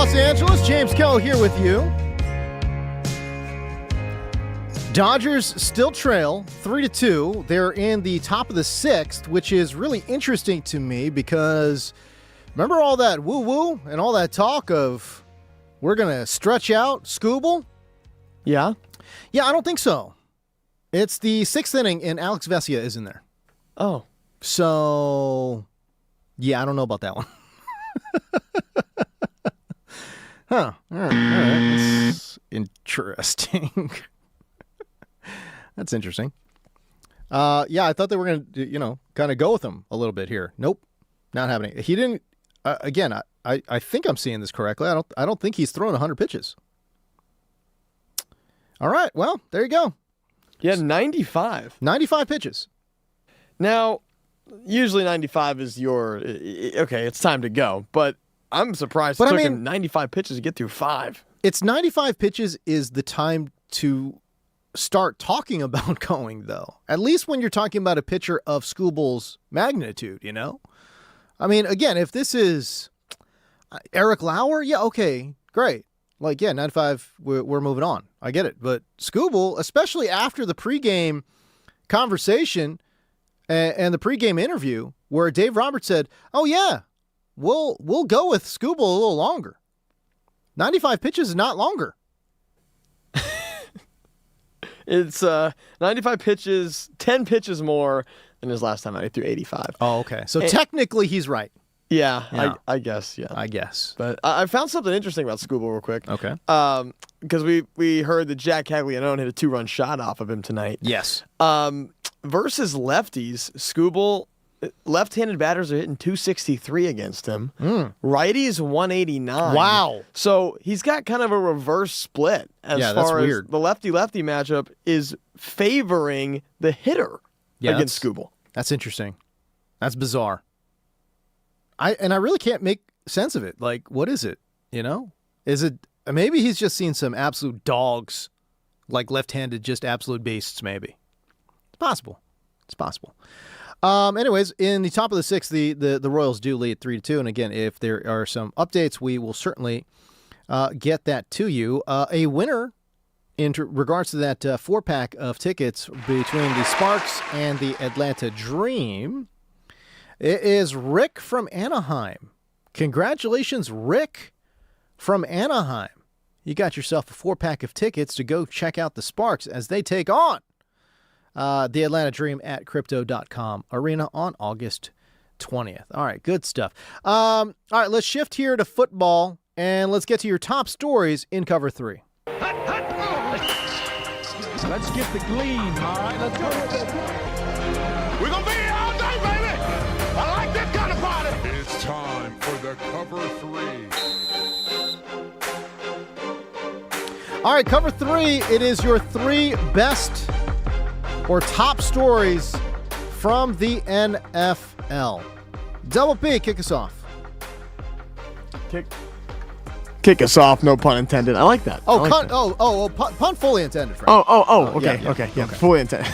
A: Los Angeles. James Koh here with you. Dodgers still trail 3-2. They're in the top of the 6th, which is really interesting to me because remember all that woo-woo and all that talk of we're going to stretch out Scooble?
B: Yeah?
A: Yeah, I don't think so. It's the 6th inning, and Alex Vesia is in there.
B: Oh.
A: So, yeah, I don't know about that one. Huh. All right. That's interesting. That's interesting. Yeah, I thought they were going to, kind of go with him a little bit here. Nope, not happening. He didn't. Again, I think I'm seeing this correctly. I don't think he's thrown 100 pitches. All right. Well, there you go.
B: Yeah, 95.
A: 95 pitches.
B: Now, usually 95 is your okay. It's time to go, but I'm surprised it took him 95 pitches to get through 5.
A: It's 95 pitches is the time to start talking about going, though. At least when you're talking about a pitcher of Scooble's magnitude, I mean, again, if this is Eric Lauer, yeah, okay, great. 95, we're moving on. I get it. But Scooble, especially after the pregame conversation and the pregame interview where Dave Roberts said, oh, yeah, we'll go with Scooble a little longer. 95 pitches is not longer.
B: It's 95 pitches, 10 pitches more than his last time out. He threw 85.
A: Oh, okay. So technically he's right.
B: Yeah. I guess, yeah.
A: I guess.
B: But I found something interesting about Scooble real quick.
A: Okay.
B: Because we heard that Jack Caglianone hit a 2-run shot off of him tonight.
A: Yes.
B: Versus lefties, Scooble, left-handed batters are hitting 263 against him. Righties 189.
A: Wow.
B: So he's got kind of a reverse split as far as
A: weird.
B: The lefty-lefty matchup is favoring the hitter against Scooble.
A: That's interesting. That's bizarre. I really can't make sense of it. What is it? Is it maybe he's just seen some absolute dogs, left-handed, just absolute beasts? Maybe it's possible. It's possible. Anyways, in the top of the 6th, the Royals do lead 3-2. And again, if there are some updates, we will certainly get that to you. A winner in regards to that 4-pack of tickets between the Sparks and the Atlanta Dream. It is Rick from Anaheim. Congratulations, Rick from Anaheim. You got yourself a 4-pack of tickets to go check out the Sparks as they take on the Atlanta Dream at Crypto.com Arena on August 20th. All right, good stuff. All right, let's shift here to football, and let's get to your top stories in Cover 3.
D: Let's get the gleam, all right? Let's go. We're going to be here all day, baby. I like this kind of party. It's time for the Cover 3.
A: All right, Cover 3, it is your 3 best or top stories from the NFL. Double P, kick us off.
B: Kick us off, no pun intended. I like that.
A: Pun fully intended. Frank.
B: Okay, fully intended.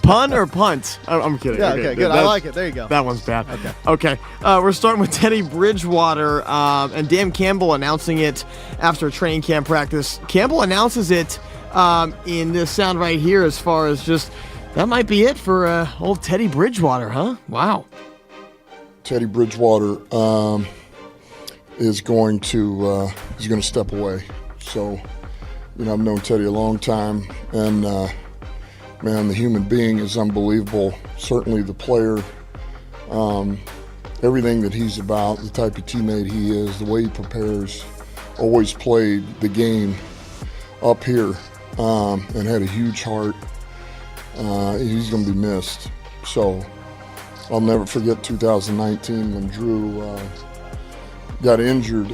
B: Pun or punt? I'm kidding.
A: Yeah, okay, good. I like it. There you go.
B: That one's bad. Okay. We're starting with Teddy Bridgewater and Dan Campbell announcing it after training camp practice. Campbell announces it in this sound right here as far as just, that might be it for old Teddy Bridgewater, huh? Wow.
P: Teddy Bridgewater is going to step away. So, I've known Teddy a long time, and man, the human being is unbelievable. Certainly the player, everything that he's about, the type of teammate he is, the way he prepares, always played the game up here, and had a huge heart. He's going to be missed. So I'll never forget 2019 when Drew got injured.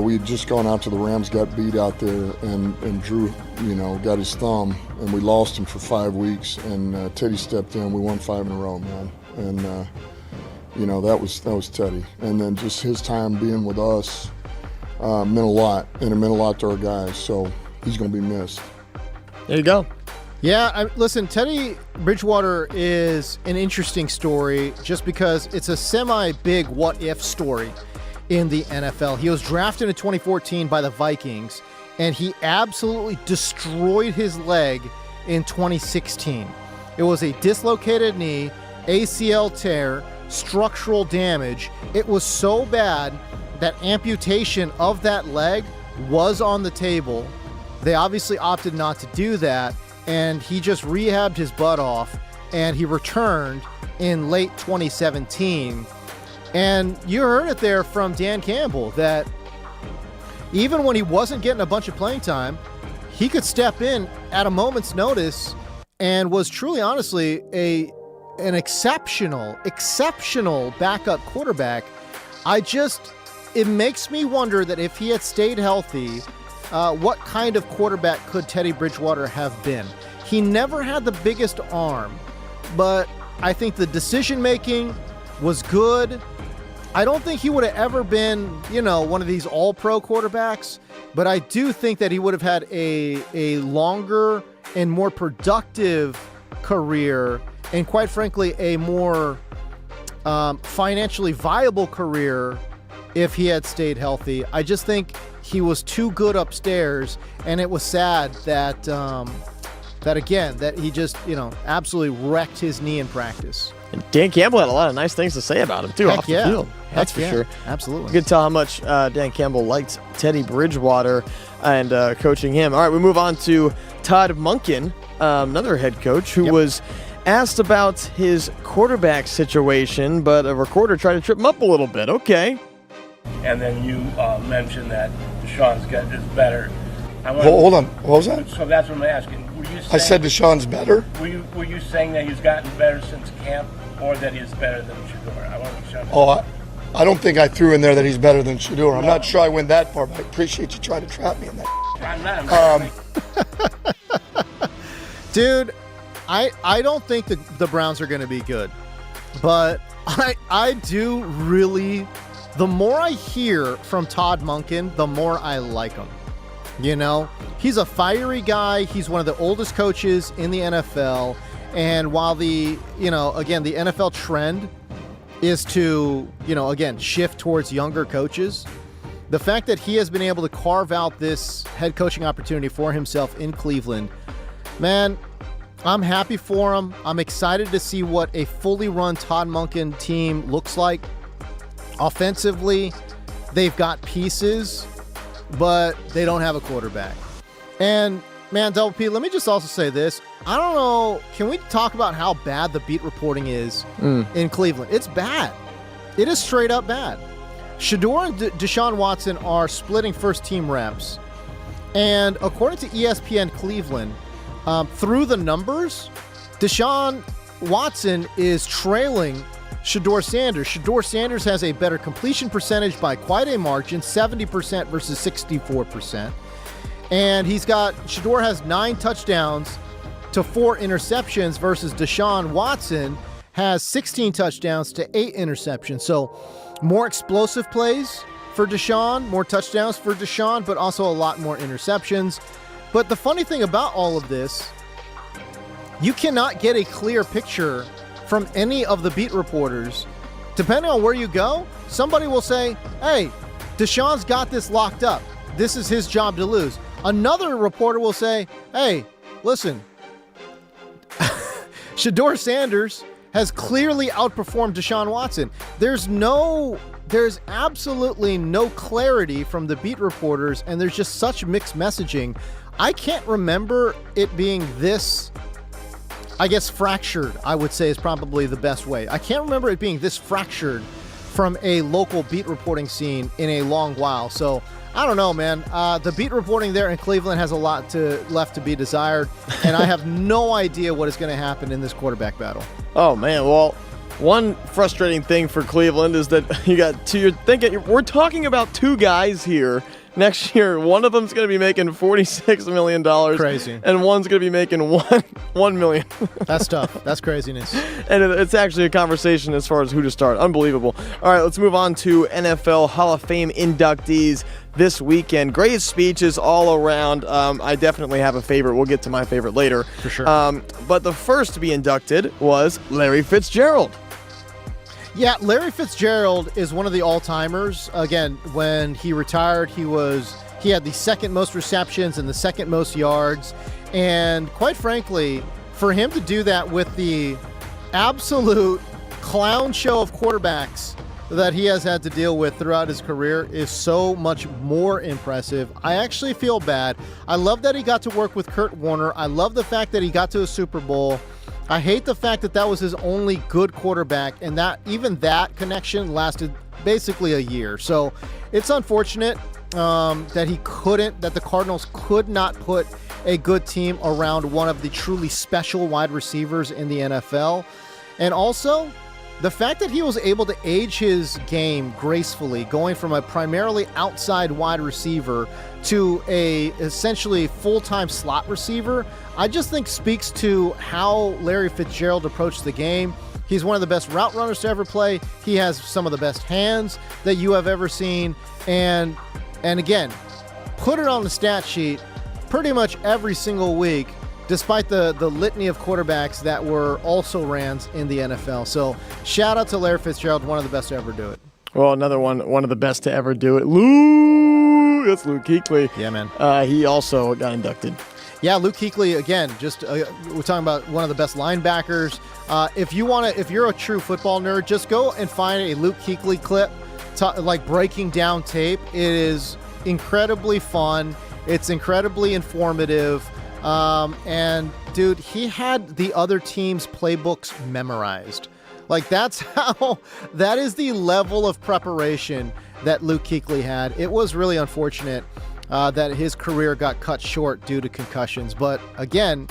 P: We had just gone out to the Rams, got beat out there, and Drew, got his thumb, and we lost him for 5 weeks. And Teddy stepped in. We won 5 in a row, man. And that was Teddy. And then just his time being with us meant a lot, and it meant a lot to our guys. So he's going to be missed.
B: There you go.
A: Yeah, listen, Teddy Bridgewater is an interesting story just because it's a semi-big what-if story. in the NFL. He was drafted in 2014 by the Vikings, and he absolutely destroyed his leg in 2016. It was a dislocated knee, ACL tear, structural damage. It was so bad that amputation of that leg was on the table. They obviously opted not to do that, and he just rehabbed his butt off, and he returned in late 2017. And you heard it there from Dan Campbell that even when he wasn't getting a bunch of playing time, he could step in at a moment's notice and was truly, honestly, an exceptional backup quarterback. It makes me wonder that if he had stayed healthy, what kind of quarterback could Teddy Bridgewater have been? He never had the biggest arm, but I think the decision-making was good. I don't think he would have ever been, one of these all-pro quarterbacks, but I do think that he would have had a longer and more productive career, and quite frankly, a more financially viable career if he had stayed healthy. I just think he was too good upstairs, and it was sad that he just, absolutely wrecked his knee in practice.
B: And Dan Campbell had a lot of nice things to say about him, too, off the field. That's for sure.
A: Absolutely.
B: You could tell how much Dan Campbell liked Teddy Bridgewater and coaching him. All right, we move on to Todd Monken, another head coach, who was asked about his quarterback situation, but a recorder tried to trip him up a little bit. Okay.
Q: And then you mentioned that Deshaun's is better.
P: Hold on. What was that?
Q: So that's what I'm asking. Were you saying,
P: I said Deshaun's better?
Q: Were you saying that he's gotten better since camp, or that he's better than Shedeur? I want to make sure.
P: Oh, I don't think I threw in there that he's better than Shedeur. I'm not sure I went that far, but I appreciate you trying to trap me in that.
A: Dude, I don't think the Browns are going to be good, but I do really. The more I hear from Todd Monken, the more I like him. He's a fiery guy. He's one of the oldest coaches in the NFL. And while the NFL trend is to, shift towards younger coaches, the fact that he has been able to carve out this head coaching opportunity for himself in Cleveland, man, I'm happy for him. I'm excited to see what a fully run Todd Monken team looks like. Offensively, they've got pieces, but they don't have a quarterback. And, man, Double P, let me just also say this. I don't know, can we talk about how bad the beat reporting is in Cleveland? It's bad. It is straight up bad. Shedeur and Deshaun Watson are splitting first-team reps. And according to ESPN Cleveland, through the numbers, Deshaun Watson is trailing Shedeur Sanders. Shedeur Sanders has a better completion percentage by quite a margin, 70% versus 64%. And Shedeur has 9 touchdowns to 4 interceptions versus Deshaun Watson has 16 touchdowns to 8 interceptions. So more explosive plays for Deshaun, more touchdowns for Deshaun, but also a lot more interceptions. But the funny thing about all of this, you cannot get a clear picture from any of the beat reporters. Depending on where you go, somebody will say, hey, Deshaun's got this locked up. This is his job to lose. Another reporter will say, hey, listen, Shedeur Sanders has clearly outperformed Deshaun Watson. There's absolutely no clarity from the beat reporters, and there's just such mixed messaging. I can't remember it being this, I guess, fractured, I would say, is probably the best way. I can't remember it being this fractured from a local beat reporting scene in a long while. So I don't know, man. The beat reporting there in Cleveland has a lot left to be desired, and I have no idea what is going to happen in this quarterback battle.
B: Oh, man. Well, one frustrating thing for Cleveland is that we're talking about 2 guys here. Next year, one of them's going to be making $46 million.
A: Crazy.
B: And one's going to be making $1 million.
A: That's tough. That's craziness.
B: And it's actually a conversation as far as who to start. Unbelievable. All right, let's move on to NFL Hall of Fame inductees this weekend. Great speeches all around. I definitely have a favorite. We'll get to my favorite later.
A: For sure.
B: But the first to be inducted was Larry Fitzgerald.
A: Yeah, Larry Fitzgerald is one of the all-timers. Again, when he retired, he had the second most receptions and the second most yards. And quite frankly, for him to do that with the absolute clown show of quarterbacks that he has had to deal with throughout his career is so much more impressive. I actually feel bad. I love that he got to work with Kurt Warner. I love the fact that he got to a Super Bowl. I hate the fact that that was his only good quarterback, and that even that connection lasted basically a year. So it's unfortunate that the Cardinals could not put a good team around one of the truly special wide receivers in the NFL. And also, the fact that he was able to age his game gracefully, going from a primarily outside wide receiver to a essentially full-time slot receiver, I just think speaks to how Larry Fitzgerald approached the game. He's one of the best route runners to ever play. He has some of the best hands that you have ever seen. And again, put it on the stat sheet pretty much every single week, despite the litany of quarterbacks that were also Rans in the NFL. So shout out to Larry Fitzgerald, one of the best to ever do it.
B: Well, another one of the best to ever do it. That's Luke Kuechly.
A: Yeah, man.
B: He also got inducted.
A: Yeah, Luke Kuechly, again, we're talking about one of the best linebackers. If you're a true football nerd, just go and find a Luke Kuechly clip, like breaking down tape. It is incredibly fun. It's incredibly informative. And dude, he had the other team's playbooks memorized. Like that is the level of preparation that Luke Kuechly had. It was really unfortunate that his career got cut short due to concussions. But again,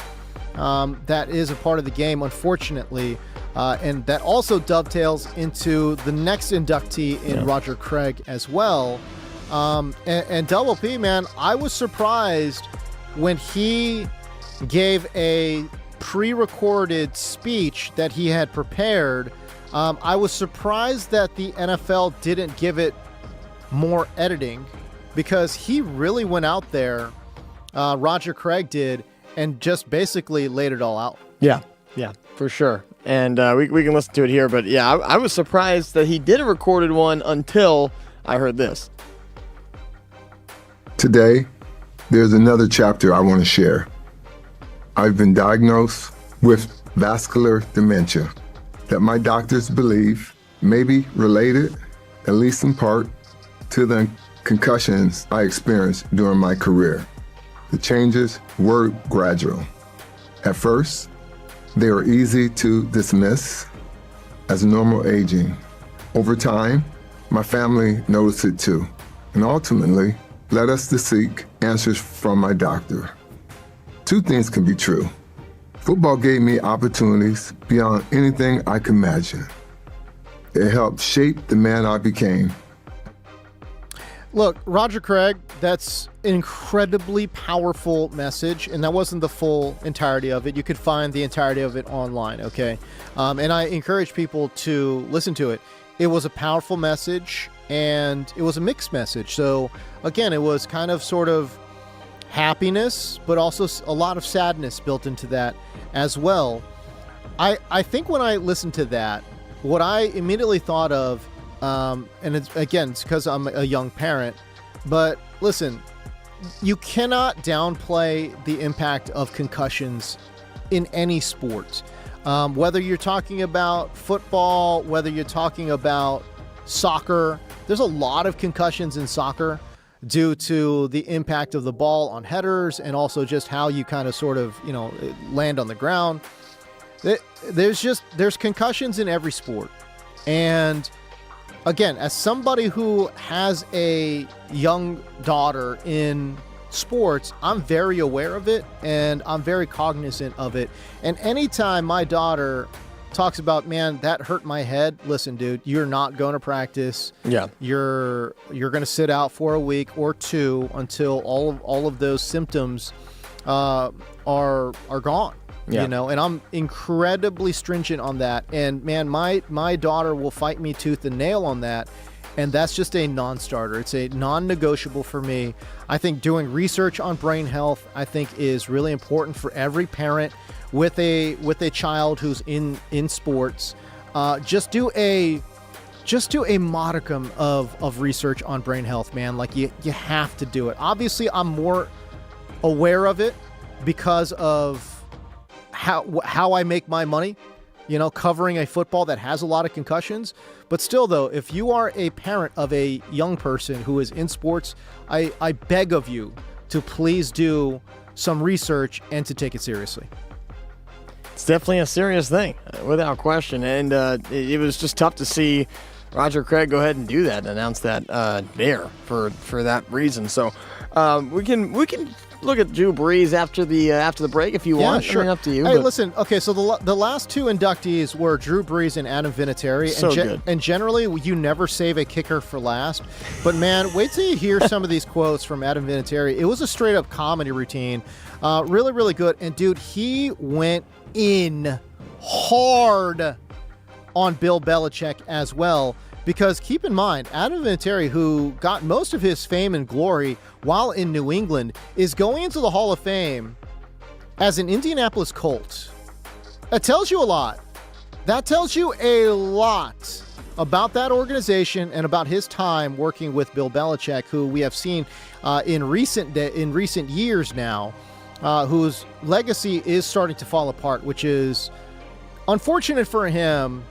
A: that is a part of the game, unfortunately. And that also dovetails into the next inductee in Roger Craig as well. And Double P, man, I was surprised when he gave a pre-recorded speech that he had prepared. I was surprised that the NFL didn't give it more editing, because he really went out there, Roger Craig did, and just basically laid it all out.
B: Yeah, for sure. And we can listen to it here, but yeah, I was surprised that he did a recorded one until I heard this.
P: Today, there's another chapter I want to share. I've been diagnosed with vascular dementia that my doctors believe may be related, at least in part, to the concussions I experienced during my career. The changes were gradual. At first, they were easy to dismiss as normal aging. Over time, my family noticed it too, and ultimately led us to seek answers from my doctor. Two things can be true. Football gave me opportunities beyond anything I could imagine. It helped shape the man I became.
A: Look, Roger Craig, that's an incredibly powerful message, and that wasn't the full entirety of it. You could find the entirety of it online, okay? And I encourage people to listen to it. It was a powerful message, and it was a mixed message. So, again, it was kind of sort of happiness, but also a lot of sadness built into that as well. I think when I listened to that, what I immediately thought of, and it's because I'm a young parent, but listen, you cannot downplay the impact of concussions in any sport. Whether you're talking about football, whether you're talking about soccer, there's a lot of concussions in soccer due to the impact of the ball on headers and also just how you kind of sort of, land on the ground. There's concussions in every sport. And again, as somebody who has a young daughter in sports, I'm very aware of it and I'm very cognizant of it. And anytime my daughter talks about, man, that hurt my head, listen, dude, you're not going to practice.
B: Yeah.
A: You're going to sit out for a week or two until all of those symptoms are gone.
B: Yeah.
A: And I'm incredibly stringent on that. And man, my daughter will fight me tooth and nail on that. And that's just a non-starter. It's a non-negotiable for me. I think doing research on brain health, I think, is really important for every parent with a child who's in sports. Just do a just do a modicum of research on brain health, man. Like you have to do it. Obviously, I'm more aware of it because of how I make my money, covering a football that has a lot of concussions. But still, though, if you are a parent of a young person who is in sports, I beg of you to please do some research and to take it seriously.
B: It's definitely a serious thing, without question. And it was just tough to see Roger Craig go ahead and do that, and announce that there for that reason. So we can look at Drew Brees after the break if you want.
A: Sure.
B: I mean, up to you.
A: Hey, listen. Okay, so the last two inductees were Drew Brees and Adam Vinatieri.
B: So good.
A: And generally, you never save a kicker for last. But man, wait till you hear some of these quotes from Adam Vinatieri. It was a straight up comedy routine. Really, really good. And dude, he went in hard on Bill Belichick as well. Because keep in mind, Adam Vinatieri, who got most of his fame and glory while in New England, is going into the Hall of Fame as an Indianapolis Colt. That tells you a lot. That tells you a lot about that organization and about his time working with Bill Belichick, who we have seen in recent years now, whose legacy is starting to fall apart, which is unfortunate for him,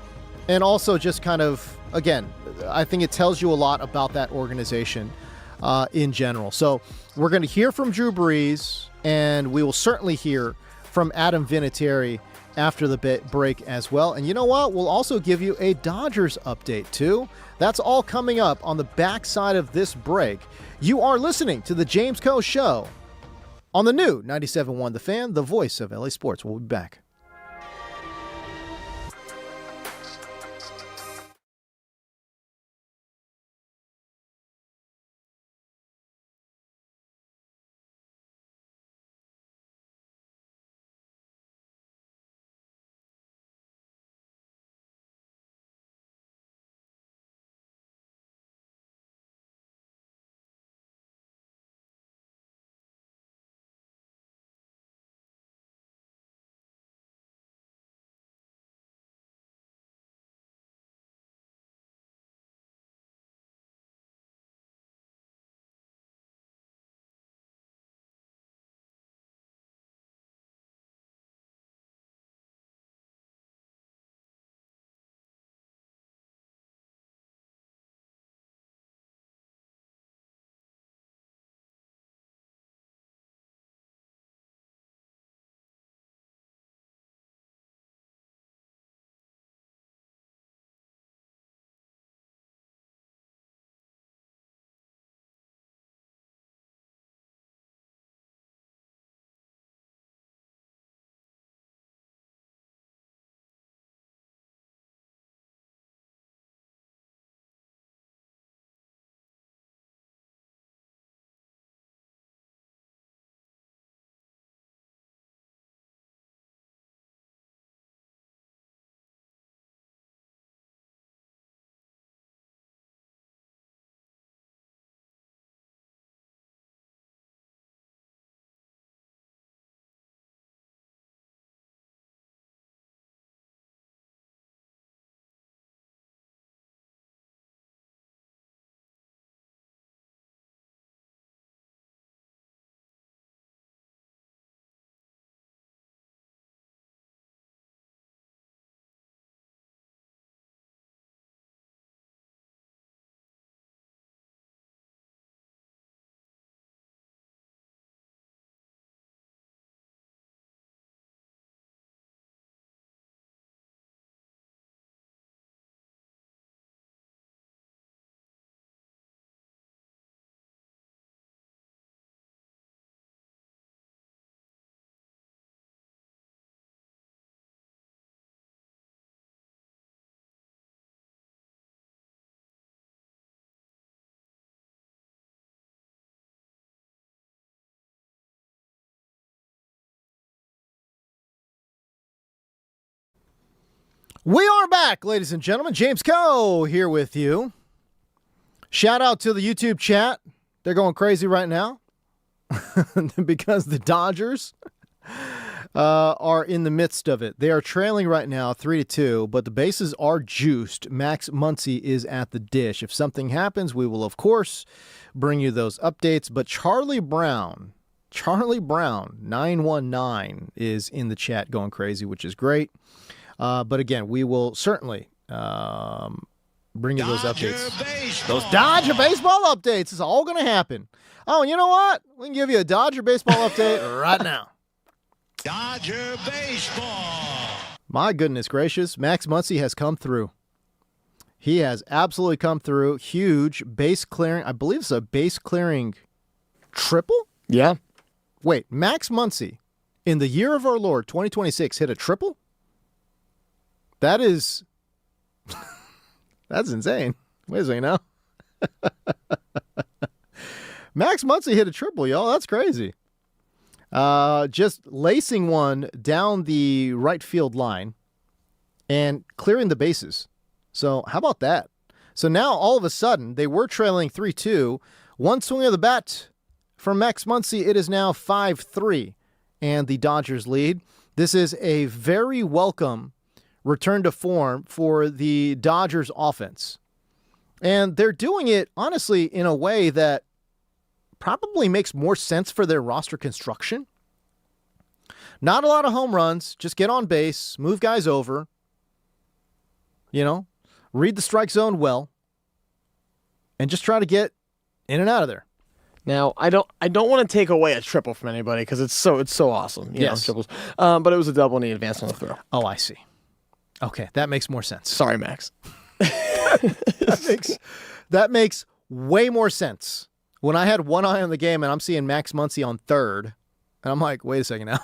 A: and also just kind of, again, I think it tells you a lot about that organization in general. So we're going to hear from Drew Brees, and we will certainly hear from Adam Vinatieri after the break as well. And you know what? We'll also give you a Dodgers update too. That's all coming up on the backside of this break. You are listening to the James Coe Show on the new 97.1 The Fan, the voice of LA Sports. We'll be back. We are back, ladies and gentlemen. James Coe here with you. Shout out to the YouTube chat. They're going crazy right now because the Dodgers are in the midst of it. They are trailing right now 3-2, but the bases are juiced. Max Muncy is at the dish. If something happens, we will, of course, bring you those updates. But Charlie Brown 919 is in the chat going crazy, which is great. But again, we will certainly bring you those updates. Those Dodger baseball updates. It's all going to happen. Oh, and you know what? We can give you a Dodger baseball update right now.
D: Dodger baseball.
A: My goodness gracious. Max Muncy has come through. He has absolutely come through. Huge base clearing. I believe it's a base clearing triple?
B: Yeah.
A: Wait, Max Muncy, in the year of our Lord, 2026, hit a triple? That is... that's insane. Wait a second now. Max Muncy hit a triple, y'all. That's crazy. Just lacing one down the right field line and clearing the bases. So how about that? So now all of a sudden they were trailing 3-2. One swing of the bat from Max Muncy. It is now 5-3 and the Dodgers lead. This is a very welcome return to form for the Dodgers offense. And they're doing it honestly in a way that probably makes more sense for their roster construction. Not a lot of home runs, just get on base, move guys over, read the strike zone well, and just try to get in and out of there.
B: Now, I don't want to take away a triple from anybody because it's so awesome.
A: Yes.
B: Triples. But it was a double and he advanced on the throw.
A: Oh, I see. Okay, that makes more sense.
B: Sorry, Max.
A: that makes way more sense. When I had one eye on the game and I'm seeing Max Muncy on third, and I'm like, wait a second now.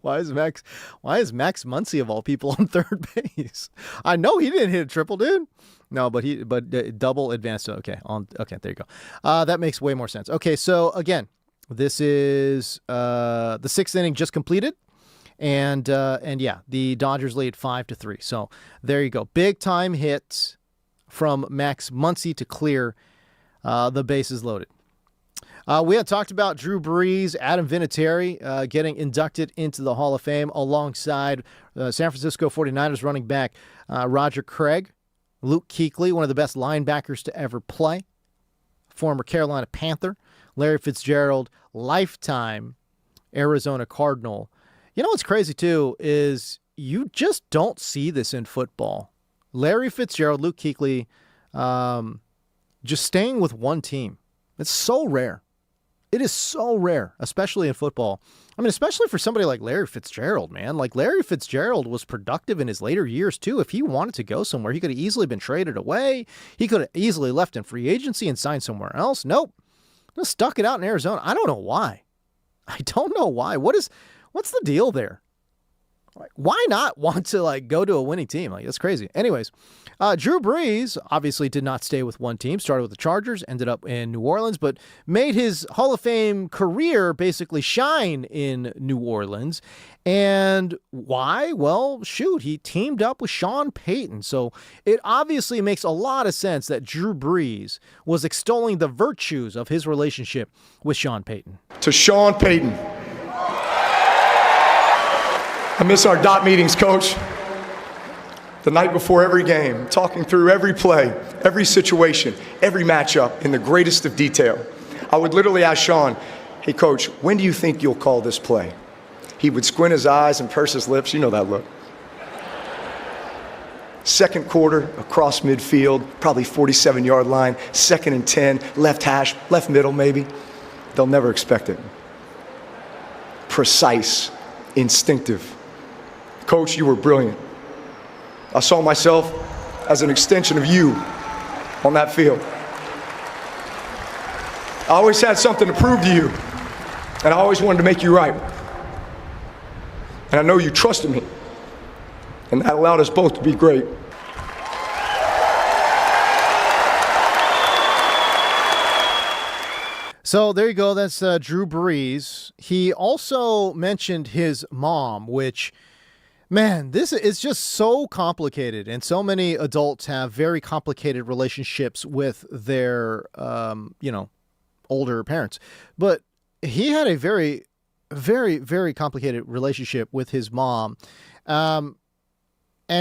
A: Why is Max Muncy of all people on third base? I know he didn't hit a triple, dude. No, but double advanced. Okay, there you go. That makes way more sense. Okay, so again, this is the sixth inning just completed, and yeah, the Dodgers lead 5-3. So there you go, big time hit from Max Muncy to clear the bases loaded. We had talked about Drew Brees, Adam Vinatieri getting inducted into the Hall of Fame alongside San Francisco 49ers running back Roger Craig, Luke Kuechly, one of the best linebackers to ever play, former Carolina Panther, Larry Fitzgerald, lifetime Arizona Cardinal. You know what's crazy, too, is you just don't see this in football. Larry Fitzgerald, Luke Kuechly, just staying with one team. It's so rare. It is so rare, especially in football. I mean, especially for somebody like Larry Fitzgerald, man. Like, Larry Fitzgerald was productive in his later years, too. If he wanted to go somewhere, he could have easily been traded away. He could have easily left in free agency and signed somewhere else. Nope. Just stuck it out in Arizona. I don't know why. What's the deal there? Like, why not want to go to a winning team? That's crazy. Anyways, Drew Brees obviously did not stay with one team. Started with the Chargers, ended up in New Orleans, but made his Hall of Fame career basically shine in New Orleans. And why? Well, shoot, he teamed up with Sean Payton. So it obviously makes a lot of sense that Drew Brees was extolling the virtues of his relationship with Sean Payton.
R: To Sean Payton. I miss our dot meetings, Coach. The night before every game, talking through every play, every situation, every matchup in the greatest of detail. I would literally ask Sean, hey, Coach, when do you think you'll call this play? He would squint his eyes and purse his lips. You know that look. Second quarter, across midfield, probably 47-yard line, 2nd and 10, left hash, left middle maybe. They'll never expect it. Precise, instinctive. Coach, you were brilliant. I saw myself as an extension of you on that field. I always had something to prove to you, and I always wanted to make you right. And I know you trusted me, and that allowed us both to be great.
A: So there you go. That's Drew Brees. He also mentioned his mom, which... man, this is just so complicated, and so many adults have very complicated relationships with their, older parents. But he had a very very, very complicated relationship with his mom. And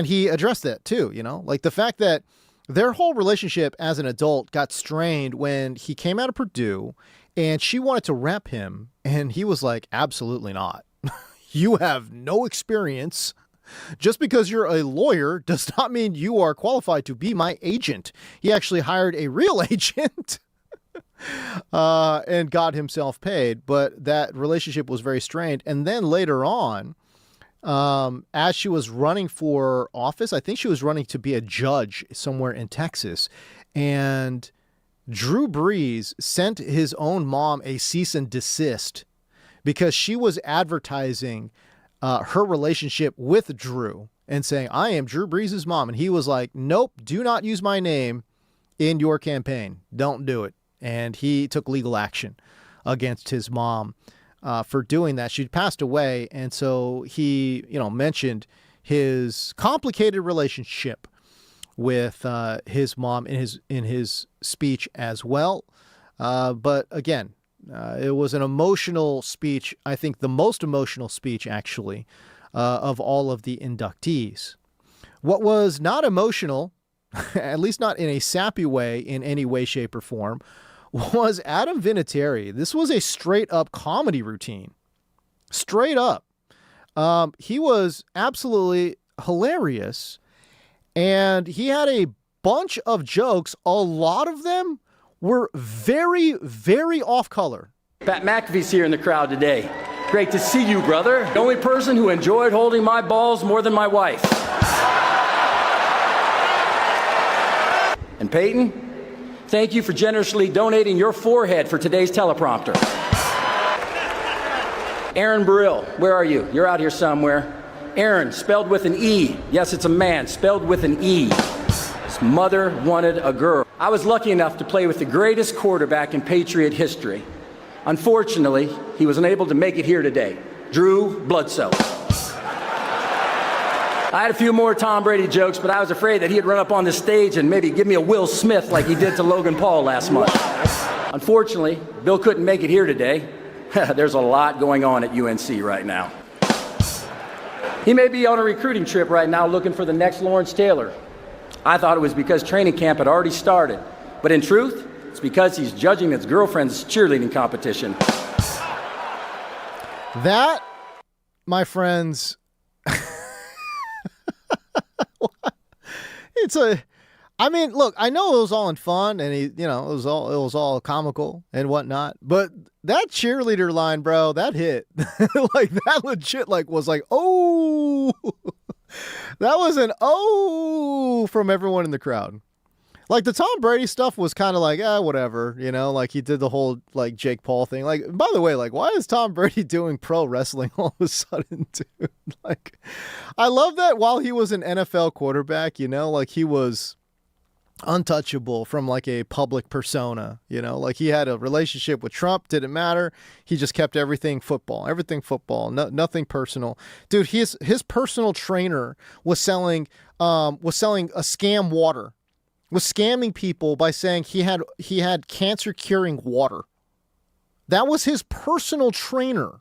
A: he addressed that too, like the fact that their whole relationship as an adult got strained when he came out of Purdue and she wanted to rep him. And he was like, absolutely not. You have no experience. Just because you're a lawyer does not mean you are qualified to be my agent. He actually hired a real agent and got himself paid. But that relationship was very strained. And then later on, as she was running for office, I think she was running to be a judge somewhere in Texas. And Drew Brees sent his own mom a cease and desist because she was advertising her relationship with Drew and saying, I am Drew Brees' mom. And he was like, nope, do not use my name in your campaign. Don't do it. And he took legal action against his mom for doing that. She'd passed away. And so he, mentioned his complicated relationship with his mom in his speech as well. But again, it was an emotional speech. I think the most emotional speech, actually, of all of the inductees. What was not emotional, at least not in a sappy way, in any way, shape, or form, was Adam Vinatieri. This was a straight up comedy routine. Straight up. He was absolutely hilarious. And he had a bunch of jokes. A lot of them were very, very off color.
S: Pat McAfee's here in the crowd today. Great to see you, brother. The only person who enjoyed holding my balls more than my wife. And Peyton, thank you for generously donating your forehead for today's teleprompter. Aaron Burrill, where are you? You're out here somewhere. Aaron, spelled with an E. Yes, it's a man, spelled with an E. His mother wanted a girl. I was lucky enough to play with the greatest quarterback in Patriot history. Unfortunately, he was unable to make it here today. Drew Bledsoe. I had a few more Tom Brady jokes, but I was afraid that he'd run up on the stage and maybe give me a Will Smith like he did to Logan Paul last month. Unfortunately, Bill couldn't make it here today. There's a lot going on at UNC right now. He may be on a recruiting trip right now looking for the next Lawrence Taylor. I thought it was because training camp had already started. But in truth, it's because he's judging his girlfriend's cheerleading competition.
A: That, my friends, look, I know it was all in fun and it was all comical and whatnot, but that cheerleader line, bro, that hit. Like that legit was like, oh, that was an oh from everyone in the crowd. Like the Tom Brady stuff was kind of like, whatever, like he did the whole like Jake Paul thing. Like, by the way, like why is Tom Brady doing pro wrestling all of a sudden, dude? Like, I love that while he was an NFL quarterback, like he was untouchable from like a public persona, like he had a relationship with Trump, didn't matter. He just kept everything football, nothing personal. Dude, his personal trainer was selling a scam water, was scamming people by saying he had cancer curing water. That was his personal trainer.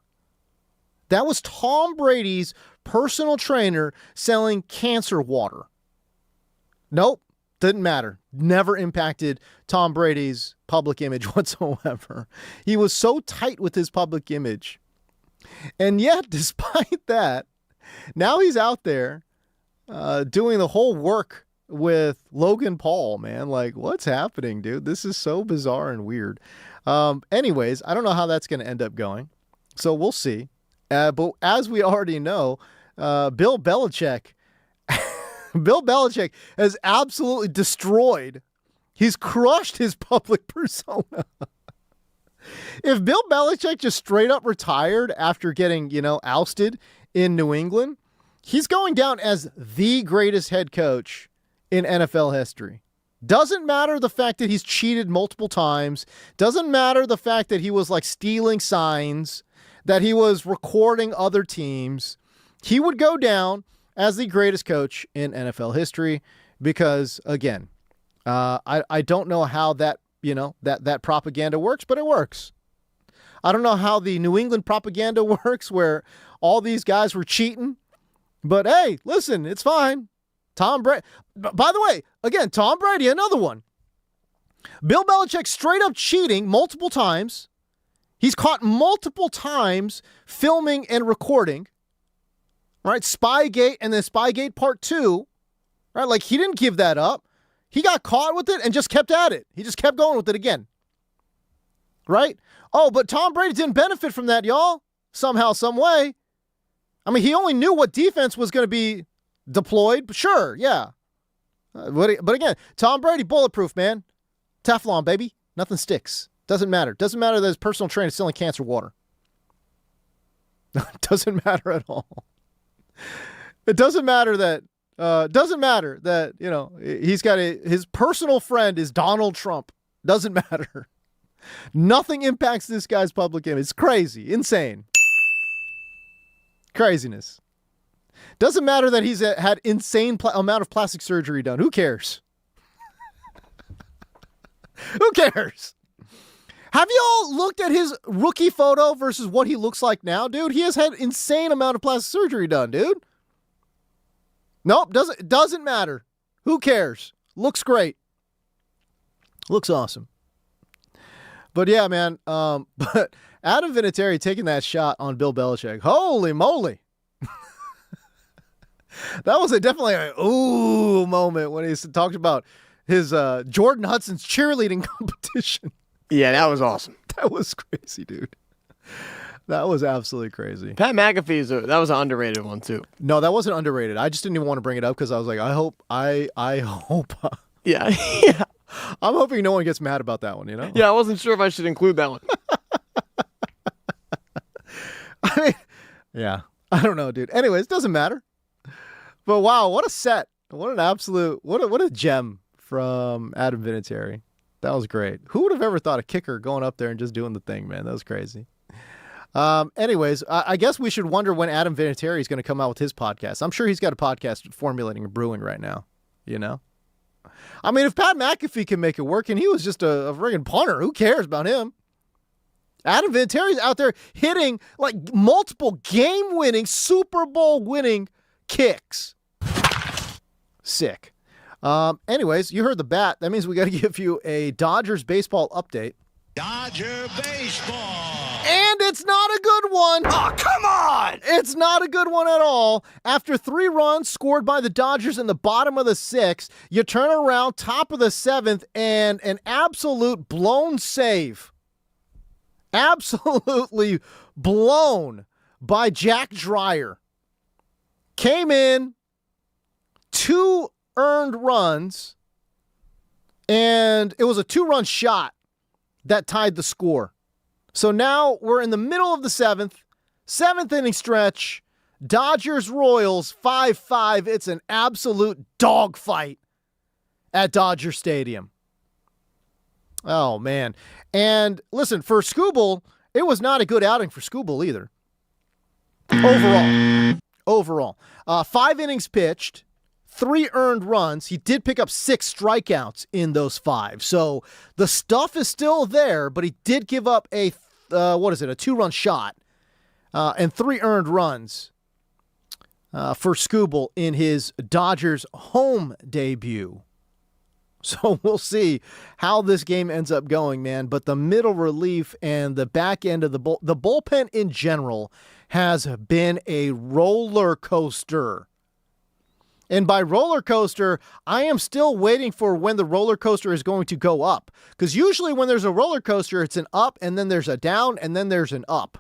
A: That was Tom Brady's personal trainer selling cancer water. Nope. Didn't matter. Never impacted Tom Brady's public image whatsoever. He was so tight with his public image. And yet, despite that, now he's out there doing the whole work with Logan Paul, man. Like, what's happening, dude? This is so bizarre and weird. Anyways, I don't know how that's going to end up going. So we'll see. But as we already know, Bill Belichick has absolutely destroyed. He's crushed his public persona. If Bill Belichick just straight up retired after getting, ousted in New England, he's going down as the greatest head coach in NFL history. Doesn't matter the fact that he's cheated multiple times. Doesn't matter the fact that he was like stealing signs, that he was recording other teams. He would go down as the greatest coach in NFL history because, again, I don't know how that, that propaganda works, but it works. I don't know how the New England propaganda works where all these guys were cheating. But hey, listen, it's fine. Tom Brady. By the way, again, Tom Brady, another one. Bill Belichick straight up cheating multiple times. He's caught multiple times filming and recording. Right? Spygate and then Spygate Part 2. Right? Like, he didn't give that up. He got caught with it and just kept at it. He just kept going with it again. Right? Oh, but Tom Brady didn't benefit from that, y'all. Somehow, some way. I mean, he only knew what defense was going to be deployed. Sure, yeah. But again, Tom Brady, bulletproof, man. Teflon, baby. Nothing sticks. Doesn't matter. Doesn't matter that his personal trainer is selling cancer water. Doesn't matter at all. It doesn't matter that, he's got his personal friend is Donald Trump. Doesn't matter. Nothing impacts this guy's public image. It's crazy. Insane. Craziness. Doesn't matter that he's had insane amount of plastic surgery done. Who cares? Who cares? Have you all looked at his rookie photo versus what he looks like now, dude? He has had insane amount of plastic surgery done, dude. Nope, doesn't matter. Who cares? Looks great. Looks awesome. But yeah, man. But Adam Vinatieri taking that shot on Bill Belichick. Holy moly. That was definitely a ooh moment when he talked about his Jordan Hudson's cheerleading competition.
B: Yeah, that was awesome.
A: That was crazy, dude. That was absolutely crazy.
B: Pat McAfee's that was an underrated one too.
A: No, that wasn't underrated. I just didn't even want to bring it up because I was like, I hope.
B: Yeah, yeah.
A: I'm hoping no one gets mad about that one, you know?
B: Yeah, I wasn't sure if I should include that one.
A: I mean, yeah. I don't know, dude. Anyways, doesn't matter. But wow, what a set. What an absolute, what a gem from Adam Vinatieri. That was great. Who would have ever thought a kicker going up there and just doing the thing, man? That was crazy. Anyways, I guess we should wonder when Adam Vinatieri is going to come out with his podcast. I'm sure he's got a podcast formulating and brewing right now, you know? I mean, if Pat McAfee can make it work and he was just a friggin' punter, who cares about him? Adam Vinatieri's out there hitting like multiple game-winning, Super Bowl-winning kicks. Sick. Anyways, you heard the bat. That means we got to give you a Dodgers baseball update.
D: Dodger baseball.
A: And it's not a good one.
F: Oh, come on!
A: It's not a good one at all. After 3 runs scored by the Dodgers in the bottom of the 6th, you turn around top of the 7th and an absolute blown save. Absolutely blown by Jack Dreyer. Came in, 2 earned runs, and it was a 2-run shot that tied the score. So now we're in the middle of the 7th inning stretch. Dodgers Royals 5-5. It's an absolute dogfight at Dodger Stadium. Oh, man. And listen, for Skubal, it was not a good outing for Skubal either. Overall. 5 innings pitched, 3 earned runs. He did pick up 6 strikeouts in those 5. So the stuff is still there, but he did give up a 2-run shot and 3 earned runs for Skubal in his Dodgers home debut. So we'll see how this game ends up going, man. But the middle relief and the back end of the bullpen in general has been a roller coaster. And by roller coaster, I am still waiting for when the roller coaster is going to go up. Because usually when there's a roller coaster, it's an up, and then there's a down, and then there's an up.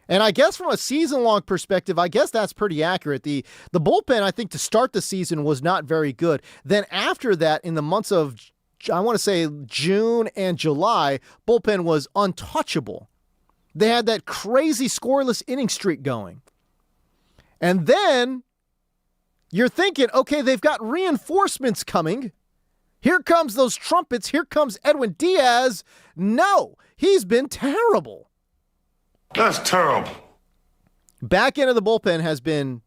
A: And I guess from a season-long perspective, I guess that's pretty accurate. The bullpen, I think, to start the season was not very good. Then after that, in the months of, I want to say, June and July, bullpen was untouchable. They had that crazy scoreless inning streak going. And then you're thinking, okay, they've got reinforcements coming. Here comes those trumpets. Here comes Edwin Diaz. No, he's been terrible.
C: That's terrible.
A: Back end of the bullpen has been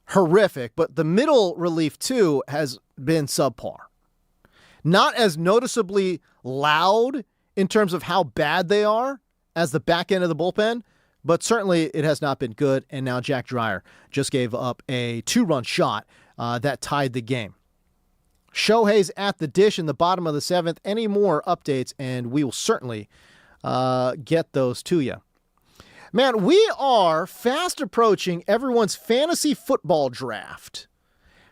A: horrific, but the middle relief, too, has been subpar. Not as noticeably loud in terms of how bad they are as the back end of the bullpen, but certainly it has not been good. And now Jack Dreyer just gave up a 2-run shot that tied the game. Shohei's at the dish in the bottom of the 7th. Any more updates, and we will certainly get those to you. Man, we are fast approaching everyone's fantasy football draft.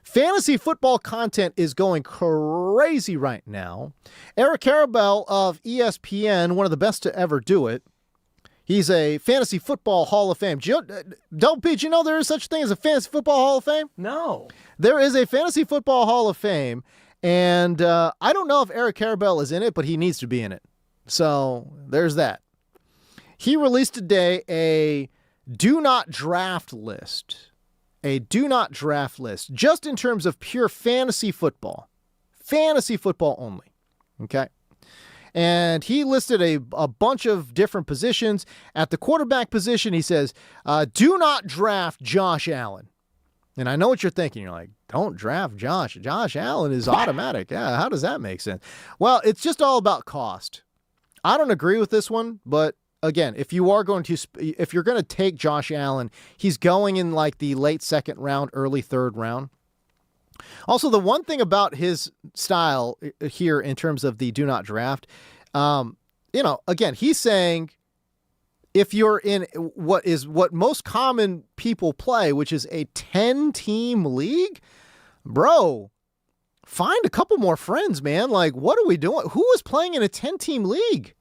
A: Fantasy football content is going crazy right now. Eric Karabell of ESPN, one of the best to ever do it. He's a fantasy football Hall of Fame. Double P, do you know there is such a thing as a fantasy football Hall of Fame?
B: No.
A: There is a fantasy football Hall of Fame, and I don't know if Eric Karabell is in it, but he needs to be in it. So there's that. He released today a do not draft list. A do not draft list, just in terms of pure fantasy football. Fantasy football only. Okay? And he listed a bunch of different positions. At the quarterback position, he says, do not draft Josh Allen. And I know what you're thinking. You're like, don't draft Josh. Josh Allen is automatic. Yeah, how does that make sense? Well, it's just all about cost. I don't agree with this one, but again, if you're going to take Josh Allen, he's going in like the late 2nd round, early 3rd round. Also, the one thing about his style here in terms of the do not draft, again, he's saying if you're in what most common people play, which is a 10-team league, bro, find a couple more friends, man. Like, what are we doing? Who is playing in a 10-team league?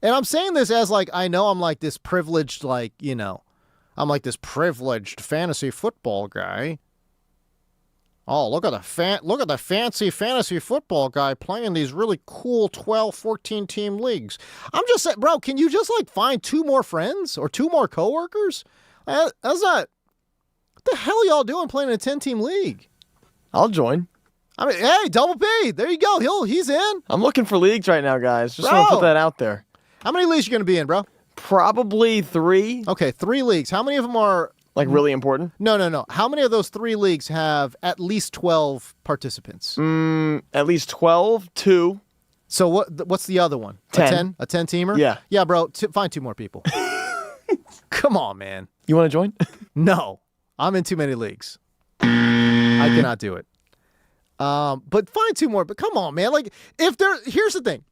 A: And I'm saying this as like, I know I'm like this privileged, I'm like this privileged fantasy football guy. Oh, look at the fancy fantasy football guy playing these really cool 12, 14 team leagues. I'm just saying, bro, can you just like find 2 more friends or 2 more coworkers? That's not, what the hell are y'all doing playing in a 10-team league?
B: I'll join.
A: I mean, hey, Double P, there you go. He's in.
B: I'm looking for leagues right now, guys. Just want to put that out there.
A: How many leagues are you going to be in, bro?
B: Probably 3.
A: Okay, 3 leagues. How many of them are...
B: Like really important?
A: No. How many of those 3 leagues have at least 12 participants?
B: At least 12, 2.
A: So what's the other one?
B: 10.
A: A 10-teamer?
B: Yeah.
A: Yeah, bro, find 2 more people. Come on, man.
B: You want to join?
A: No. I'm in too many leagues. I cannot do it. But find 2 more. But come on, man. Like, here's the thing.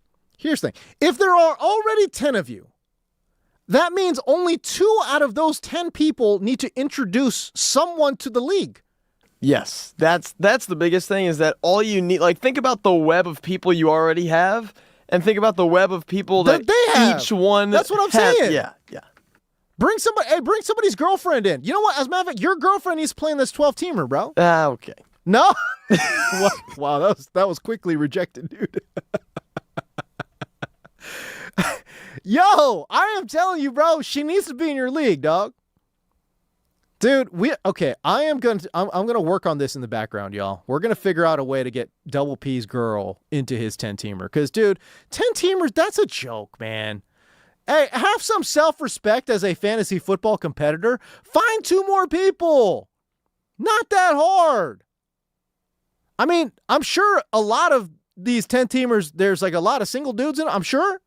A: If there are already 10 of you, that means only 2 out of those 10 people need to introduce someone to the league.
B: Yes, that's the biggest thing is that all you need, like, think about the web of people you already have and think about the web of people that
A: they have.
B: Each one
A: That's what I'm saying.
B: Yeah.
A: Bring somebody's girlfriend in. You know what? As a matter of fact, your girlfriend is playing this 12-teamer, bro.
B: Okay.
A: No? Wow, that was quickly rejected, dude. Yo, I am telling you, bro, she needs to be in your league, dog. Dude, I'm gonna work on this in the background, y'all. We're gonna figure out a way to get Double P's girl into his 10-teamer. Because, dude, 10-teamers, that's a joke, man. Hey, have some self-respect as a fantasy football competitor. Find 2 more people. Not that hard. I mean, I'm sure a lot of these 10-teamers, there's like a lot of single dudes in it, I'm sure.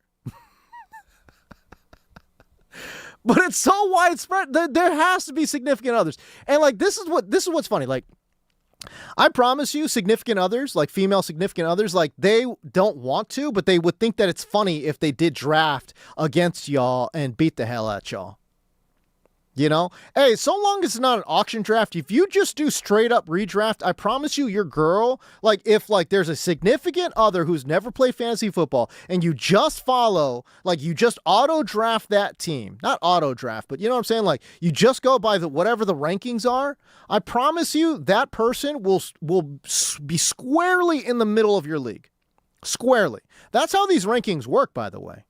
A: But it's so widespread. There has to be significant others. And like this is what's funny. Like, I promise you, significant others, like female significant others, like they don't want to, but they would think that it's funny if they did draft against y'all and beat the hell out y'all. You know? Hey, so long as it's not an auction draft, if you just do straight up redraft, I promise you your girl, like if like there's a significant other who's never played fantasy football and you just follow, like you just auto draft that team, not auto draft, but you know what I'm saying? Like you just go by whatever the rankings are. I promise you that person will be squarely in the middle of your league. Squarely. That's how these rankings work, by the way.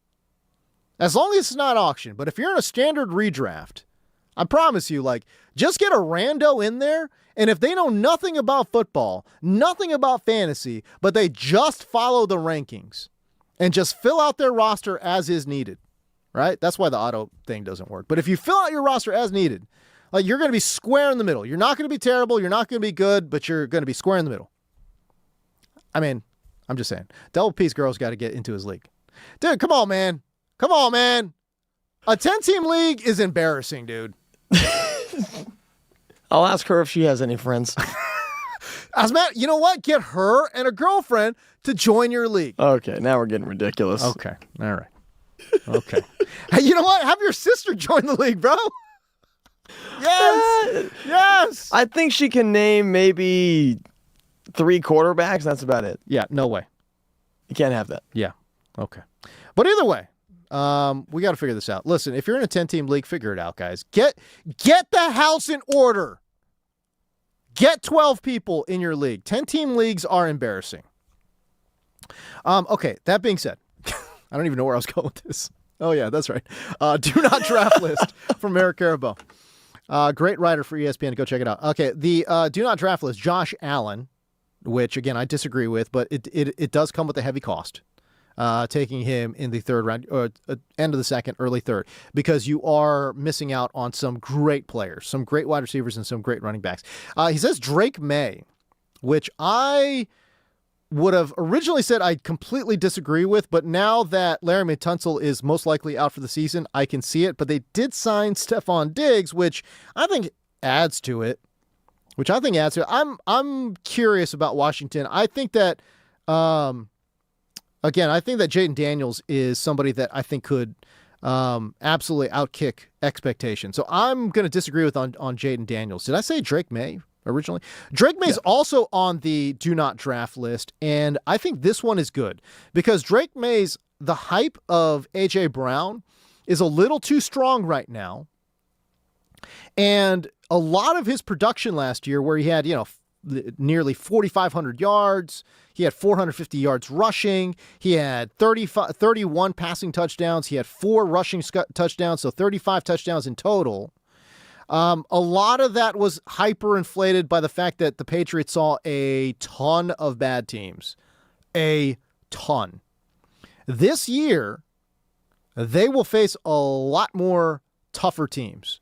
A: As long as it's not auction. But if you're in a standard redraft, I promise you, like, just get a rando in there, and if they know nothing about football, nothing about fantasy, but they just follow the rankings and just fill out their roster as is needed, right? That's why the auto thing doesn't work. But if you fill out your roster as needed, like, you're going to be square in the middle. You're not going to be terrible. You're not going to be good, but you're going to be square in the middle. I mean, I'm just saying. Double P's girl's got to get into his league. Dude, come on, man. Come on, man. A 10-team league is embarrassing, dude.
B: I'll ask her if she has any friends.
A: As Matt, you know what? Get her and a girlfriend to join your league.
B: Okay, now we're getting ridiculous.
A: Okay, all right. Okay. Hey, you know what? Have your sister join the league, bro. Yes. Yes.
B: I think she can name maybe 3 quarterbacks. That's about it.
A: Yeah, no way.
B: You can't have that.
A: Yeah. Okay. But either way, we got to figure this out. Listen, if you're in a 10-team league, figure it out, guys. Get the house in order. Get 12 people in your league. 10-team leagues are embarrassing. Okay, that being said, I don't even know where I was going with this. Oh, yeah, that's right. Do not draft list from Eric Carabo. Great writer for ESPN. Go check it out. Okay, the do not draft list, Josh Allen, which, again, I disagree with, but it does come with a heavy cost. Taking him in the third round, or end of the second, early third, because you are missing out on some great players, some great wide receivers, and some great running backs. He says Drake May, which I would have originally said I completely disagree with, but now that Larry Tunsil is most likely out for the season, I can see it. But they did sign Stephon Diggs, which I think adds to it. I'm curious about Washington. I think that. Again, I think that Jaden Daniels is somebody that I think could absolutely outkick expectations. So I'm going to disagree with on Jaden Daniels. Did I say Drake May originally? Drake May is also on the do not draft list, and I think this one is good because Drake May's the hype of A.J. Brown is a little too strong right now. And a lot of his production last year where he had, nearly 4,500 yards. He had 450 yards rushing. He had 31 passing touchdowns. He had 4 rushing touchdowns, so 35 touchdowns in total. A lot of that was hyperinflated by the fact that the Patriots saw a ton of bad teams. A ton. This year, they will face a lot more tougher teams.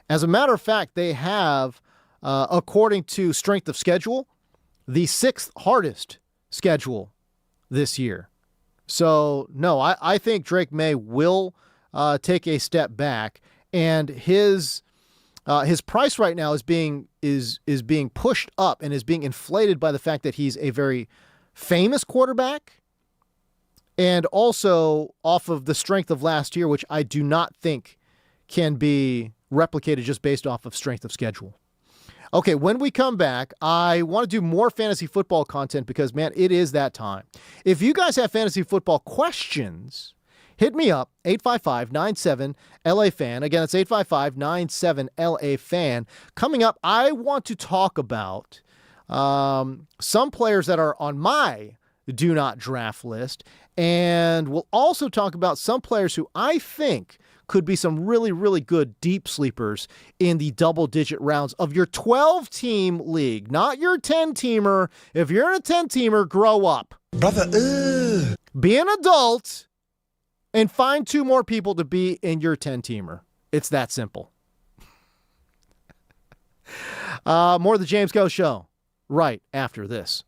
A: As a matter of fact, they have, according to strength of schedule, the 6th hardest schedule this year. So, no, I think Drake May will take a step back, and his price right now is being pushed up and is being inflated by the fact that he's a very famous quarterback, and also off of the strength of last year, which I do not think can be replicated just based off of strength of schedule. Okay, when we come back, I want to do more fantasy football content because, man, it is that time. If you guys have fantasy football questions, hit me up, 855-97-LA-FAN. Again, it's 855-97-LA-FAN. Coming up, I want to talk about some players that are on my do not draft list, and we'll also talk about some players who I think could be some really, really good deep sleepers in the double-digit rounds of your 12-team league, not your 10-teamer. If you're in a 10-teamer, grow up.
F: Brother,
A: Be an adult and find 2 more people to be in your 10-teamer. It's that simple. More of the James Go Show right after this.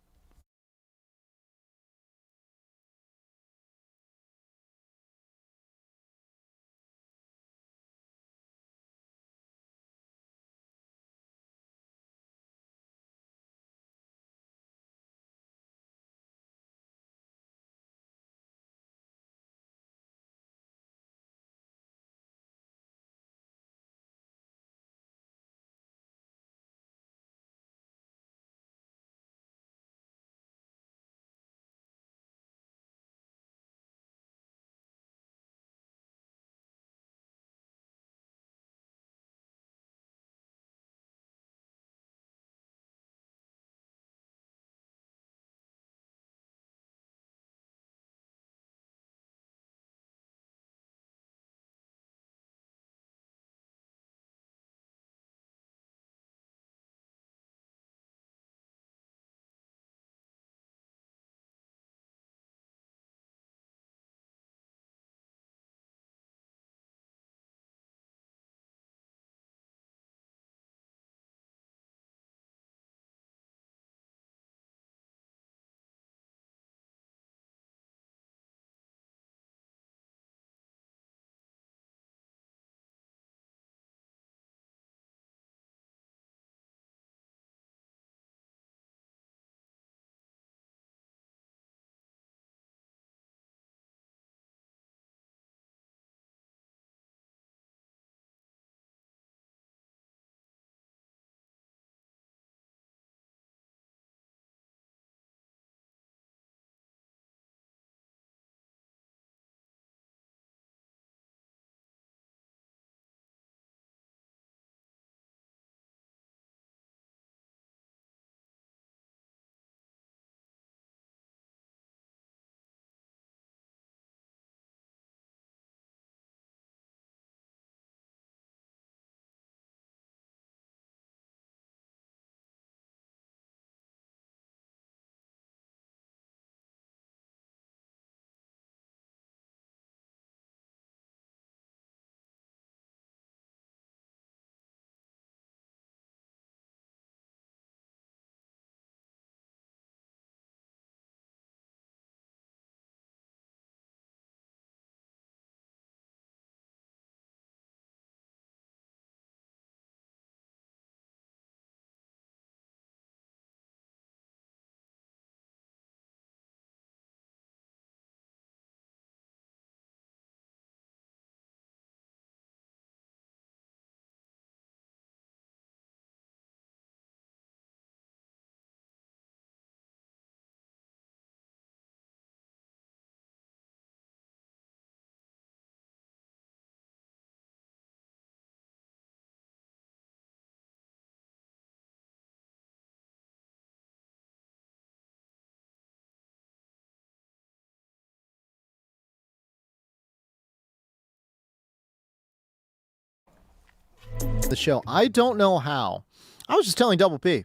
A: the show. I don't know how. I was just telling Double P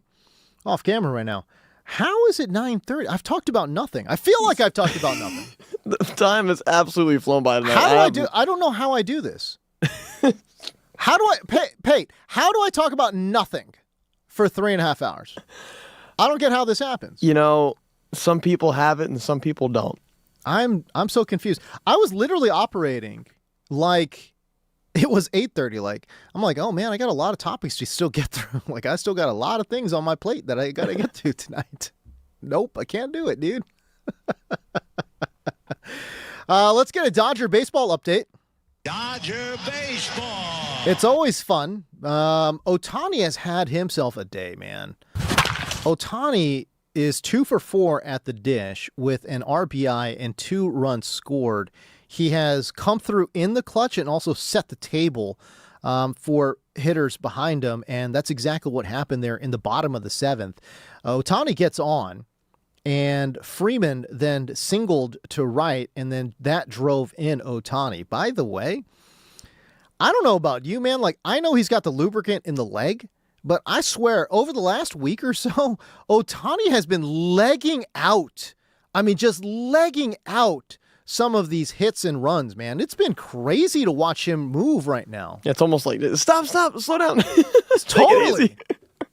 A: off camera right now. How is it 9:30? I've talked about nothing. I feel like I've talked about nothing.
B: The time has absolutely flown by tonight.
A: How do I do? I don't know how I do this. How do I, Pate? How do I talk about nothing for 3.5 hours? I don't get how this happens.
B: You know, some people have it and some people don't.
A: I'm so confused. I was literally operating like it was 8:30. Like, I'm like, oh man, I got a lot of topics to still get through. Like, I still got a lot of things on my plate that I got to get to tonight. Nope, I can't do it, dude. Let's get a Dodger baseball update.
D: Dodger baseball.
A: It's always fun. Ohtani has had himself a day, man. Ohtani is 2 for 4 at the dish with an RBI and 2 runs scored. He has come through in the clutch and also set the table for hitters behind him, and that's exactly what happened there in the bottom of the 7th. Ohtani gets on, and Freeman then singled to right, and then that drove in Ohtani. By the way, I don't know about you, man. Like, I know he's got the lubricant in the leg, but I swear, over the last week or so, Ohtani has been legging out. I mean, just legging out some of these hits and runs, man. It's been crazy to watch him move right now.
B: It's almost like, stop, slow down.
A: Totally.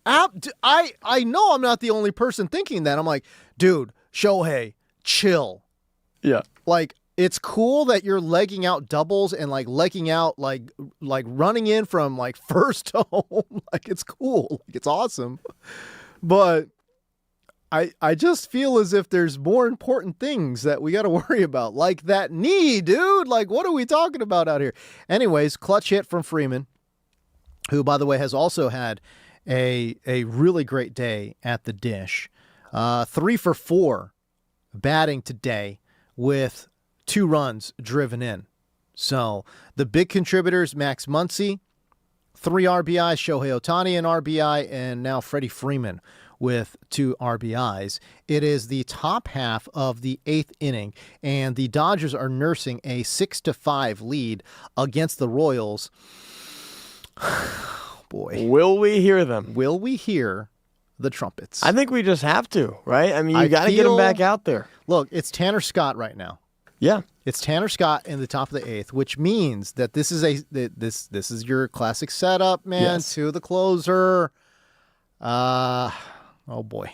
A: I know I'm not the only person thinking that. I'm like, dude, Shohei, chill.
B: Yeah.
A: Like, it's cool that you're legging out doubles and like legging out like running in from like first to home. Like, it's cool. Like, it's awesome. But I just feel as if there's more important things that we got to worry about, like that knee, dude. Like, what are we talking about out here? Anyways, clutch hit from Freeman, who, by the way, has also had a really great day at the dish. 3 for 4 batting today with 2 runs driven in. So the big contributors, Max Muncy, 3 RBIs, Shohei Ohtani, an RBI, and now Freddie Freeman with 2 RBIs. It is the top half of the 8th inning, and the Dodgers are nursing a 6-5 lead against the Royals. Boy.
B: Will we hear them?
A: Will we hear the trumpets?
B: I think we just have to, right? I mean, you got to get them back out there.
A: Look, it's Tanner Scott right now.
B: Yeah.
A: It's Tanner Scott in the top of the 8th, which means that this is this is your classic setup, man,
B: Yes.
A: to the closer. Oh boy.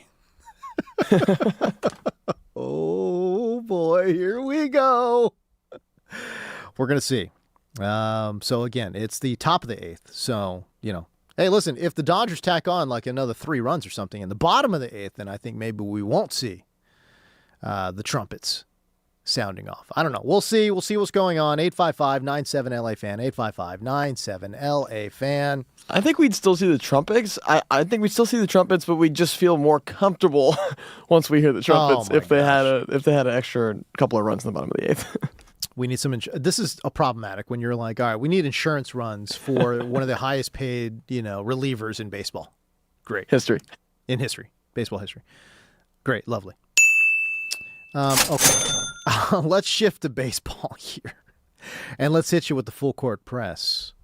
A: Oh boy, here we go. We're going to see. So again, it's the top of the 8th. So, you know, hey, listen, if the Dodgers tack on like another 3 runs or something in the bottom of the 8th, then I think maybe we won't see the trumpets sounding off. I don't know. We'll see. We'll see what's going on. 855-97-LA-FAN. 855-97-LA-FAN.
B: I think we'd still see the trumpets. I think we'd still see the trumpets, but we'd just feel more comfortable once we hear the trumpets if they had an extra couple of runs in the bottom of the 8th.
A: We need some. This is a problematic when you're like, all right, we need insurance runs for one of the highest paid, relievers in baseball. Great. In history. Baseball history. Great. Lovely. Okay. Let's shift to baseball here. And let's hit you with the full court press.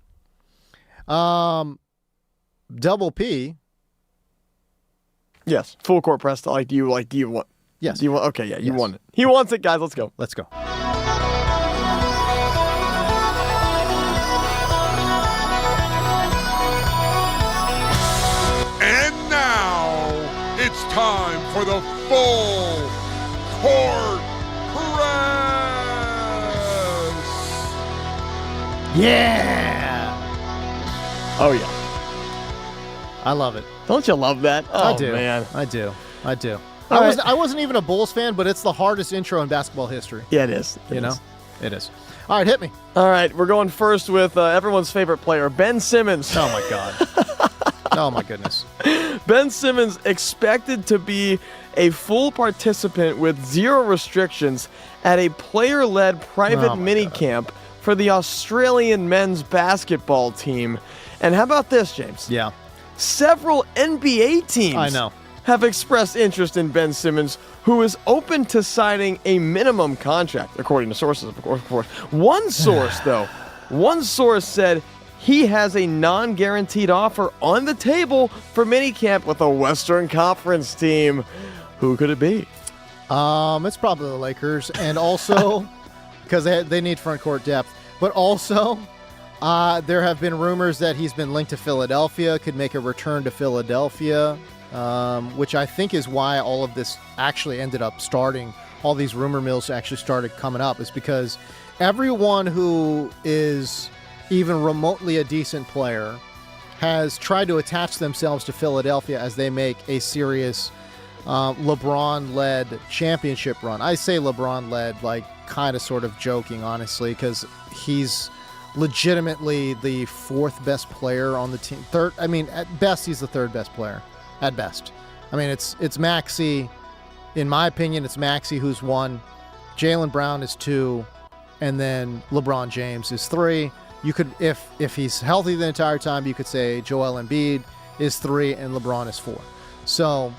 A: Double P.
B: Yes. Full court press. Do you want?
A: Yes.
B: Do you want? Okay. Yeah. You want it. He wants it, guys. Let's go.
A: Let's go.
D: And now it's time for the full court press.
A: Yeah.
B: Oh yeah.
A: I love it.
B: Don't you love that? Oh,
A: I do.
B: Man.
A: I do.
B: All right.
A: I wasn't even a Bulls fan, but it's the hardest intro in basketball history.
B: Yeah, it is.
A: It is. All right, hit me.
B: All right, we're going first with everyone's favorite player, Ben Simmons.
A: Oh, my God. Oh, my goodness.
B: Ben Simmons expected to be a full participant with 0 restrictions at a player-led private minicamp for the Australian men's basketball team. And how about this, James?
A: Yeah.
B: Several NBA teams have expressed interest in Ben Simmons, who is open to signing a minimum contract, according to sources, of course. One source said he has a non-guaranteed offer on the table for minicamp with a Western Conference team. Who could it be?
A: It's probably the Lakers, and also because they need front court depth. But also, there have been rumors that he's been linked to Philadelphia, could make a return to Philadelphia, which I think is why all of this actually ended up starting. All these rumor mills actually started coming up, is because everyone who is even remotely a decent player has tried to attach themselves to Philadelphia as they make a serious LeBron-led championship run. I say LeBron-led, like kind of sort of joking, honestly, because he's legitimately the fourth best player on the team. Third, I mean, at best, he's the third best player. At best. I mean, it's Maxey. In my opinion, it's Maxey who's one. Jaylen Brown is two. And then LeBron James is three. You could, if he's healthy the entire time, you could say Joel Embiid is three and LeBron is four. So,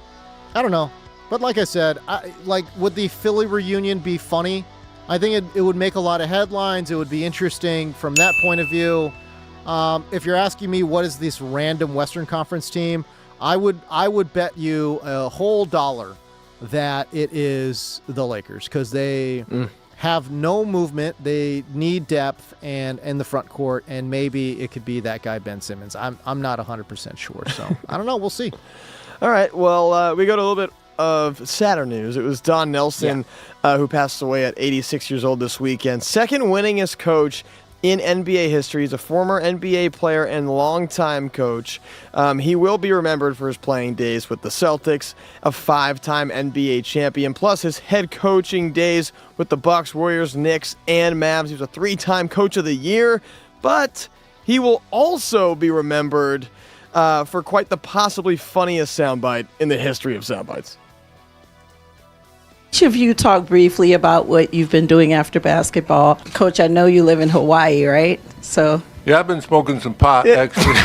A: I don't know. But like I said, would the Philly reunion be funny? I think it would make a lot of headlines. It would be interesting from that point of view. If you're asking me what is this random Western Conference team, I would bet you a whole dollar that it is the Lakers, because they have no movement. They need depth and in the front court, and maybe it could be that guy Ben Simmons. I'm not 100% sure, so I don't know. We'll see.
B: All right, well, we go to a little bit of sadder news. It was Don Nelson who passed away at 86 years old this weekend. Second winningest coach in NBA history. He's a former NBA player and longtime coach. He will be remembered for his playing days with the Celtics, a five-time NBA champion, plus his head coaching days with the Bucks, Warriors, Knicks, and Mavs. He was a three-time Coach of the Year, but he will also be remembered for quite the possibly funniest soundbite in the history of soundbites.
T: Each of you talk briefly about what you've been doing after basketball. Coach, I know you live in Hawaii, right? So
U: yeah, I've been smoking some pot, actually.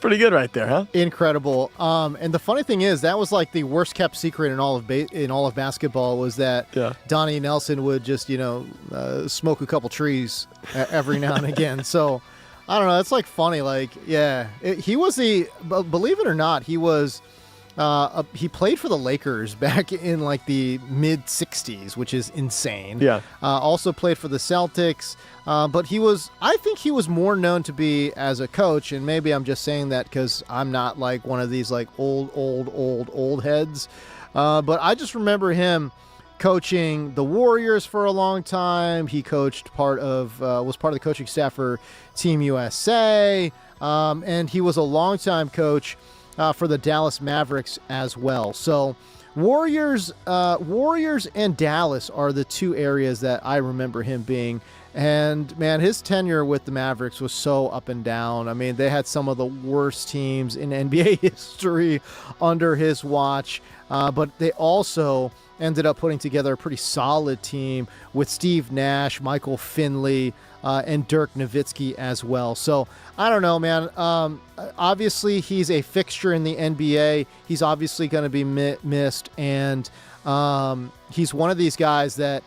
B: Pretty good right there, huh?
A: Incredible. And the funny thing is, that was like the worst kept secret in all of basketball, was that Donnie Nelson would just, smoke a couple trees every now and again. So I don't know. It's like funny. Like, he was believe it or not, he was. He played for the Lakers back in like the mid 60s, which is insane. Yeah. Also played for the Celtics, but I think he was more known to be as a coach, and maybe I'm just saying that because I'm not like one of these like old heads. But I just remember him coaching the Warriors for a long time. He coached was part of the coaching staff for Team USA, and he was a longtime coach for the Dallas Mavericks as well. So Warriors and Dallas are the two areas that I remember him being. And man, his tenure with the Mavericks was so up and down. I mean, they had some of the worst teams in NBA history under his watch, but they also ended up putting together a pretty solid team with Steve Nash, Michael Finley, and Dirk Nowitzki as well. So I don't know, man. Obviously, he's a fixture in the NBA. He's obviously going to be missed, and he's one of these guys that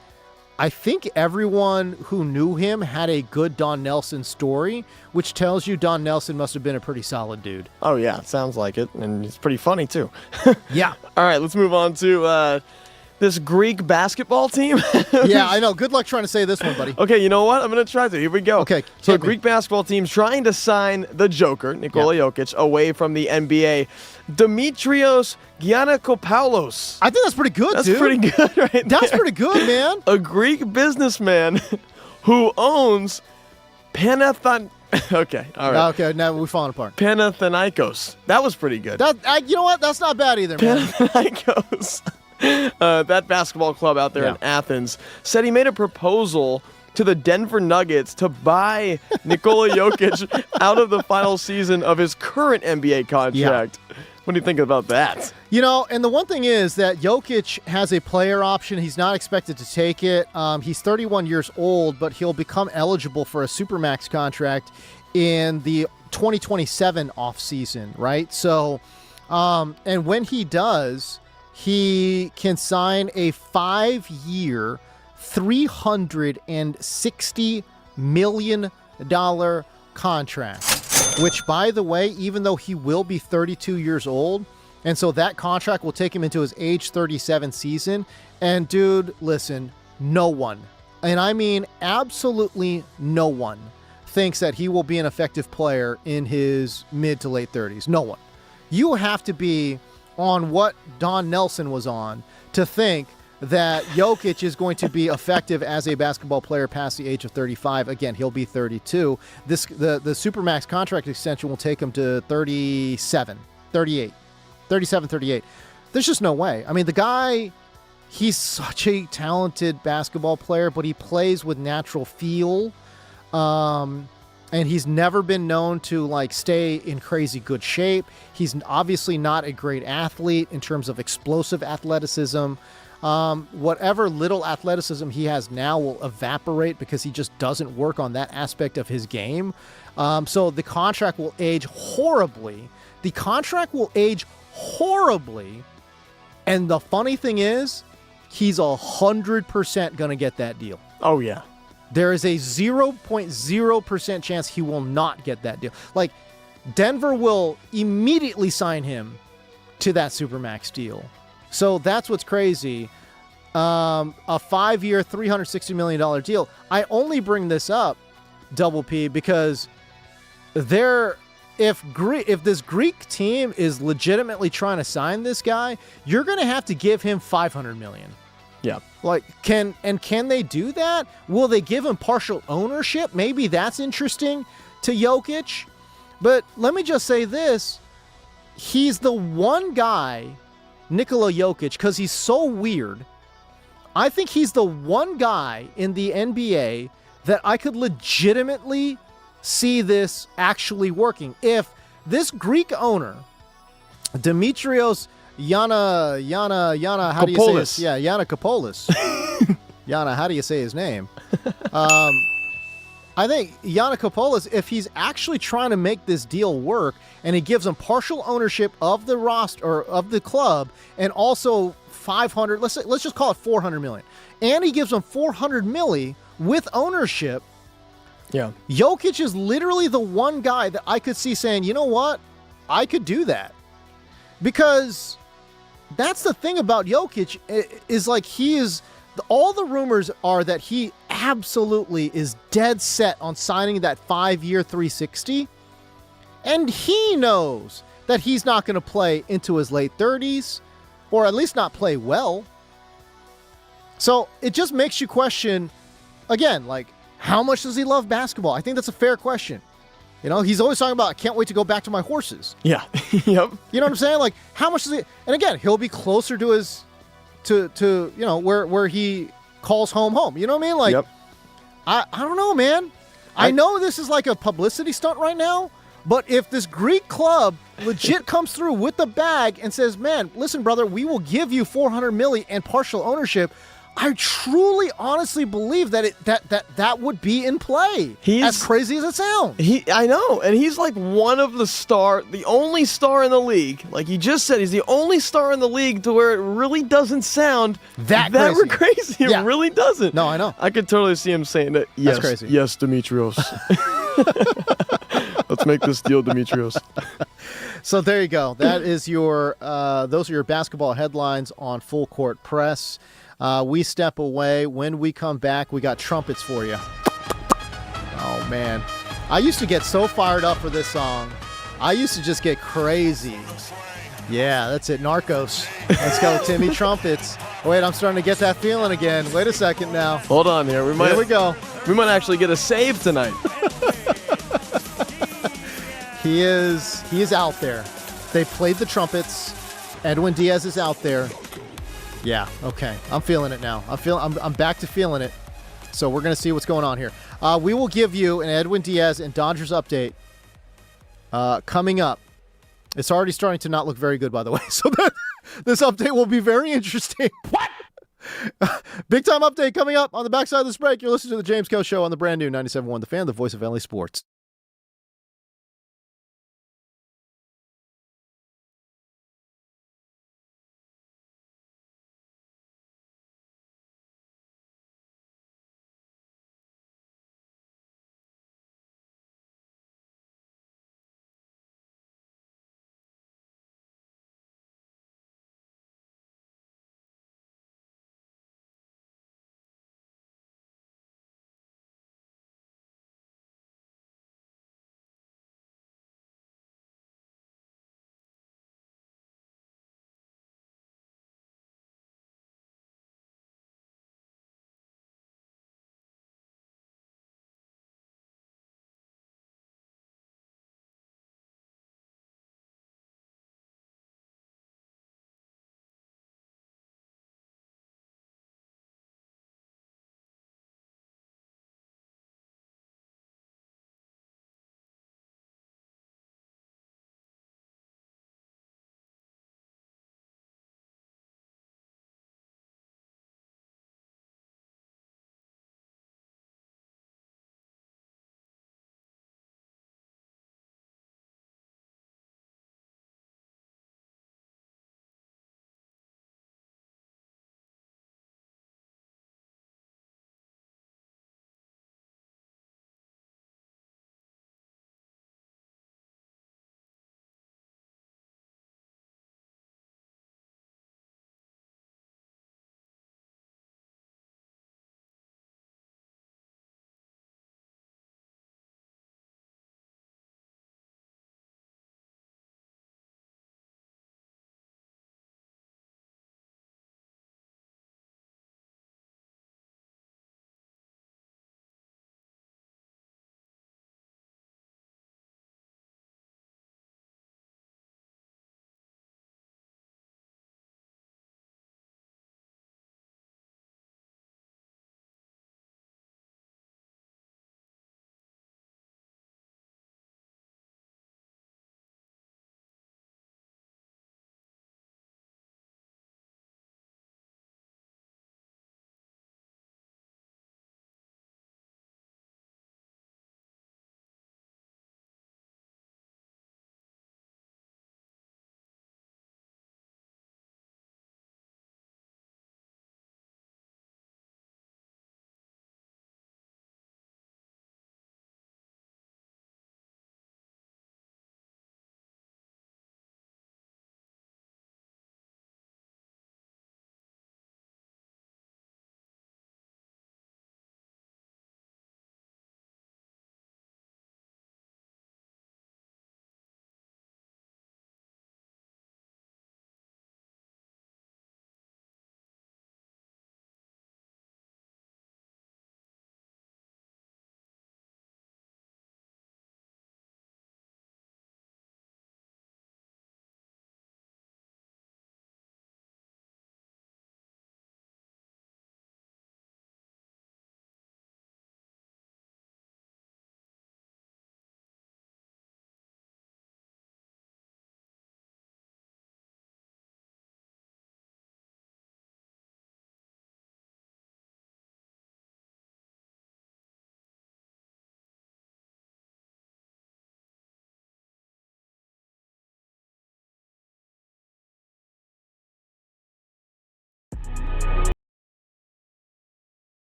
A: I think everyone who knew him had a good Don Nelson story, which tells you Don Nelson must have been a pretty solid dude.
B: Oh, yeah. Sounds like it. And he's pretty funny, too.
A: Yeah.
B: All right, let's move on to this Greek basketball team.
A: Yeah, I know. Good luck trying to say this one, buddy.
B: Okay, you know what? I'm going to try to. Here we go.
A: Okay.
B: So Greek basketball team's trying to sign the Joker, Nikola Jokic, away from the NBA. Dimitrios Giannakopoulos.
A: I think that's pretty good,
B: That's
A: dude.
B: pretty good, right?
A: That's pretty good, man.
B: A Greek businessman who owns Okay, all right.
A: Okay, now we're falling apart.
B: Panathinaikos. That was pretty good.
A: You know what? That's not bad either, man.
B: Panathinaikos. That basketball club out there in Athens said he made a proposal to the Denver Nuggets to buy Nikola Jokic out of the final season of his current NBA contract. Yeah. What do you think about that?
A: And the one thing is that Jokic has a player option. He's not expected to take it. He's 31 years old, but he'll become eligible for a Supermax contract in the 2027 offseason, right? So, and when he does, he can sign a 5-year, $360 million contract, which, by the way, even though he will be 32 years old, and so that contract will take him into his age 37 season. And dude, listen, no one, and I mean absolutely no one, thinks that he will be an effective player in his mid to late 30s. No one. You have to be on what Don Nelson was on to think that Jokic is going to be effective as a basketball player past the age of 35. Again, he'll be 32. The Supermax contract extension will take him to 37, 38. There's just no way. I mean, the guy, he's such a talented basketball player, but he plays with natural feel. And he's never been known to like stay in crazy good shape. He's obviously not a great athlete in terms of explosive athleticism. Whatever little athleticism he has now will evaporate because he just doesn't work on that aspect of his game. So the contract will age horribly. And the funny thing is, he's 100% going to get that deal.
B: Oh, yeah.
A: There is a 0.0% chance he will not get that deal. Like, Denver will immediately sign him to that Supermax deal. So that's what's crazy. A 5-year, $360 million deal. I only bring this up, Double P, because if this Greek team is legitimately trying to sign this guy, you're going to have to give him $500 million.
B: Yeah.
A: Like, can they do that? Will they give him partial ownership? Maybe that's interesting to Jokic. But let me just say this. He's the one guy, Nikola Jokic, because he's so weird. I think he's the one guy in the NBA that I could legitimately see this actually working. If this Greek owner, Dimitrios Yana, how do you say his? Yeah, Yana Kopoulos. Yana, how do you say his name? I think Yana Kopoulos, if he's actually trying to make this deal work, and he gives him partial ownership of the roster or of the club, and also 500, let's just call it 400 million, and he gives him 400 milli with ownership.
B: Yeah,
A: Jokic is literally the one guy that I could see saying, you know what, I could do that, because that's the thing about Jokic is like all the rumors are that he absolutely is dead set on signing that 5-year 360. And he knows that he's not going to play into his late 30s, or at least not play well. So it just makes you question, again, like, how much does he love basketball? I think that's a fair question. You know, he's always talking about, I can't wait to go back to my horses.
B: Yeah. Yep.
A: You know what I'm saying? Like, how much does he, and again, he'll be closer to his, to you know, where he calls home. You know what I mean? Like, yep. I don't know, man. I know this is like a publicity stunt right now, but if this Greek club legit comes through with the bag and says, man, listen, brother, we will give you 400 milli and partial ownership, I truly, honestly believe that that would be in play. As crazy as it sounds.
B: I know, and he's like one of the only star in the league. Like you just said, he's the only star in the league to where it really doesn't sound that crazy. It really doesn't.
A: No, I know.
B: I could totally see him saying that. Yes,
A: that's crazy.
B: Yes, Dimitrios. Let's make this deal, Dimitrios.
A: So there you go. That is your. Those are your basketball headlines on Full Court Press. We step away. When we come back, we got trumpets for you. Oh, man. I used to get so fired up for this song. I used to just get crazy. Yeah, that's it. Narcos. Let's go, Timmy Trumpets. Wait, I'm starting to get that feeling again. Wait a second now.
B: Hold on here. Here we go. We might actually get a save tonight.
A: He is out there. They played the trumpets. Edwin Diaz is out there. Yeah, okay. I'm feeling it now. I'm back to feeling it. So we're going to see what's going on here. We will give you an Edwin Diaz and Dodgers update coming up. It's already starting to not look very good, by the way. So this update will be very interesting. What? Big time update coming up on the backside of this break. You're listening to the James Coe Show on the brand new 97.1 The Fan, the voice of LA Sports.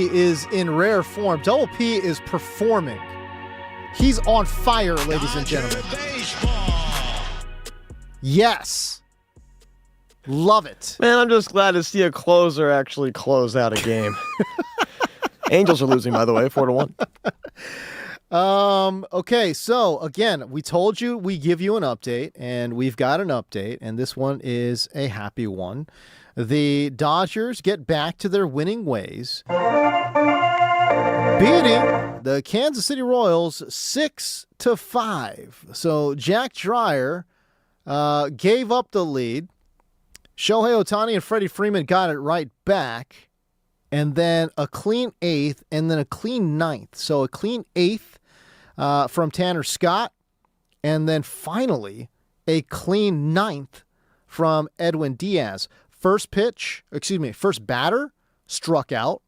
A: P is in rare form. Double P is performing. He's on fire, ladies and gentlemen. Yes. Love it.
B: Man, I'm just glad to see a closer actually close out a game. Angels are losing, by the way, 4-1.
A: Okay, so again, we told you we give you an update, and we've got an update, and this one is a happy one. The Dodgers get back to their winning ways, beating the Kansas City Royals 6-5. So Jack Dreyer gave up the lead. Shohei Ohtani and Freddie Freeman got it right back, and then a clean eighth, and then a clean ninth. So a clean eighth from Tanner Scott, and then finally a clean ninth from Edwin Diaz. First batter struck out.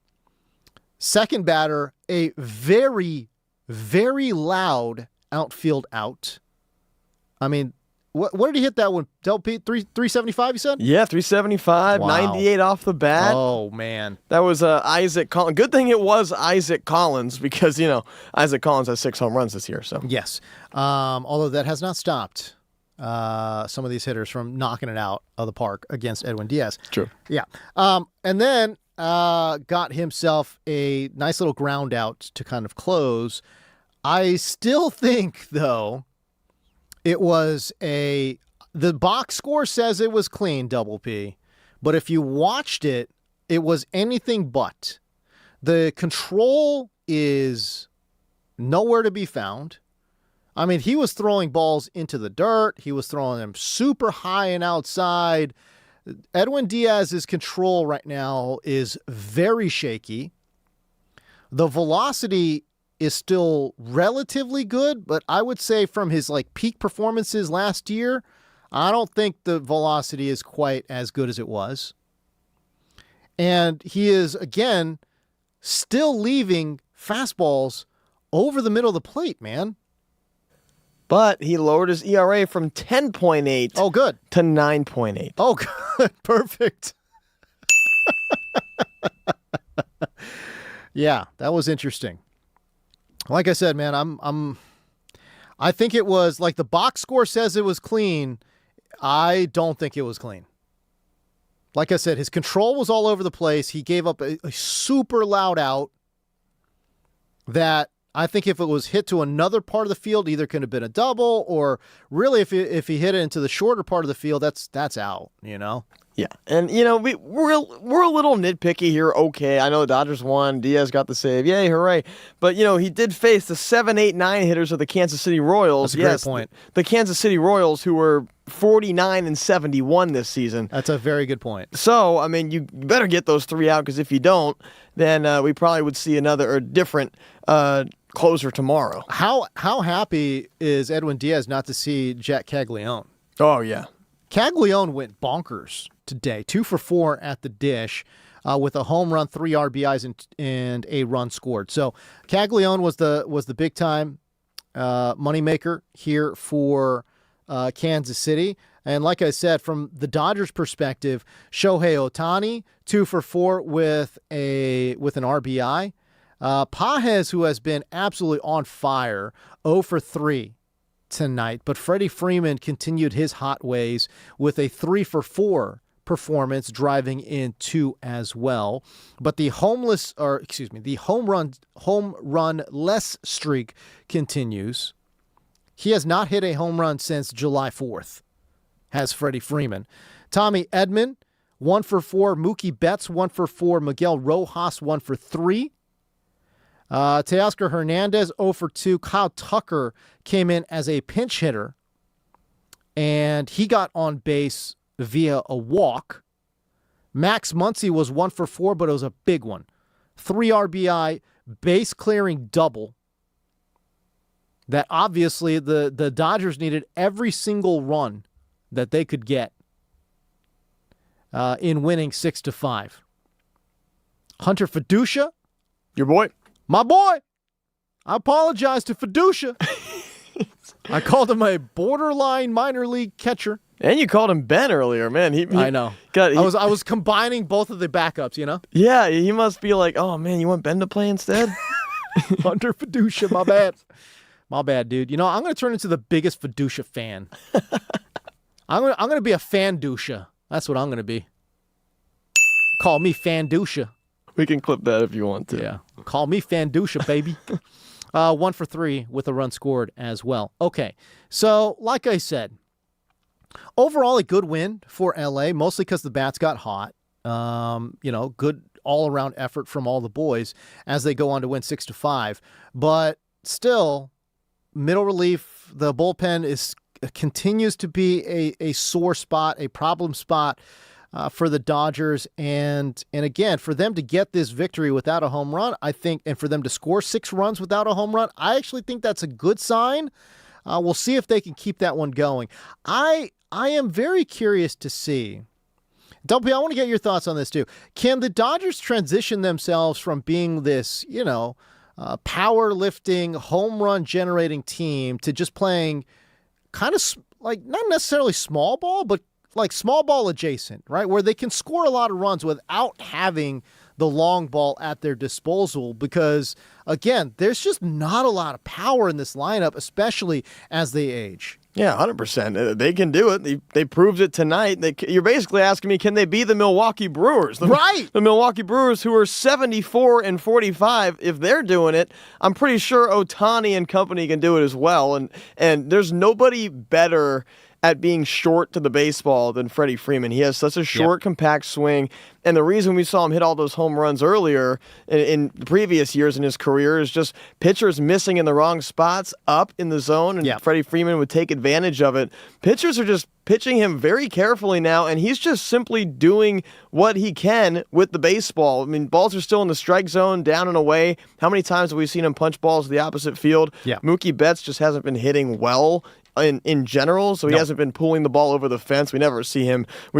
A: Second batter, a very, very loud outfield out. I mean, what did he hit that one? Del Pete, 375, you said?
B: Yeah, 375,
A: Wow.
B: 98 off the bat.
A: Oh, man.
B: That was Isaac Collins. Good thing it was Isaac Collins because, Isaac Collins has 6 home runs this year. So
A: Yes. Although that has not stopped some of these hitters from knocking it out of the park against Edwin Diaz.
B: True.
A: Yeah. And then got himself a nice little ground out to kind of close. I still think, though, it was the box score says it was clean, Double P, but if you watched it, it was anything but. The control is nowhere to be found. I mean, he was throwing balls into the dirt. He was throwing them super high and outside. Edwin Diaz's control right now is very shaky. The velocity is still relatively good, but I would say from his peak performances last year, I don't think the velocity is quite as good as it was. And he is, again, still leaving fastballs over the middle of the plate, man.
B: But he lowered his ERA from 10.8
A: oh, good.
B: to 9.8.
A: Oh, good. Perfect. Yeah, that was interesting. Like I said, man, I think it was the box score says it was clean. I don't think it was clean. Like I said, his control was all over the place. He gave up a super loud out that I think if it was hit to another part of the field, either could have been a double, or really if he hit it into the shorter part of the field, that's out,
B: Yeah, and we're a little nitpicky here. Okay, I know the Dodgers won. Diaz got the save. Yay, hooray! But he did face the 7, 8, 9 hitters of the Kansas City Royals.
A: That's a great point.
B: The Kansas City Royals, who were 49-71 this season.
A: That's a very good point.
B: So I mean, you better get those 3 out, because if you don't, then we probably would see another or different closer tomorrow.
A: How happy is Edwin Diaz not to see Jack Caglione?
B: Oh yeah.
A: Caglione went bonkers today, 2 for 4 at the dish with a home run, 3 RBIs, and a run scored. So Caglione was the big time moneymaker here for Kansas City. And like I said, from the Dodgers' perspective, Shohei Ohtani, 2 for 4 with an RBI. Pages, who has been absolutely on fire, 0 for 3 tonight. But Freddie Freeman continued his hot ways with a 3 for 4 performance, driving in 2 as well. But the home run less streak continues. He has not hit a home run since July 4th, has Freddie Freeman. Tommy Edman, 1 for 4. Mookie Betts, 1 for 4. Miguel Rojas, 1 for 3. Teoscar Hernandez, 0 for 2. Kyle Tucker came in as a pinch hitter, and he got on base via a walk. Max Muncy was 1 for 4, but it was a big one. 3 RBI, base clearing double. That obviously the Dodgers needed every single run that they could get in winning 6-5. Hunter Fiducia,
B: your boy.
A: My boy. I apologize to Fiducia. I called him a borderline minor league catcher.
B: And you called him Ben earlier, man.
A: I know. I was combining both of the backups, you know?
B: Yeah, he must be like, oh, man, you want Ben to play instead?
A: Hunter Fiducia, my bad. My bad, dude. You know, I'm going to turn into the biggest Fiducia fan. I'm going to be a fan-ducia. That's what I'm going to be. Call me fan-ducia.
B: We can clip that if you want to.
A: Yeah. Call me fan-ducia, baby. 1 for 3 with a run scored as well. Okay, so like I said, overall a good win for LA, mostly because the bats got hot. Good all-around effort from all the boys as they go on to win 6-5. But still, middle relief, the bullpen continues to be a sore spot, a problem spot for the Dodgers. And again, for them to get this victory without a home run, I think, and for them to score 6 runs without a home run, I actually think that's a good sign. We'll see if they can keep that one going. I am very curious to see. Dumpy, I want to get your thoughts on this too. Can the Dodgers transition themselves from being this, power-lifting, home run generating team to just playing kind of like not necessarily small ball, but like small ball adjacent, right? Where they can score a lot of runs without having the long ball at their disposal because, again, there's just not a lot of power in this lineup, especially as they age.
B: Yeah, 100%. They can do it. They proved it tonight. You're basically asking me, can they be the Milwaukee Brewers?
A: Right.
B: The Milwaukee Brewers, who are 74-45, if they're doing it, I'm pretty sure Ohtani and company can do it as well. And there's nobody better at being short to the baseball than Freddie Freeman. He has such a short, compact swing. And the reason we saw him hit all those home runs earlier in previous years in his career is just pitchers missing in the wrong spots up in the zone, and Freddie Freeman would take advantage of it. Pitchers are just pitching him very carefully now, and he's just simply doing what he can with the baseball. I mean, balls are still in the strike zone, down and away. How many times have we seen him punch balls to the opposite field?
A: Yeah.
B: Mookie Betts just hasn't been hitting well in general, so he hasn't been pulling the ball over the fence. We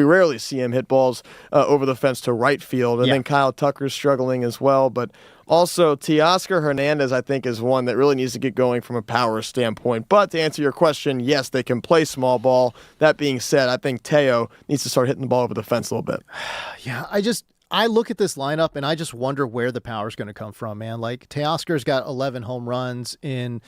B: rarely see him hit balls over the fence to right field. And then Kyle Tucker's struggling as well. But also, Teoscar Hernandez, I think, is one that really needs to get going from a power standpoint. But to answer your question, yes, they can play small ball. That being said, I think Teo needs to start hitting the ball over the fence a little bit.
A: Yeah, I look at this lineup and I just wonder where the power is going to come from, man. Like, Teoscar's got 11 home runs in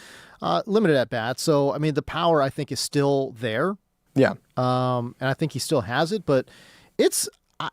A: limited at bats. So, I mean, the power I think is still there.
B: Yeah.
A: And I think he still has it, but it's a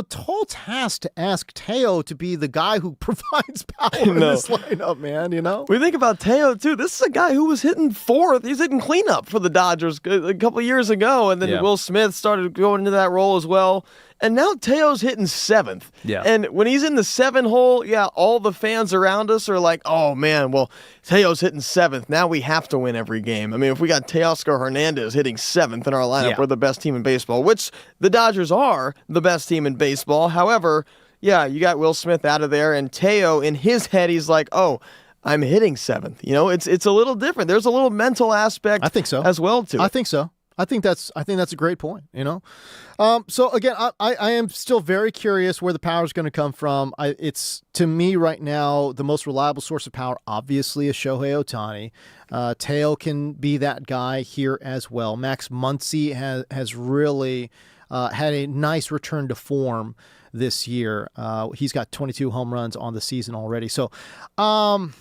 A: tall task to ask Teo to be the guy who provides power in this lineup, man, you know?
B: We think about Teo, too. This is a guy who was hitting fourth. He was hitting cleanup for the Dodgers a couple of years ago, and then Will Smith started going into that role as well. And now Teo's hitting 7th.
A: Yeah.
B: And when he's in the 7 hole, all the fans around us are like, oh, man, well, Teo's hitting 7th. Now we have to win every game. I mean, if we got Teoscar Hernandez hitting 7th in our lineup, we're the best team in baseball, which the Dodgers are the best team in baseball. However, you got Will Smith out of there, and Teo, in his head, he's like, oh, I'm hitting 7th. You know, it's a little different. There's a little mental aspect
A: I think so.
B: as well, too.
A: I think so. I think that's a great point, you know? So again, I am still very curious where the power is going to come from. It's, to me right now, the most reliable source of power, obviously, is Shohei Ohtani. Teo can be that guy here as well. Max Muncy has really had a nice return to form this year. He's got 22 home runs on the season already. So I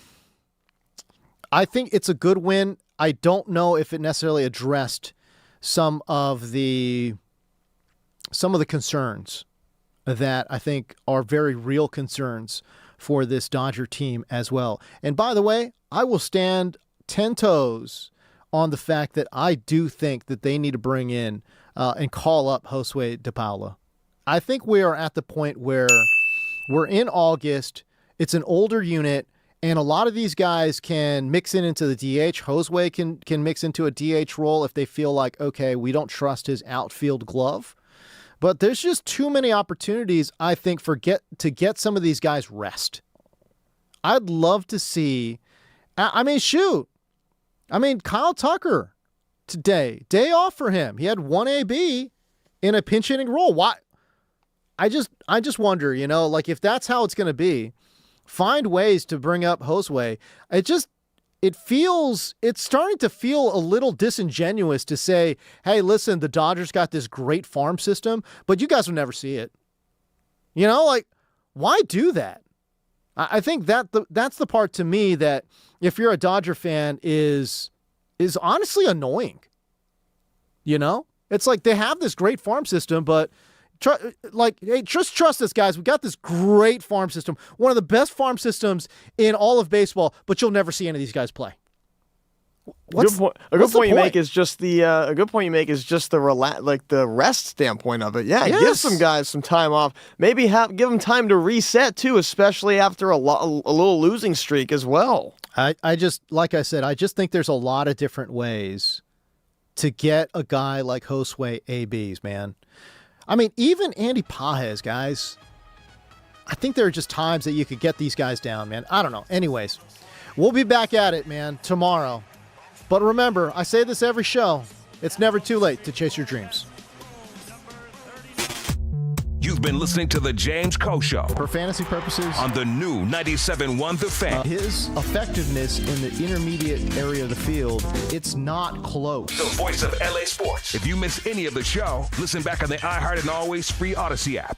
A: think it's a good win. I don't know if it necessarily addressed some of the concerns that I think are very real concerns for this Dodger team as well. And by the way, I will stand 10 toes on the fact that I do think that they need to bring in and call up Josue DePaula. I think we are at the point where we're in August. It's an older unit. And a lot of these guys can mix in into the DH. Josue can mix into a DH role if they feel like, okay, we don't trust his outfield glove. But there's just too many opportunities, I think, to get some of these guys rest. I'd love to see. Kyle Tucker today, day off for him. He had one AB in a pinch hitting role. Why? I just wonder, you know, like if that's how it's going to be. Find ways to bring up Josue. it's starting to feel a little disingenuous to say, hey, listen, the Dodgers got this great farm system, but you guys will never see it. You know, like, why do that? I think that's the part to me that if you're a Dodger fan is honestly annoying. You know, it's like they have this great farm system, but hey, just trust us, guys. We got this great farm system, one of the best farm systems in all of baseball, but you'll never see any of these guys play.
B: A good point you make is just the rest standpoint of it. Yeah, give some guys some time off. Maybe give them time to reset too, especially after a little losing streak as well.
A: I just, like I said, I just think there's a lot of different ways to get a guy like Josue ABs, man. I mean, even Andy Pages, guys. I think there are just times that you could get these guys down, man. I don't know. Anyways, we'll be back at it, man, tomorrow. But remember, I say this every show, it's never too late to chase your dreams.
E: You've been listening to The James Koh Show.
A: For fantasy purposes,
E: on the new 97.1 The Fan.
A: His effectiveness in the intermediate area of the field, it's not close.
E: The voice of LA Sports. If you miss any of the show, listen back on the iHeart and Always Free Odyssey app.